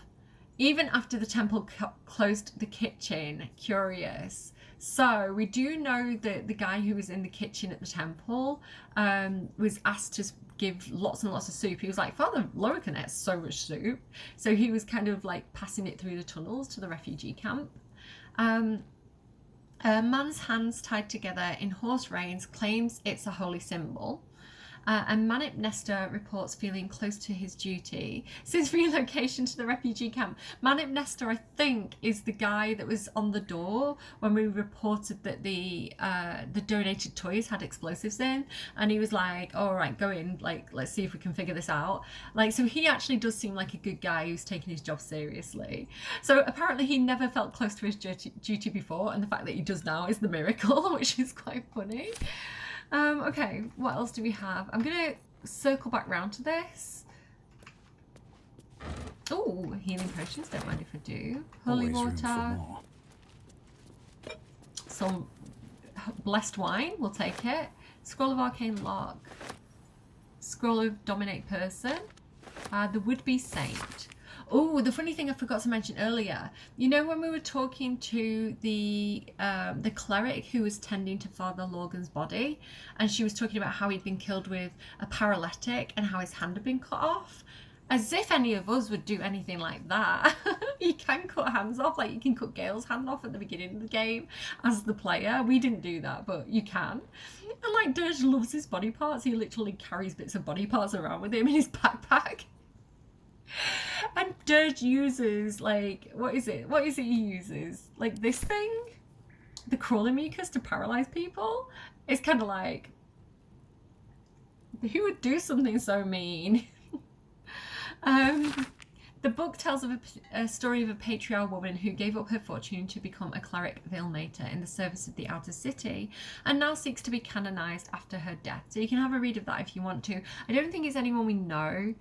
Even after the temple closed the kitchen. Curious. So we do know that the guy who was in the kitchen at the temple was asked to give lots and lots of soup. He was like, Father Lorcan has so much soup. So he was kind of like passing it through the tunnels to the refugee camp. A man's hands tied together in horse reins claims it's a holy symbol. And Manip Nestor reports feeling close to his duty since relocation to the refugee camp. Manip Nestor, I think, is the guy that was on the door when we reported that the donated toys had explosives in, and he was like, "All right, go in. Like, let's see if we can figure this out." Like, so he actually does seem like a good guy who's taking his job seriously. So apparently, he never felt close to his duty before, and the fact that he does now is the miracle, which is quite funny. Okay, what else do we have? I'm gonna circle back round to this. Oh, healing potions, don't mind if I do. Holy water. Some blessed wine, we'll take it. Scroll of Arcane Lock. Scroll of Dominate Person. The Would-Be Saint. Oh, the funny thing I forgot to mention earlier, you know when we were talking to the cleric who was tending to Father Lorcan's body, and she was talking about how he'd been killed with a paralytic and how his hand had been cut off? As if any of us would do anything like that. You can cut hands off, like you can cut Gale's hand off at the beginning of the game as the player. We didn't do that, but you can. And like Dirge loves his body parts. He literally carries bits of body parts around with him in his backpack. And Dirge uses, like, what is it he uses? Like this thing? The crawling mucus to paralyze people? It's kind of like, who would do something so mean? The book tells of a story of a patriarchal woman who gave up her fortune to become a cleric of Ilmater in the service of the Outer City, and now seeks to be canonized after her death. So you can have a read of that if you want to. I don't think it's anyone we know,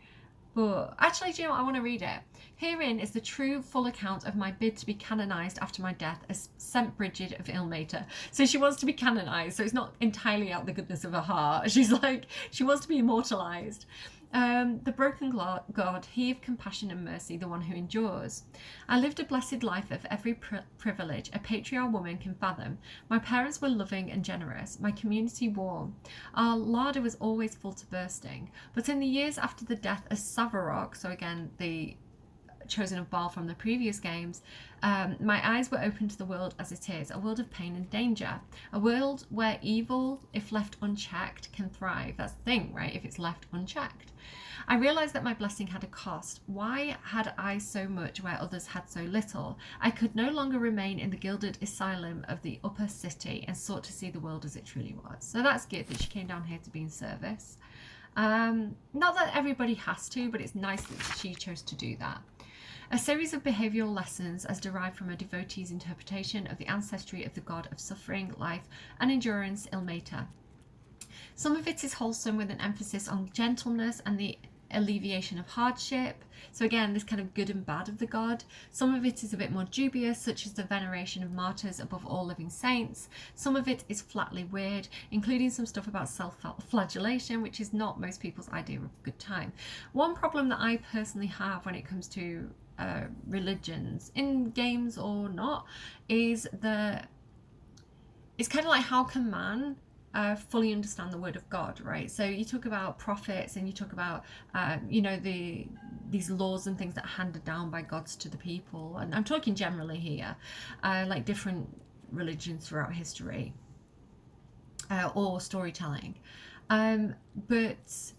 but actually, do you know what? I want to read it. Herein is the true full account of my bid to be canonized after my death as St. Bridget of Ilmater. So she wants to be canonized, so it's not entirely out the goodness of her heart. She's like, she wants to be immortalized. The broken God, he of compassion and mercy, the one who endures. I lived a blessed life of every privilege a patriarchal woman can fathom. My parents were loving and generous, my community warm. Our larder was always full to bursting. But in the years after the death of Savarok, so again, the chosen of Baal from the previous games, my eyes were open to the world as it is, a world of pain and danger, a world where evil, if left unchecked, can thrive. That's the thing, right? If it's left unchecked. I realised that my blessing had a cost. Why had I so much where others had so little? I could no longer remain in the gilded asylum of the upper city and sought to see the world as it truly was. So that's good that she came down here to be in service. Not that everybody has to, but it's nice that she chose to do that. A series of behavioural lessons as derived from a devotee's interpretation of the ancestry of the god of suffering, life and endurance, Ilmater. Some of it is wholesome with an emphasis on gentleness and the alleviation of hardship. So again, this kind of good and bad of the god. Some of it is a bit more dubious, such as the veneration of martyrs above all living saints. Some of it is flatly weird, including some stuff about self-flagellation, which is not most people's idea of a good time. One problem that I personally have when it comes to religions, in games or not, is it's kind of like, how can man fully understand the word of God, right? So you talk about prophets and you talk about you know, these laws and things that are handed down by gods to the people, and I'm talking generally here, like different religions throughout history, or storytelling, but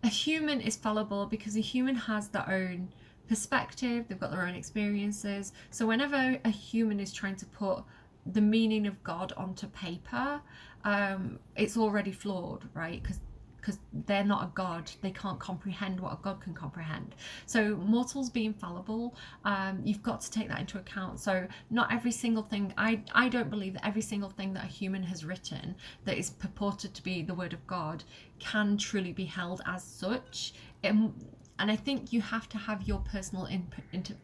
a human is fallible because a human has their own perspective, they've got their own experiences. So whenever a human is trying to put the meaning of God onto paper, it's already flawed, right? Because they're not a god, they can't comprehend what a god can comprehend. So mortals being fallible, you've got to take that into account. So not every single thing, I don't believe that every single thing that a human has written that is purported to be the word of God can truly be held as such. And I think you have to have your personal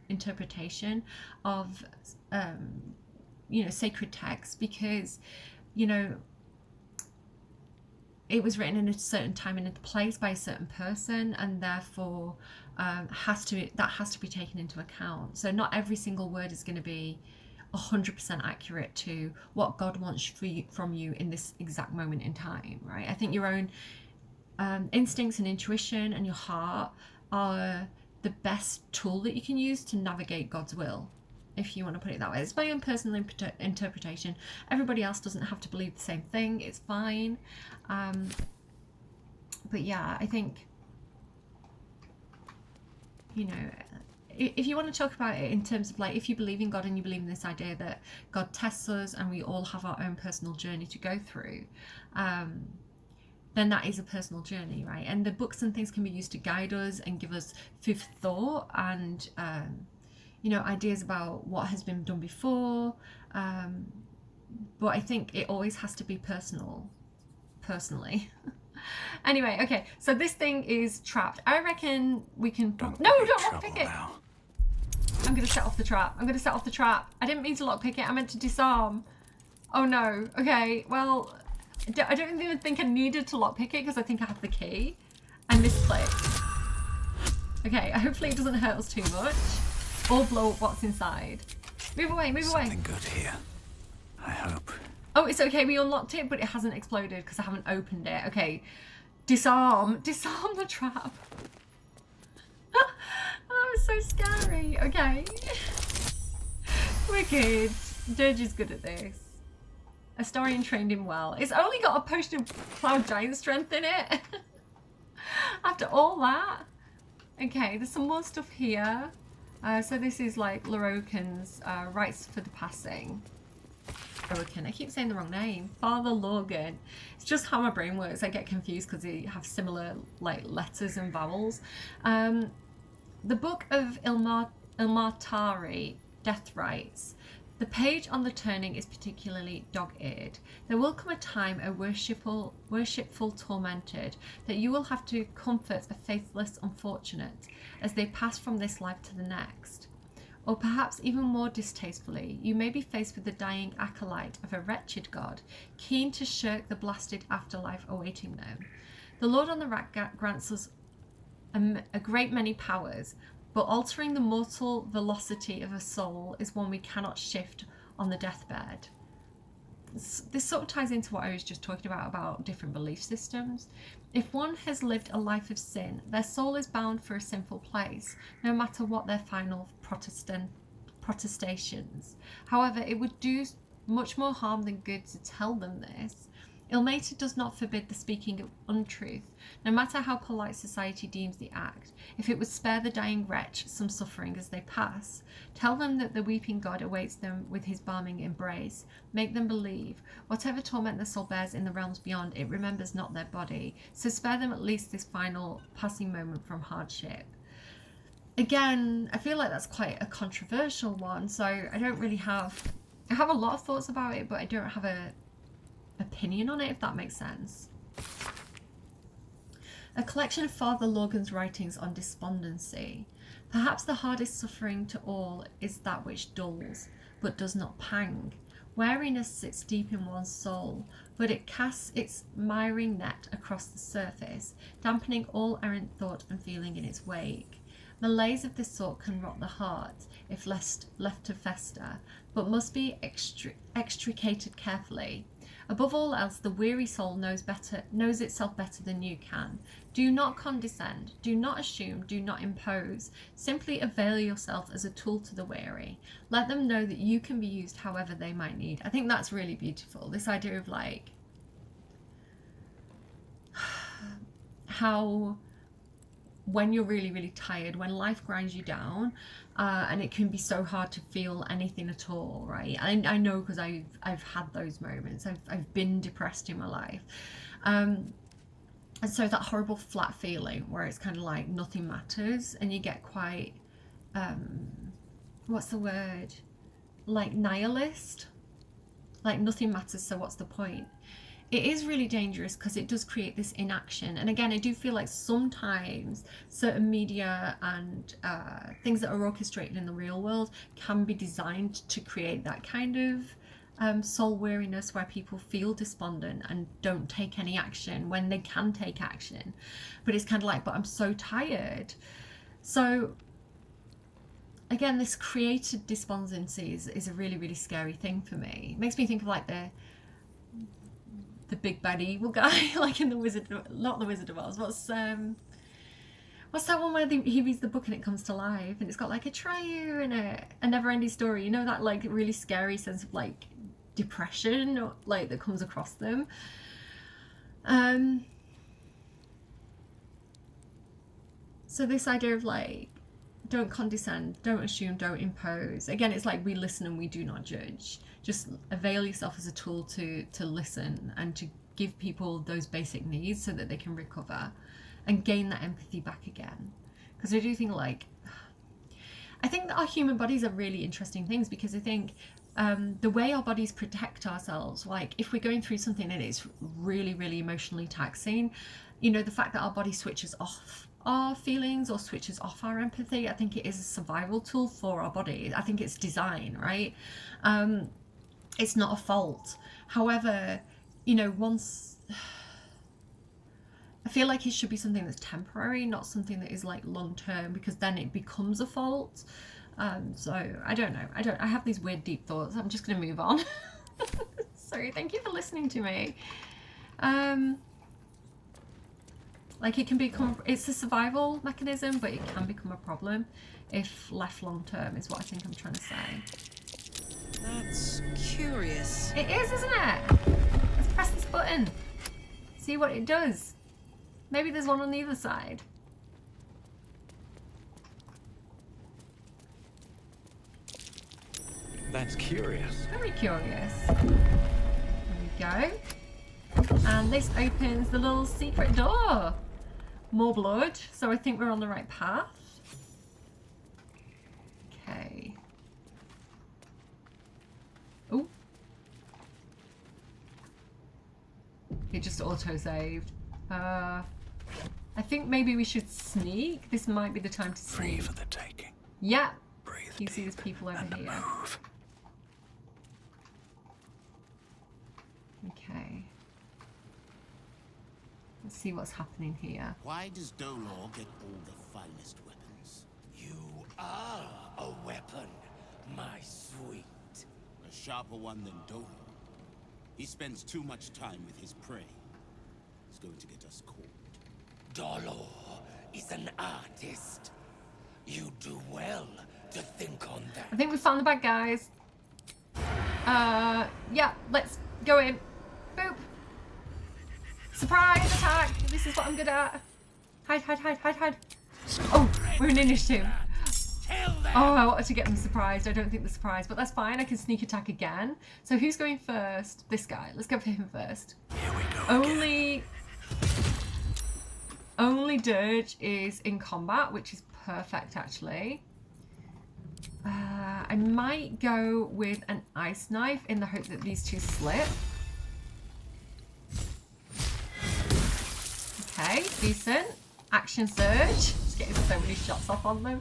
interpretation of you know, sacred texts, because, you know, it was written in a certain time and a place by a certain person, and therefore that has to be taken into account. So not every single word is going to be 100% accurate to what God wants from you in this exact moment in time, right? I think your own instincts and intuition and your heart are the best tool that you can use to navigate God's will, if you want to put it that way. It's my own personal interpretation. Everybody else doesn't have to believe the same thing. It's fine. But yeah, I think, you know, if you want to talk about it in terms of, like, if you believe in God and you believe in this idea that God tests us and we all have our own personal journey to go through, then that is a personal journey, right? And the books and things can be used to guide us and give us food for thought and you know, ideas about what has been done before, but I think it always has to be personally. Anyway, okay, so this thing is trapped. I reckon we can... No, don't lockpick it! I'm going to set off the trap. I'm going to set off the trap. I didn't mean to lockpick it. I meant to disarm. Oh no. Okay, well, I don't even think I needed to lockpick it because I think I have the key. I misclicked. Okay, hopefully it doesn't hurt us too much or blow up what's inside. Move away, move away. Something good here, I hope. Oh, it's okay, we unlocked it, but it hasn't exploded because I haven't opened it. Okay, disarm the trap. That was so scary. Okay. We're good. Dirge is good at this. Astarion trained him well. It's only got a potion of Cloud Giant Strength in it. After all that. Okay, there's some more stuff here. So this is like Lorokan's rites for the passing. Lorokan, I keep saying the wrong name. Father Lorgan. It's just how my brain works. I get confused because they have similar like letters and vowels. The Book of Ilmater, Death Rites. The page on the turning is particularly dog-eared. There will come a time, O worshipful tormented, that you will have to comfort a faithless unfortunate as they pass from this life to the next. Or perhaps even more distastefully, you may be faced with the dying acolyte of a wretched god, keen to shirk the blasted afterlife awaiting them. The Lord on the Rack grants us a great many powers, but altering the mortal velocity of a soul is one we cannot shift on the deathbed. this sort of ties into what I was just talking about different belief systems. If one has lived a life of sin, their soul is bound for a sinful place, no matter what their final protestations. However, it would do much more harm than good to tell them this. Ilmater does not forbid the speaking of untruth, no matter how polite society deems the act. If it would spare the dying wretch some suffering as they pass, tell them that the weeping God awaits them with his balming embrace. Make them believe, whatever torment their soul bears in the realms beyond, it remembers not their body, so spare them at least this final passing moment from hardship. Again, I feel like that's quite a controversial one, so I don't really have... I have a lot of thoughts about it, but I don't have a opinion on it, if that makes sense. A collection of Father Lorgan's writings on despondency. Perhaps the hardest suffering to all is that which dulls, but does not pang. Weariness sits deep in one's soul, but it casts its miring net across the surface, dampening all errant thought and feeling in its wake. Malaise of this sort can rot the heart, if left to fester, but must be extricated carefully. Above all else, the weary soul knows itself better than you can. Do not condescend, do not assume, do not impose. Simply avail yourself as a tool to the weary. Let them know that you can be used however they might need. I think that's really beautiful. This idea of like how when you're really, really tired, when life grinds you down, and it can be so hard to feel anything at all, right? I know because I've had those moments. I've been depressed in my life. And so that horrible flat feeling where it's kind of like nothing matters and you get quite, what's the word? Like nihilist? Like nothing matters, so what's the point? It is really dangerous because it does create this inaction. And again, I do feel like sometimes certain media and things that are orchestrated in the real world can be designed to create that kind of soul weariness where people feel despondent and don't take any action when they can take action. But it's kind of like, but I'm so tired. So again, this created despondency is a really, really scary thing for me. It makes me think of like the big bad evil guy, like in the Wizard, not the Wizard of Oz. What's that one where he reads the book and it comes to life, and it's got like a Atreyu and a never-ending story. You know, that like really scary sense of like depression, or, like that comes across them. So this idea of like, don't condescend, don't assume, don't impose. Again, it's like we listen and we do not judge. Just avail yourself as a tool to listen and to give people those basic needs so that they can recover and gain that empathy back again. Because I do think like, I think that our human bodies are really interesting things, because I think the way our bodies protect ourselves, like if we're going through something and it's really, really emotionally taxing, you know, the fact that our body switches off our feelings or switches off our empathy, I think it is a survival tool for our body. I think it's design, right? It's not a fault. However, you know, once I feel like it should be something that's temporary, not something that is like long term, because then it becomes a fault. So I don't know. I have these weird deep thoughts. I'm just gonna move on. Sorry, thank you for listening to me. Like it can become, it's a survival mechanism, but it can become a problem if left long term, is what I think I'm trying to say. That's curious. It is, isn't it? Let's press this button. See what it does. Maybe there's one on the other side. That's curious. Very curious. There we go. And this opens the little secret door. More blood. So I think we're on the right path. Okay. Oh. It just auto-saved. I think maybe we should sneak. This might be the time to sneak. Free for the taking. Yeah. Breathe. You see there's people over here. Move. Okay. Let's see what's happening here. Why does Dolor get all the finest weapons? You are a weapon, my sweet. A sharper one than Dolor. He spends too much time with his prey. He's going to get us caught. Dolor is an artist. You do well to think on that. I think we found the bad guys. Yeah, let's go in. Boop. Surprise attack. This is what I'm good at. Hide, hide, hide, hide, hide. Oh, we're in initiative. Oh, I wanted to get them surprised. I don't think they're surprised, but that's fine. I can sneak attack again. So who's going first? This guy. Let's go for him first. Here we go. Only Dirge is in combat, which is perfect actually. I might go with an ice knife in the hope that these two slip. Okay, decent. Action surge. Just getting so many shots off on them.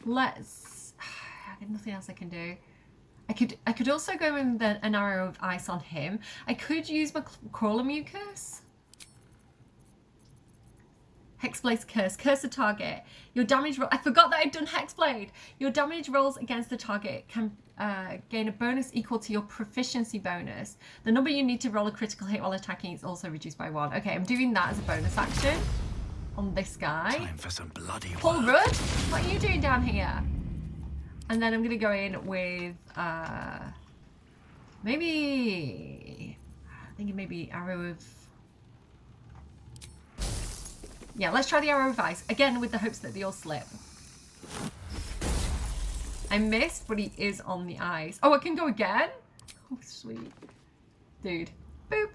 Let's. There's nothing else I can do. I could also go with an arrow of ice on him. I could use my crawler mucus. Hexblade's curse. Curse a target. Your damage roll. I forgot that I'd done Hexblade. Your damage rolls against the target can gain a bonus equal to your proficiency bonus. The number you need to roll a critical hit while attacking is also reduced by 1. Okay, I'm doing that as a bonus action on this guy. Time for some bloody Paul Rudd, what are you doing down here? And then I'm going to go in with maybe I'm thinking maybe arrow of. Yeah, let's try the arrow of ice. Again, with the hopes that they all slip. I missed, but he is on the ice. Oh, I can go again? Oh, sweet. Dude. Boop.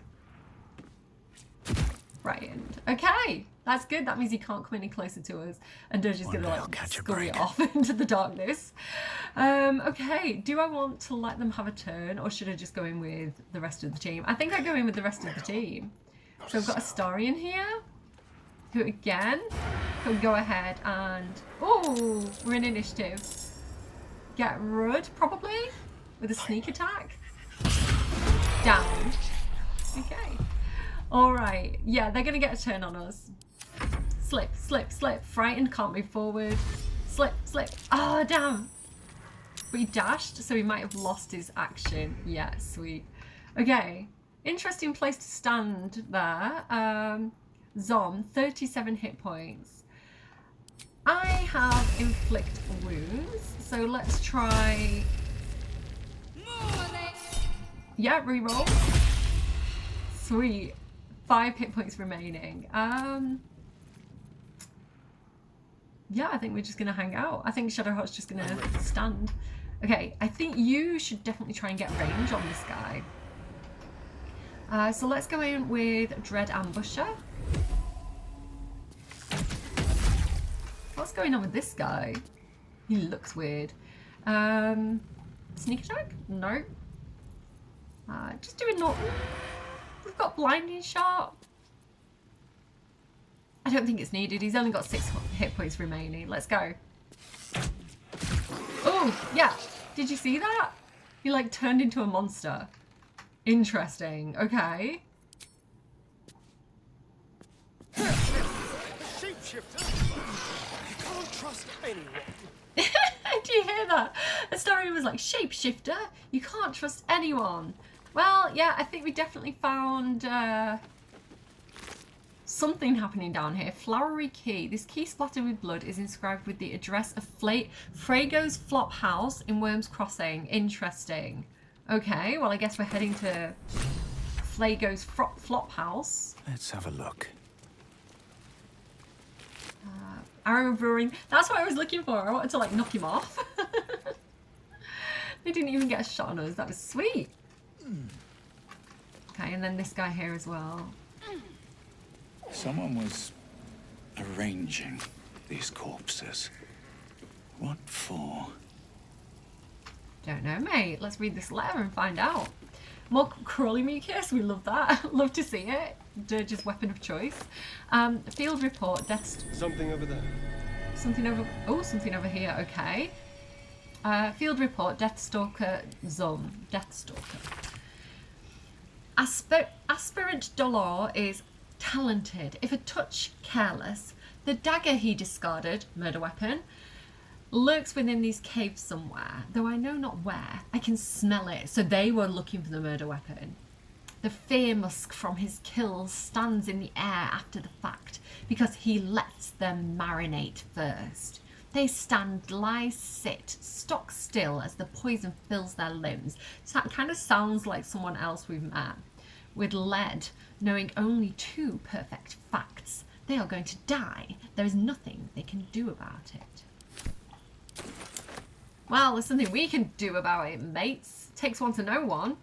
Right end. Okay, that's good. That means he can't come any closer to us. And Doge is going to like scurry off into the darkness. Okay, do I want to let them have a turn or should I just go in with the rest of the team? I think I go in with the rest of the team. So I've got a Astarion here. Who again can go ahead and oh, we're in initiative. Get Rudd probably with a sneak attack. Down. Okay. All right. Yeah, they're gonna get a turn on us. Slip, slip, slip. Frightened, can't move forward. Slip, slip. Oh, damn. But he dashed, so he might have lost his action. Yeah, sweet. Okay. Interesting place to stand there. Zom, 37 hit points. I have inflict wounds, so let's try. Yeah, reroll. Sweet. 5 hit points remaining. Yeah, I think we're just gonna hang out. I think Shadowheart's just gonna stand. Okay, I think you should definitely try and get range on this guy. So let's go in with Dread Ambusher. What's going on with this guy? He looks weird. Sneak attack? No. Just doing Norton. We've got blinding shot. I don't think it's needed. He's only got 6 hit points remaining. Let's go. Oh, yeah. Did you see that? He like turned into a monster. Interesting. Okay. Trust anyone. Do you hear that? Astarion was like, shapeshifter, you can't trust anyone. Well, yeah, I think we definitely found something happening down here. Flowery key. This key splattered with blood is inscribed with the address of Frago's Flop House in Worm's Crossing. Interesting. Okay, well I guess we're heading to Flago's Flop House. Let's have a look. Arrow of Roaring. That's what I was looking for. I wanted to like knock him off. They didn't even get a shot on us. That was sweet. Okay, and then this guy here as well. Someone was arranging these corpses. What for? Don't know, mate. Let's read this letter and find out. More crawly mucus. We love that. Love to see it. Dirge's weapon of choice. Field report. Something over there. Something over. Oh, something over here. Okay. Field report. Deathstalker Zone. Deathstalker. Aspirant Dolor is talented. If a touch careless, the dagger he discarded, murder weapon, lurks within these caves somewhere, though I know not where. I can smell it. So they were looking for the murder weapon. The fear musk from his kills stands in the air after the fact, because he lets them marinate first. They stand, lie, sit, stock still as the poison fills their limbs. So that kind of sounds like someone else we've met. With lead, knowing only 2 perfect facts. They are going to die. There is nothing they can do about it. Well, there's something we can do about it, mates. Takes one to know one.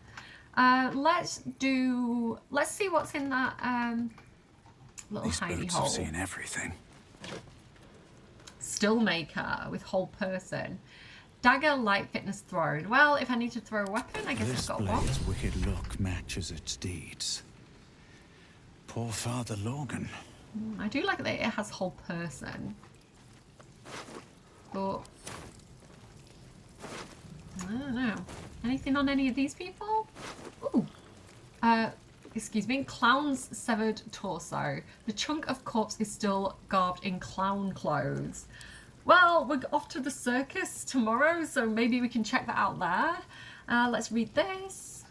Let's see what's in that little These tiny boots hole. have seen everything. Still maker with whole person. Dagger, light, fitness, thrown. Well, if I need to throw a weapon, I guess This I've got one. blade's wicked look matches its deeds. Poor Father Lorgan. I do like that it has whole person. But I don't know. Anything on any of these people? Ooh. Excuse me. Clown's severed torso. The chunk of corpse is still garbed in clown clothes. Well, we're off to the circus tomorrow, so maybe we can check that out there. Let's read this.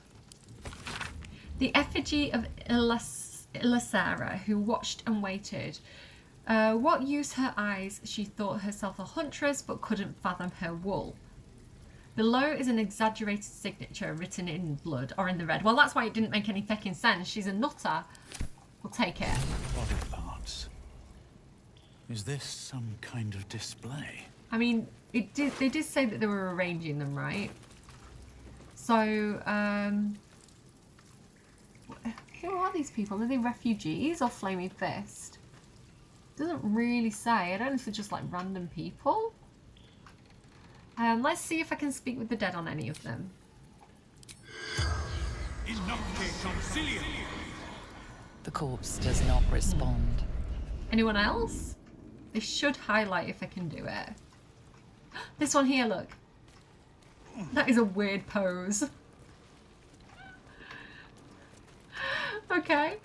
The effigy of Ilmater, who watched and waited. What use her eyes? She thought herself a huntress, but couldn't fathom her wool. Below is an exaggerated signature written in blood or in the red. Well, that's why it didn't make any feckin' sense. She's a nutter. We'll take it. Body parts. Is this some kind of display? I mean, they did say that they were arranging them, right? So, who are these people? Are they refugees or Flaming Fist? Doesn't really say. I don't know if they're just like random people. Let's see if I can speak with the dead on any of them. The corpse does not respond. Anyone else? They should highlight if I can do it. This one here, look. That is a weird pose. Okay.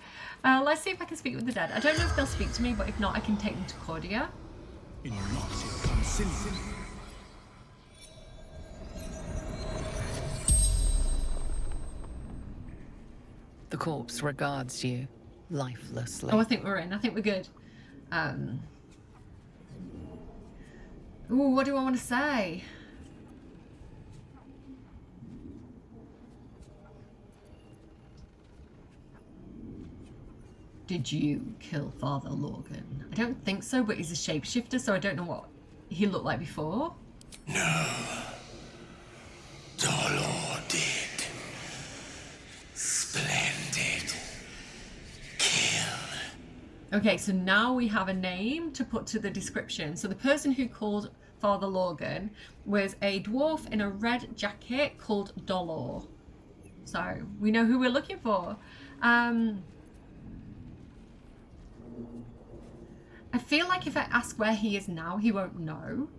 Let's see if I can speak with the dead. I don't know if they'll speak to me, but if not, I can take them to Cordia. The corpse regards you lifelessly. Oh, I think we're in. I think we're good. Ooh, what do I want to say? Did you kill Father Lorgan? I don't think so, but he's a shapeshifter, so I don't know what he looked like before. No. Dolor did. Splendid. Kill. Okay, so now we have a name to put to the description. So the person who called Father Lorgan was a dwarf in a red jacket called Dolor. So we know who we're looking for. I feel like if I ask where he is now, he won't know.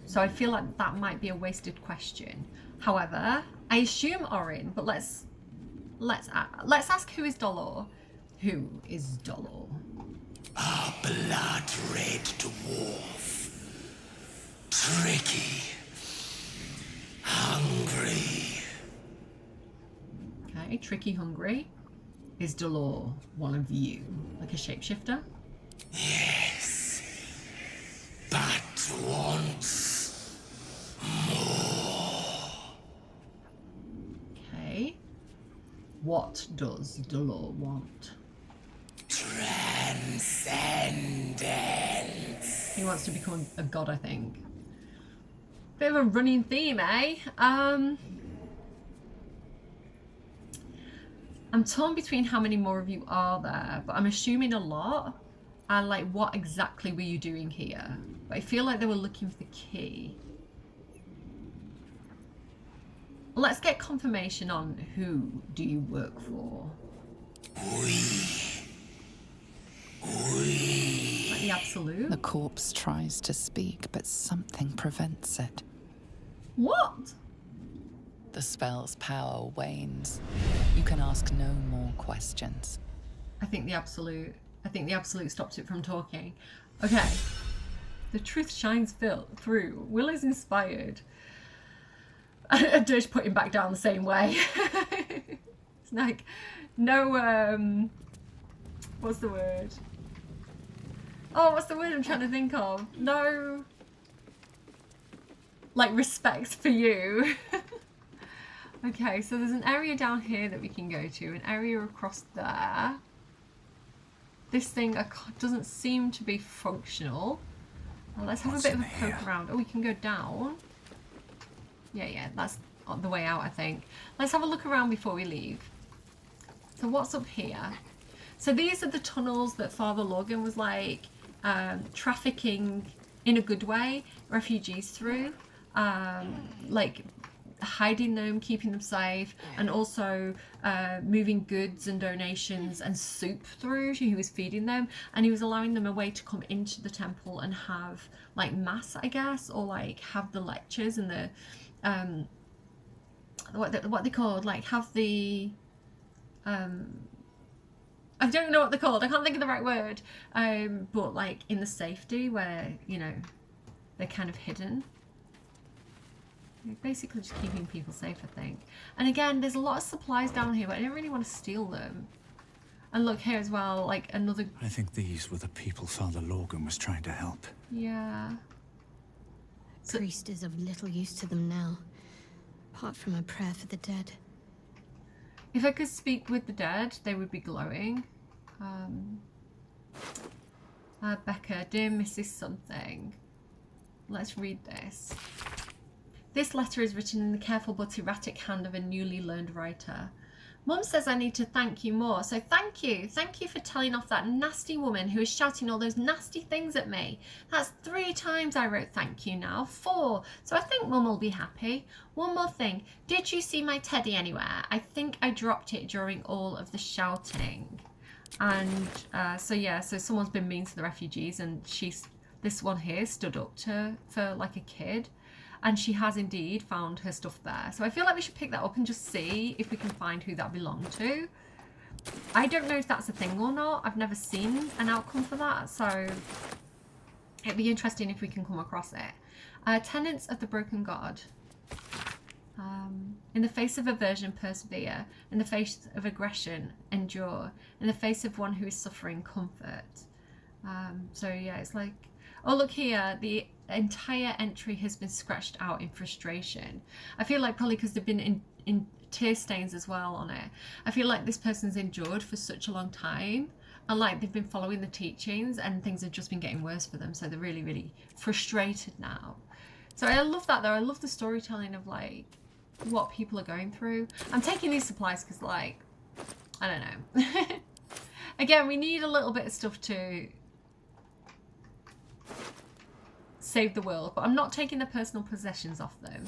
So I feel like that might be a wasted question. However, I assume Orin, but let's ask who is Dolor. Who is Dolor? A blood-red dwarf. Tricky. Hungry. Okay, tricky, hungry. Is Dolor one of you? Like a shapeshifter? Yes. But wants more. Okay. What does Dolor want? Transcendence. He wants to become a god, I think. Bit of a running theme, eh? I'm torn between how many more of you are there, but I'm assuming a lot. And like, what exactly were you doing here? But I feel like they were looking for the key. Let's get confirmation on who do you work for. Like the absolute? The corpse tries to speak, but something prevents it. What? The spell's power wanes. You can ask no more questions. I think the absolute stopped it from talking. Okay. The truth shines through. Will is inspired. And Dirge put him back down the same way. It's like, no, what's the word? Oh, what's the word I'm trying to think of? No, like, respect for you. Okay, so there's an area down here that we can go to, an area across there. This thing doesn't seem to be functional. Well, let's have a bit of a poke around. Oh, we can go down. Yeah, that's the way out, I think. Let's have a look around before we leave. So what's up here? So these are the tunnels that Father Logan was like trafficking, in a good way, refugees through. Like hiding them, keeping them safe, and also moving goods and donations and soup through. He was feeding them, and he was allowing them a way to come into the temple and have like mass, I guess, or like have the lectures and the what they called, like have the I don't know what they're called, I can't think of the right word, but like in the safety where, you know, they're kind of hidden. Basically just keeping people safe, I think. And again, there's a lot of supplies down here, but I don't really want to steal them. And look here as well, like another... I think these were the people Father Logan was trying to help. Yeah. The priest is of little use to them now, apart from a prayer for the dead. If I could speak with the dead, they would be glowing. Becca, dear Mrs. Something. Let's read this. This letter is written in the careful but erratic hand of a newly learned writer. Mum says I need to thank you more, so thank you. Thank you for telling off that nasty woman who is shouting all those nasty things at me. That's 3 times I wrote thank you now. 4. So I think Mum will be happy. One more thing. Did you see my teddy anywhere? I think I dropped it during all of the shouting. And so yeah, so someone's been mean to the refugees, and this one here stood up for like a kid. And she has indeed found her stuff there. So I feel like we should pick that up and just see if we can find who that belonged to. I don't know if that's a thing or not. I've never seen an outcome for that. So it'd be interesting if we can come across it. Tenants of the Broken God. In the face of aversion, persevere. In the face of aggression, endure. In the face of one who is suffering, comfort. So yeah, it's like... Oh, look here. The entire entry has been scratched out in frustration. I feel like probably because they've been in tear stains as well on it. I feel like this person's endured for such a long time, and like they've been following the teachings, and things have just been getting worse for them. So they're really, really frustrated now. So I love that though. I love the storytelling of like what people are going through. I'm taking these supplies because like, I don't know. Again, we need a little bit of stuff to save the world, but I'm not taking the personal possessions off them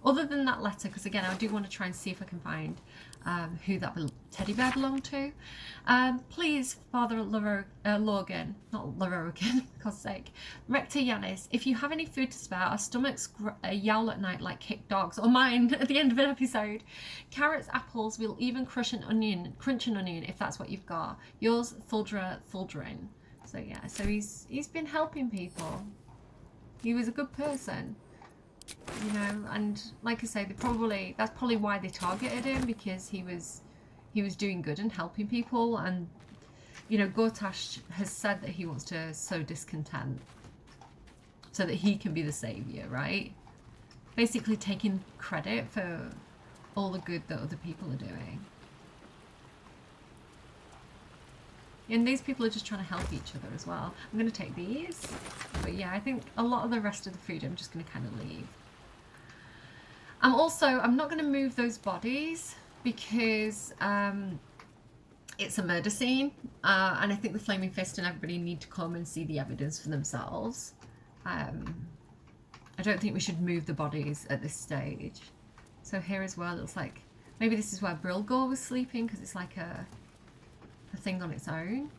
other than that letter, because again I do want to try and see if I can find who that teddy bear belonged to. Please, Father Logan, not Logan, for God's sake, Rector Yanis, if you have any food to spare, our stomachs yowl at night like kicked dogs, or mine at the end of an episode. Carrots, apples, we'll even crunch an onion if that's what you've got. Yours, Thuldrin. So yeah, so he's been helping people. He was a good person, you know, and like I say, that's probably why they targeted him, because he was doing good and helping people. And you know, Gortash has said that he wants to sow discontent so that he can be the savior, right? Basically taking credit for all the good that other people are doing. And these people are just trying to help each other as well. I'm going to take these. But yeah, I think a lot of the rest of the food I'm just going to kind of leave. I'm not going to move those bodies because it's a murder scene. And I think the Flaming Fist and everybody need to come and see the evidence for themselves. I don't think we should move the bodies at this stage. So here as well, it looks like maybe this is where Brilgor was sleeping, because it's like a thing on its own.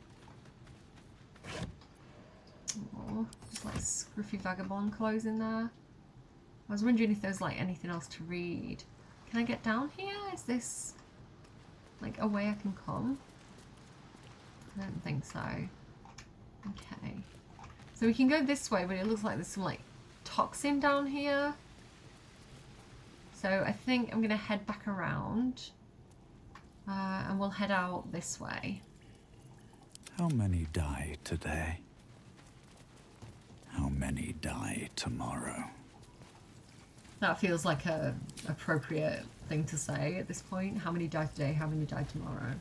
Oh, just like scruffy vagabond clothes in there. I was wondering if there's like anything else to read. Can I get down here? Is this like a way I can come? I don't think so. Okay. So we can go this way, but it looks like there's some like toxin down here. So I think I'm gonna head back around and we'll head out this way. How many die today? How many die tomorrow? That feels like a appropriate thing to say at this point. How many die today? How many die tomorrow?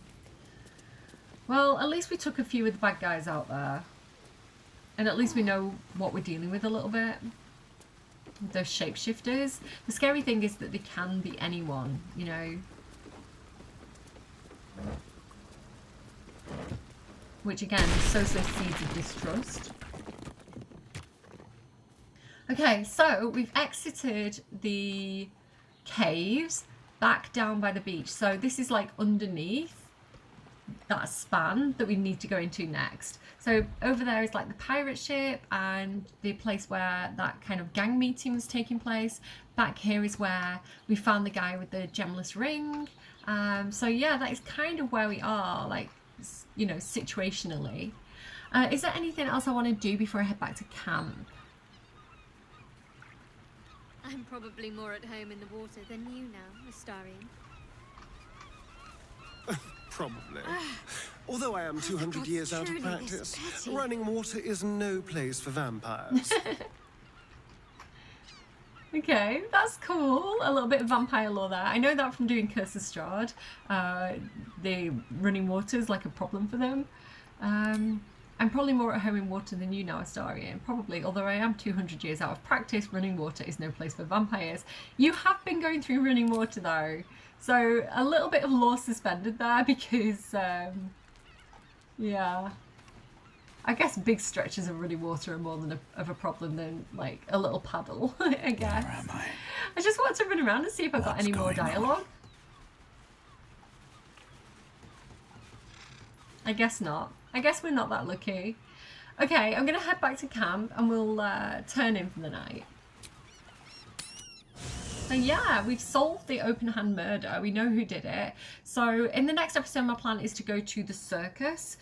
Well, at least we took a few of the bad guys out there. And at least we know what we're dealing with a little bit. With those shapeshifters. The scary thing is that they can be anyone, you know. Which again sows those seeds of distrust. Okay, so we've exited the caves back down by the beach. So this is like underneath that span that we need to go into next. So over there is like the pirate ship and the place where that kind of gang meeting was taking place. Back here is where we found the guy with the gemless ring. So yeah, that is kind of where we are, like, you know, situationally. Is there anything else I want to do before I head back to camp? I'm probably more at home in the water than you now, Astarion. Probably. Although I am 200 years out of practice, running water is no place for vampires. Okay, that's cool. A little bit of vampire lore there. I know that from doing Curse of Strahd. The running water is like a problem for them. I'm probably more at home in water than you now, Astarion. Probably, although I am 200 years out of practice, running water is no place for vampires. You have been going through running water though. So a little bit of lore suspended there because, yeah. I guess big stretches of running water are more than of a problem than like a little paddle, I guess. Where am I? I just wanted to run around and see if I got any more dialogue. I guess not. I guess we're not that lucky. Okay, I'm going to head back to camp and we'll turn in for the night. So yeah, we've solved the open hand murder. We know who did it. So in the next episode, my plan is to go to the circus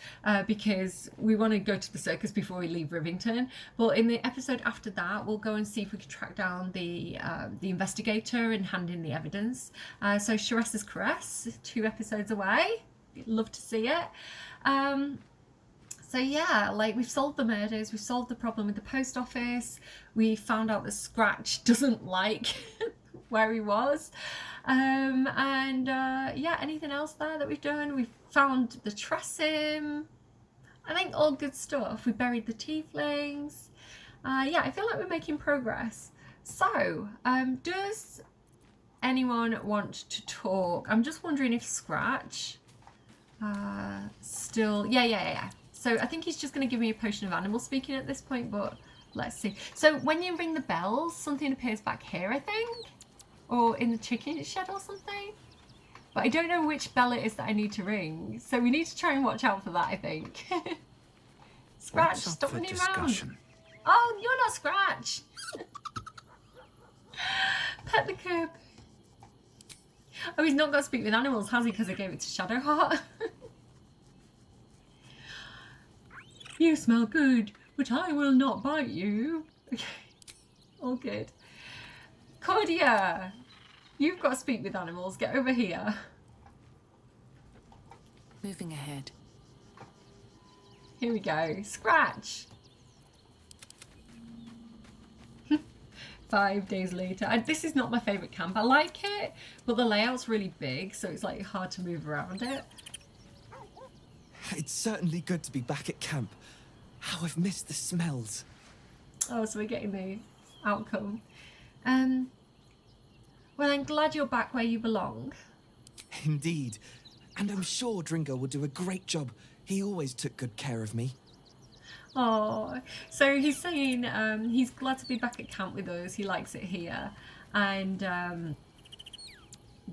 because we want to go to the circus before we leave Rivington. But in the episode after that, we'll go and see if we can track down the investigator and hand in the evidence. So Cerberry's Caress, 2 episodes away. Love to see it. So yeah, like we've solved the murders, we've solved the problem with the post office, we found out that Scratch doesn't like where he was, yeah, anything else there that we've done? We've found the Tressim, I think all good stuff. We buried the tieflings. Yeah, I feel like we're making progress. So, does anyone want to talk? I'm just wondering if Scratch still, yeah. So I think he's just going to give me a potion of animal speaking at this point, but let's see. So when you ring the bells, something appears back here, I think, or in the chicken shed or something. But I don't know which bell it is that I need to ring. So we need to try and watch out for that, I think. Scratch, stop running around. Oh, you're not Scratch. Pet the curb. Oh, he's not got to speak with animals, has he? Because I gave it to Shadowheart. You smell good, but I will not bite you. Okay, all good. Cordia, you've got to speak with animals. Get over here. Moving ahead. Here we go. Scratch. 5 days later. This is not my favourite camp. I like it, but the layout's really big, so it's like hard to move around it. It's certainly good to be back at camp. How I've missed the smells. Oh, so we're getting the outcome. Well, I'm glad you're back where you belong. Indeed. And I'm sure Dringo will do a great job. He always took good care of me. Oh, so he's saying he's glad to be back at camp with us. He likes it here. And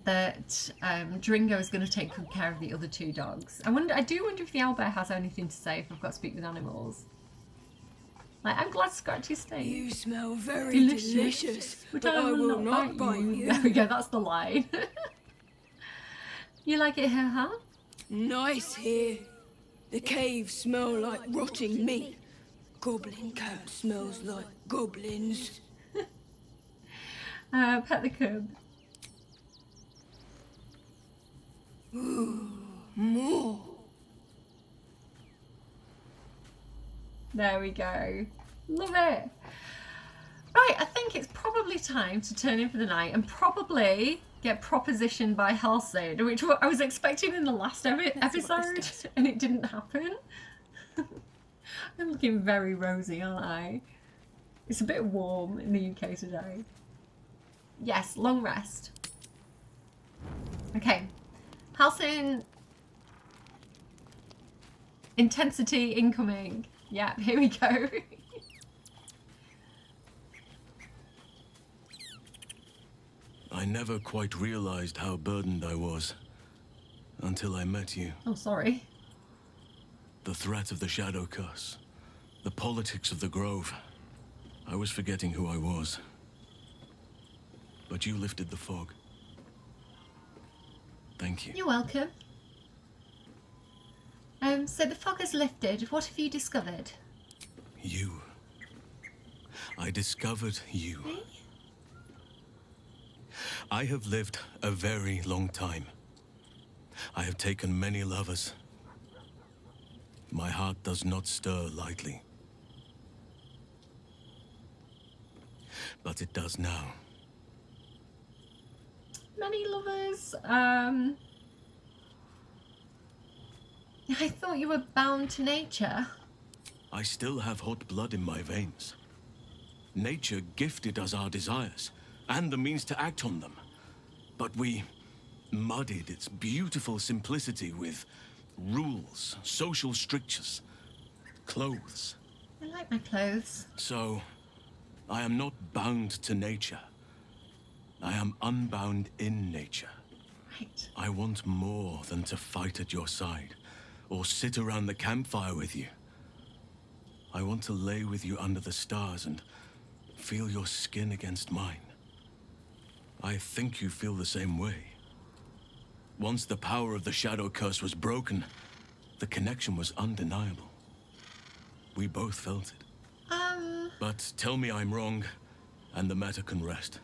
that Dringo is going to take good care of the other 2 dogs. I do wonder if the owlbear has anything to say if I've got to speak with animals. Like, I'm glad Scratchy stayed. You smell very delicious, but I will not bite you. There we go, that's the line. You like it here, huh? Nice here. The caves smell like rotting meat. Goblin cat smells like goblins. Pet the cub. Ooh, more. There we go. Love it. Right, I think it's probably time to turn in for the night and probably get propositioned by Halcyon, which I was expecting in the last episode, and it didn't happen. I'm looking very rosy, aren't I? It's a bit warm in the UK today. Yes, long rest. Okay. Halcyon. Intensity incoming. Yeah, here we go. I never quite realized how burdened I was until I met you. Oh, sorry. The threat of the Shadow Curse, the politics of the Grove. I was forgetting who I was. But you lifted the fog. Thank you. You're welcome. So the fog has lifted. What have you discovered? You. I discovered you. Me? I have lived a very long time. I have taken many lovers. My heart does not stir lightly. But it does now. Many lovers. I thought you were bound to nature. I still have hot blood in my veins. Nature gifted us our desires and the means to act on them. But we muddied its beautiful simplicity with rules, social strictures, clothes. I like my clothes. So, I am not bound to nature. I am unbound in nature. Right. I want more than to fight at your side, or sit around the campfire with you. I want to lay with you under the stars and feel your skin against mine. I think you feel the same way. Once the power of the Shadow Curse was broken, the connection was undeniable. We both felt it. But tell me I'm wrong, and the matter can rest.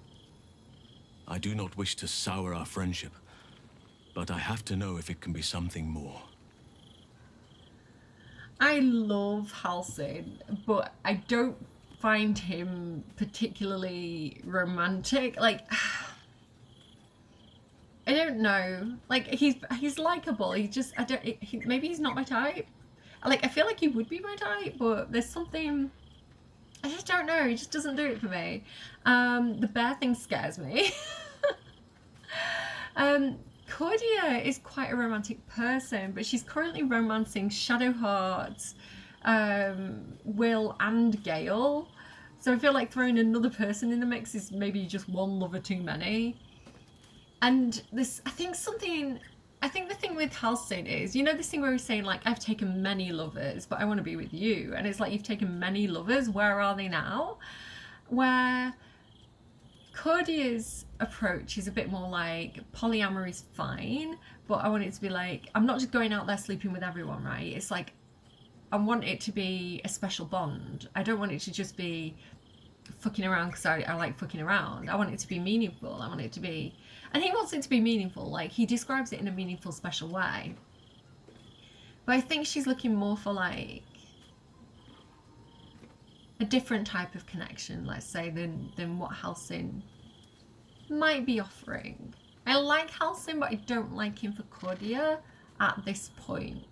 I do not wish to sour our friendship, but I have to know if it can be something more. I love Halcyon, but I don't find him particularly romantic. Like, I don't know. Like, he's likable. He just, maybe he's not my type. Like, I feel like he would be my type, but there's something, I just don't know. He just doesn't do it for me. The bear thing scares me. Cordia is quite a romantic person, but she's currently romancing Shadowheart's Will and Gale. So I feel like throwing another person in the mix is maybe just one lover too many. And this, I think the thing with Halcyon is, you know this thing where he's saying like, I've taken many lovers, but I want to be with you. And it's like, you've taken many lovers, where are they now? Where Cordia's approach is a bit more like, polyamory's fine, but I want it to be like, I'm not just going out there sleeping with everyone, right? It's like, I want it to be a special bond. I don't want it to just be fucking around because I like fucking around. I want it to be meaningful. I want it to be, and he wants it to be meaningful. Like, he describes it in a meaningful, special way. But I think she's looking more for like a different type of connection, let's say, than what Halcyon might be offering. I like Halcyon, but I don't like him for Cordia at this point.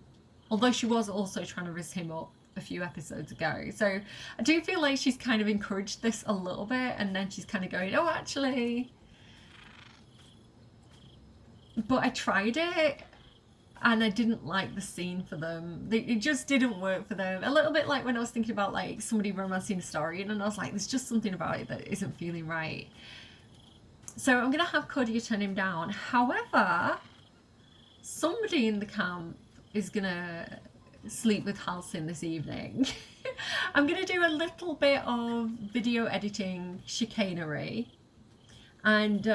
Although she was also trying to riz him up a few episodes ago. So I do feel like she's kind of encouraged this a little bit, and then she's kind of going, oh, actually. But I tried it, and I didn't like the scene for them. It just didn't work for them. A little bit like when I was thinking about like somebody romancing a story, and I was like, there's just something about it that isn't feeling right. So I'm going to have Cordia turn him down. However, somebody in the camp is going to sleep with Halcyon this evening. I'm going to do a little bit of video editing chicanery. And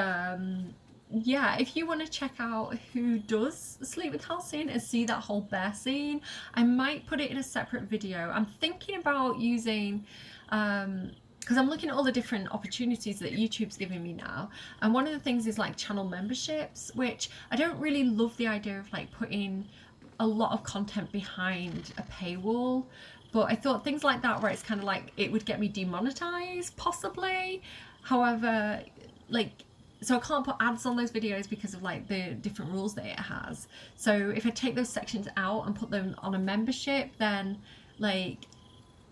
yeah, if you want to check out who does sleep with Halcyon and see that whole bear scene, I might put it in a separate video. I'm thinking about using, because I'm looking at all the different opportunities that YouTube's giving me now, and one of the things is like channel memberships, which I don't really love the idea of like putting a lot of content behind a paywall, but I thought things like that where it's kind of like it would get me demonetized possibly. However, like, so I can't put ads on those videos because of like the different rules that it has. So if I take those sections out and put them on a membership, then like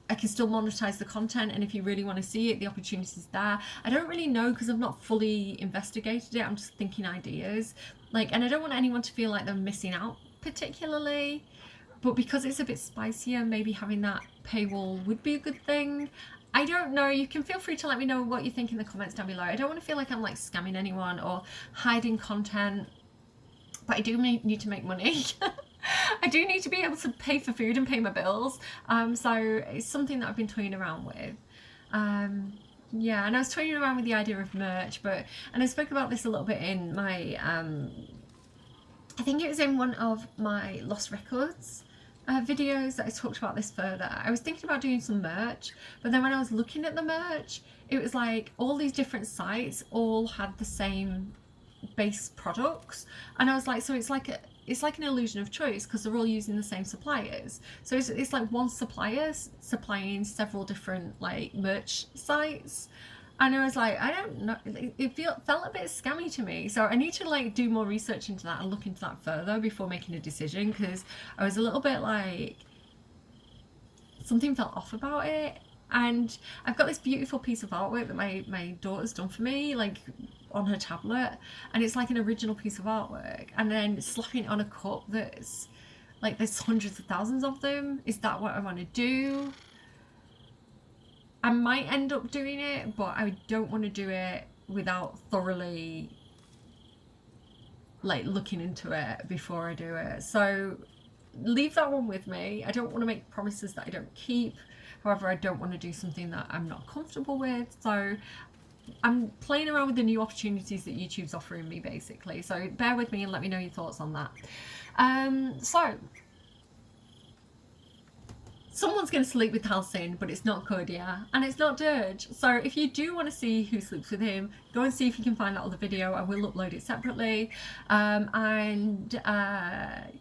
I can still monetize the content, and if you really want to see it, the opportunity's there. I don't really know because I've not fully investigated it. I'm just thinking ideas. Like, and I don't want anyone to feel like they're missing out particularly, but because it's a bit spicier, maybe having that paywall would be a good thing. I don't know. You can feel free to let me know what you think in the comments down below. I don't want to feel like I'm like scamming anyone or hiding content, but I do need to make money. I do need to be able to pay for food and pay my bills. So it's something that I've been toying around with. Yeah, and I was toying around with the idea of merch, and I spoke about this a little bit in my, I think it was in one of my Lost Records videos that I talked about this further. I was thinking about doing some merch, but then when I was looking at the merch, it was like all these different sites all had the same base products, and I was like, so it's like an illusion of choice because they're all using the same suppliers. So it's like one supplier supplying several different like merch sites. And I was like, I don't know, it felt a bit scammy to me. So I need to like do more research into that and look into that further before making a decision, because I was a little bit like, something felt off about it. And I've got this beautiful piece of artwork that my daughter's done for me, like on her tablet, and it's like an original piece of artwork, and then slapping it on a cup that's like there's hundreds of thousands of them. Is that what I want to do? I might end up doing it, but I don't want to do it without thoroughly like looking into it before I do it. So leave that one with me. I don't want to make promises that I don't keep. However, I don't want to do something that I'm not comfortable with. So I'm playing around with the new opportunities that YouTube's offering me, basically. So bear with me and let me know your thoughts on that. So someone's going to sleep with Halcyon, but it's not Cordia and it's not Dirge. So if you do want to see who sleeps with him, go and see if you can find that other video. I will upload it separately.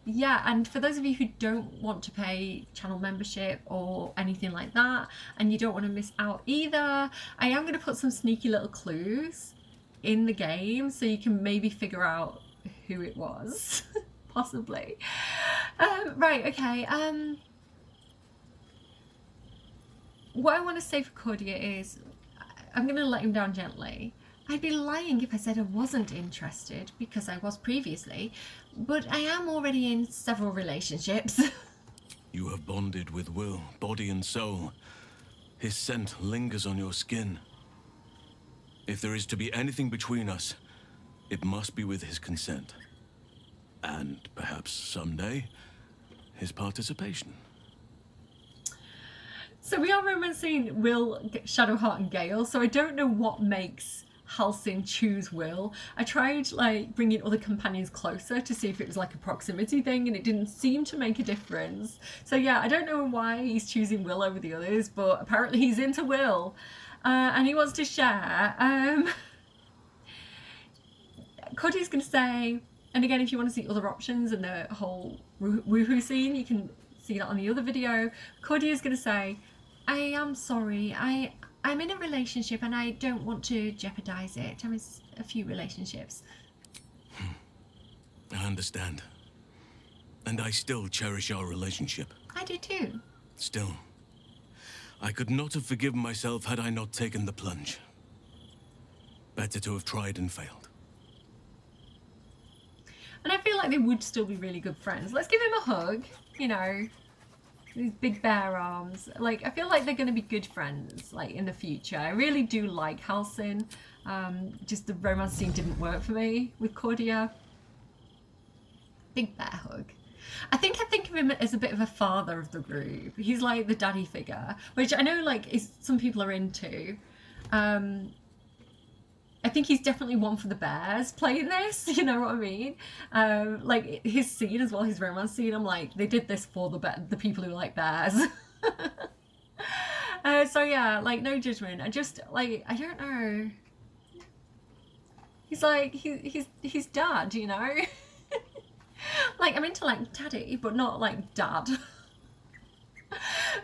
Yeah, and for those of you who don't want to pay channel membership or anything like that, and you don't want to miss out either, I am going to put some sneaky little clues in the game so you can maybe figure out who it was. Possibly. Right, okay. What I want to say for Cordia is I'm going to let him down gently. I'd be lying if I said I wasn't interested, because I was previously, but I am already in several relationships. You have bonded with Will, body and soul. His scent lingers on your skin. If there is to be anything between us, it must be with his consent. And perhaps someday, his participation. So we are romancing Will, Shadowheart and Gale, so I don't know what makes Halcyon choose Will. I tried like bringing other companions closer to see if it was like a proximity thing, and it didn't seem to make a difference. So yeah, I don't know why he's choosing Will over the others, but apparently he's into Will, and he wants to share. Cody's going to say, and again, if you want to see other options and the whole woohoo scene, you can see that on the other video. Cody is going to say, I am sorry, I'm in a relationship and I don't want to jeopardize it. I'm in a few relationships. I understand. And I still cherish our relationship. I do too. Still, I could not have forgiven myself had I not taken the plunge. Better to have tried and failed. And I feel like they would still be really good friends. Let's give him a hug, you know. These big bear arms. Like, I feel like they're going to be good friends, like, in the future. I really do like Halcyon. Just the romance scene didn't work for me with Cordia. Big bear hug. I think of him as a bit of a father of the group. He's like the daddy figure, which I know, like, some people are into. I think he's definitely one for the bears playing this, you know what I mean? Like his scene as well, his romance scene, I'm like, they did this for the people who like bears. So yeah, like no judgment. I just like, I don't know. He's like, he's dad, you know? Like I'm into like daddy, but not like dad.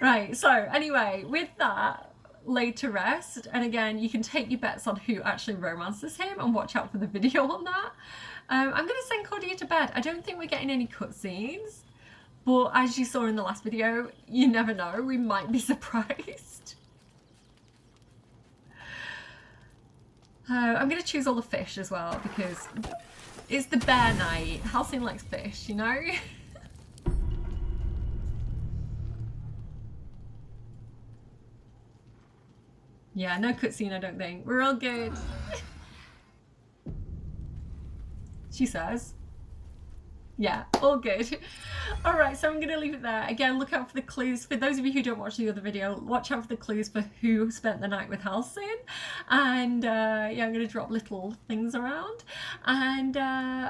Right, so anyway, with that, laid to rest, and again you can take your bets on who actually romances him and watch out for the video on that. I'm gonna send Cordia to bed. I don't think we're getting any cutscenes, but as you saw in the last video, you never know, we might be surprised. I'm gonna choose all the fish as well because it's the bear night. Halcyon likes fish, you know. Yeah, no cutscene, I don't think. We're all good. She says. Yeah, all good. All right, so I'm going to leave it there. Again, look out for the clues. For those of you who don't watch the other video, watch out for the clues for who spent the night with Halcyon. And yeah, I'm going to drop little things around. And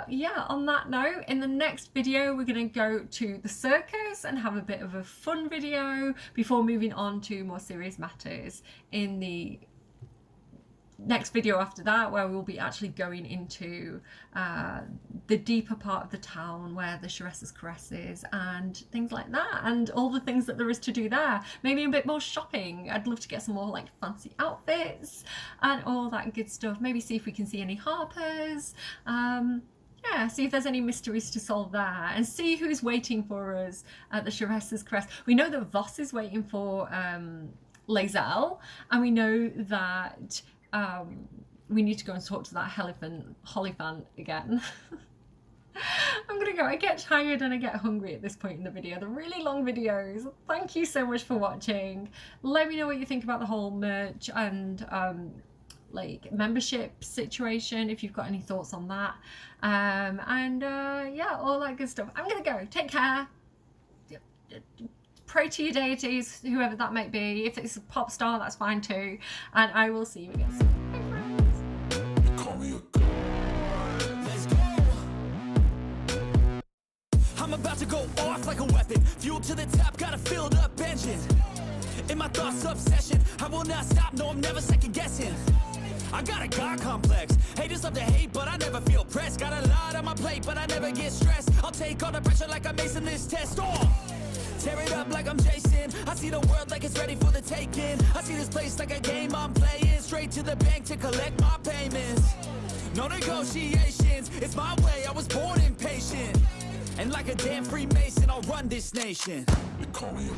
yeah, on that note, in the next video, we're going to go to the circus and have a bit of a fun video before moving on to more serious matters in the next video after that, where we'll be actually going into the deeper part of the town where the Sharessa's caresses and things like that, and all the things that there is to do there. Maybe a bit more shopping. I'd love to get some more like fancy outfits and all that good stuff. Maybe see if we can see any Harpers. Yeah, see if there's any mysteries to solve there, and see who's waiting for us at the Sharessa's crest. We know that Voss is waiting for Lae'zel, and we know that we need to go and talk to that Hollyphant again. I'm gonna go. I get tired and I get hungry at this point in the video. They're really long videos. Thank you so much for watching. Let me know what you think about the whole merch and like membership situation, if you've got any thoughts on that. And yeah, all that good stuff. I'm gonna go. Take care. Pray to your deities, whoever that might be. If it's a pop star, that's fine too. And I will see you again soon. I'm about to go off like a weapon. Fuel to the top, got a filled up engine. In my thoughts, obsession. I will not stop, no, I'm never second guessing. I got a God complex. Haters love to hate, but I never feel pressed. Got a lot on my plate, but I never get stressed. I'll take all the pressure like I'm acing this test. Oh! Tear it up like I'm Jason. I see the world like it's ready for the taking. I see this place like a game I'm playing. Straight to the bank to collect my payments. No negotiations, it's my way, I was born impatient. And like a damn Freemason, I'll run this nation. They call me a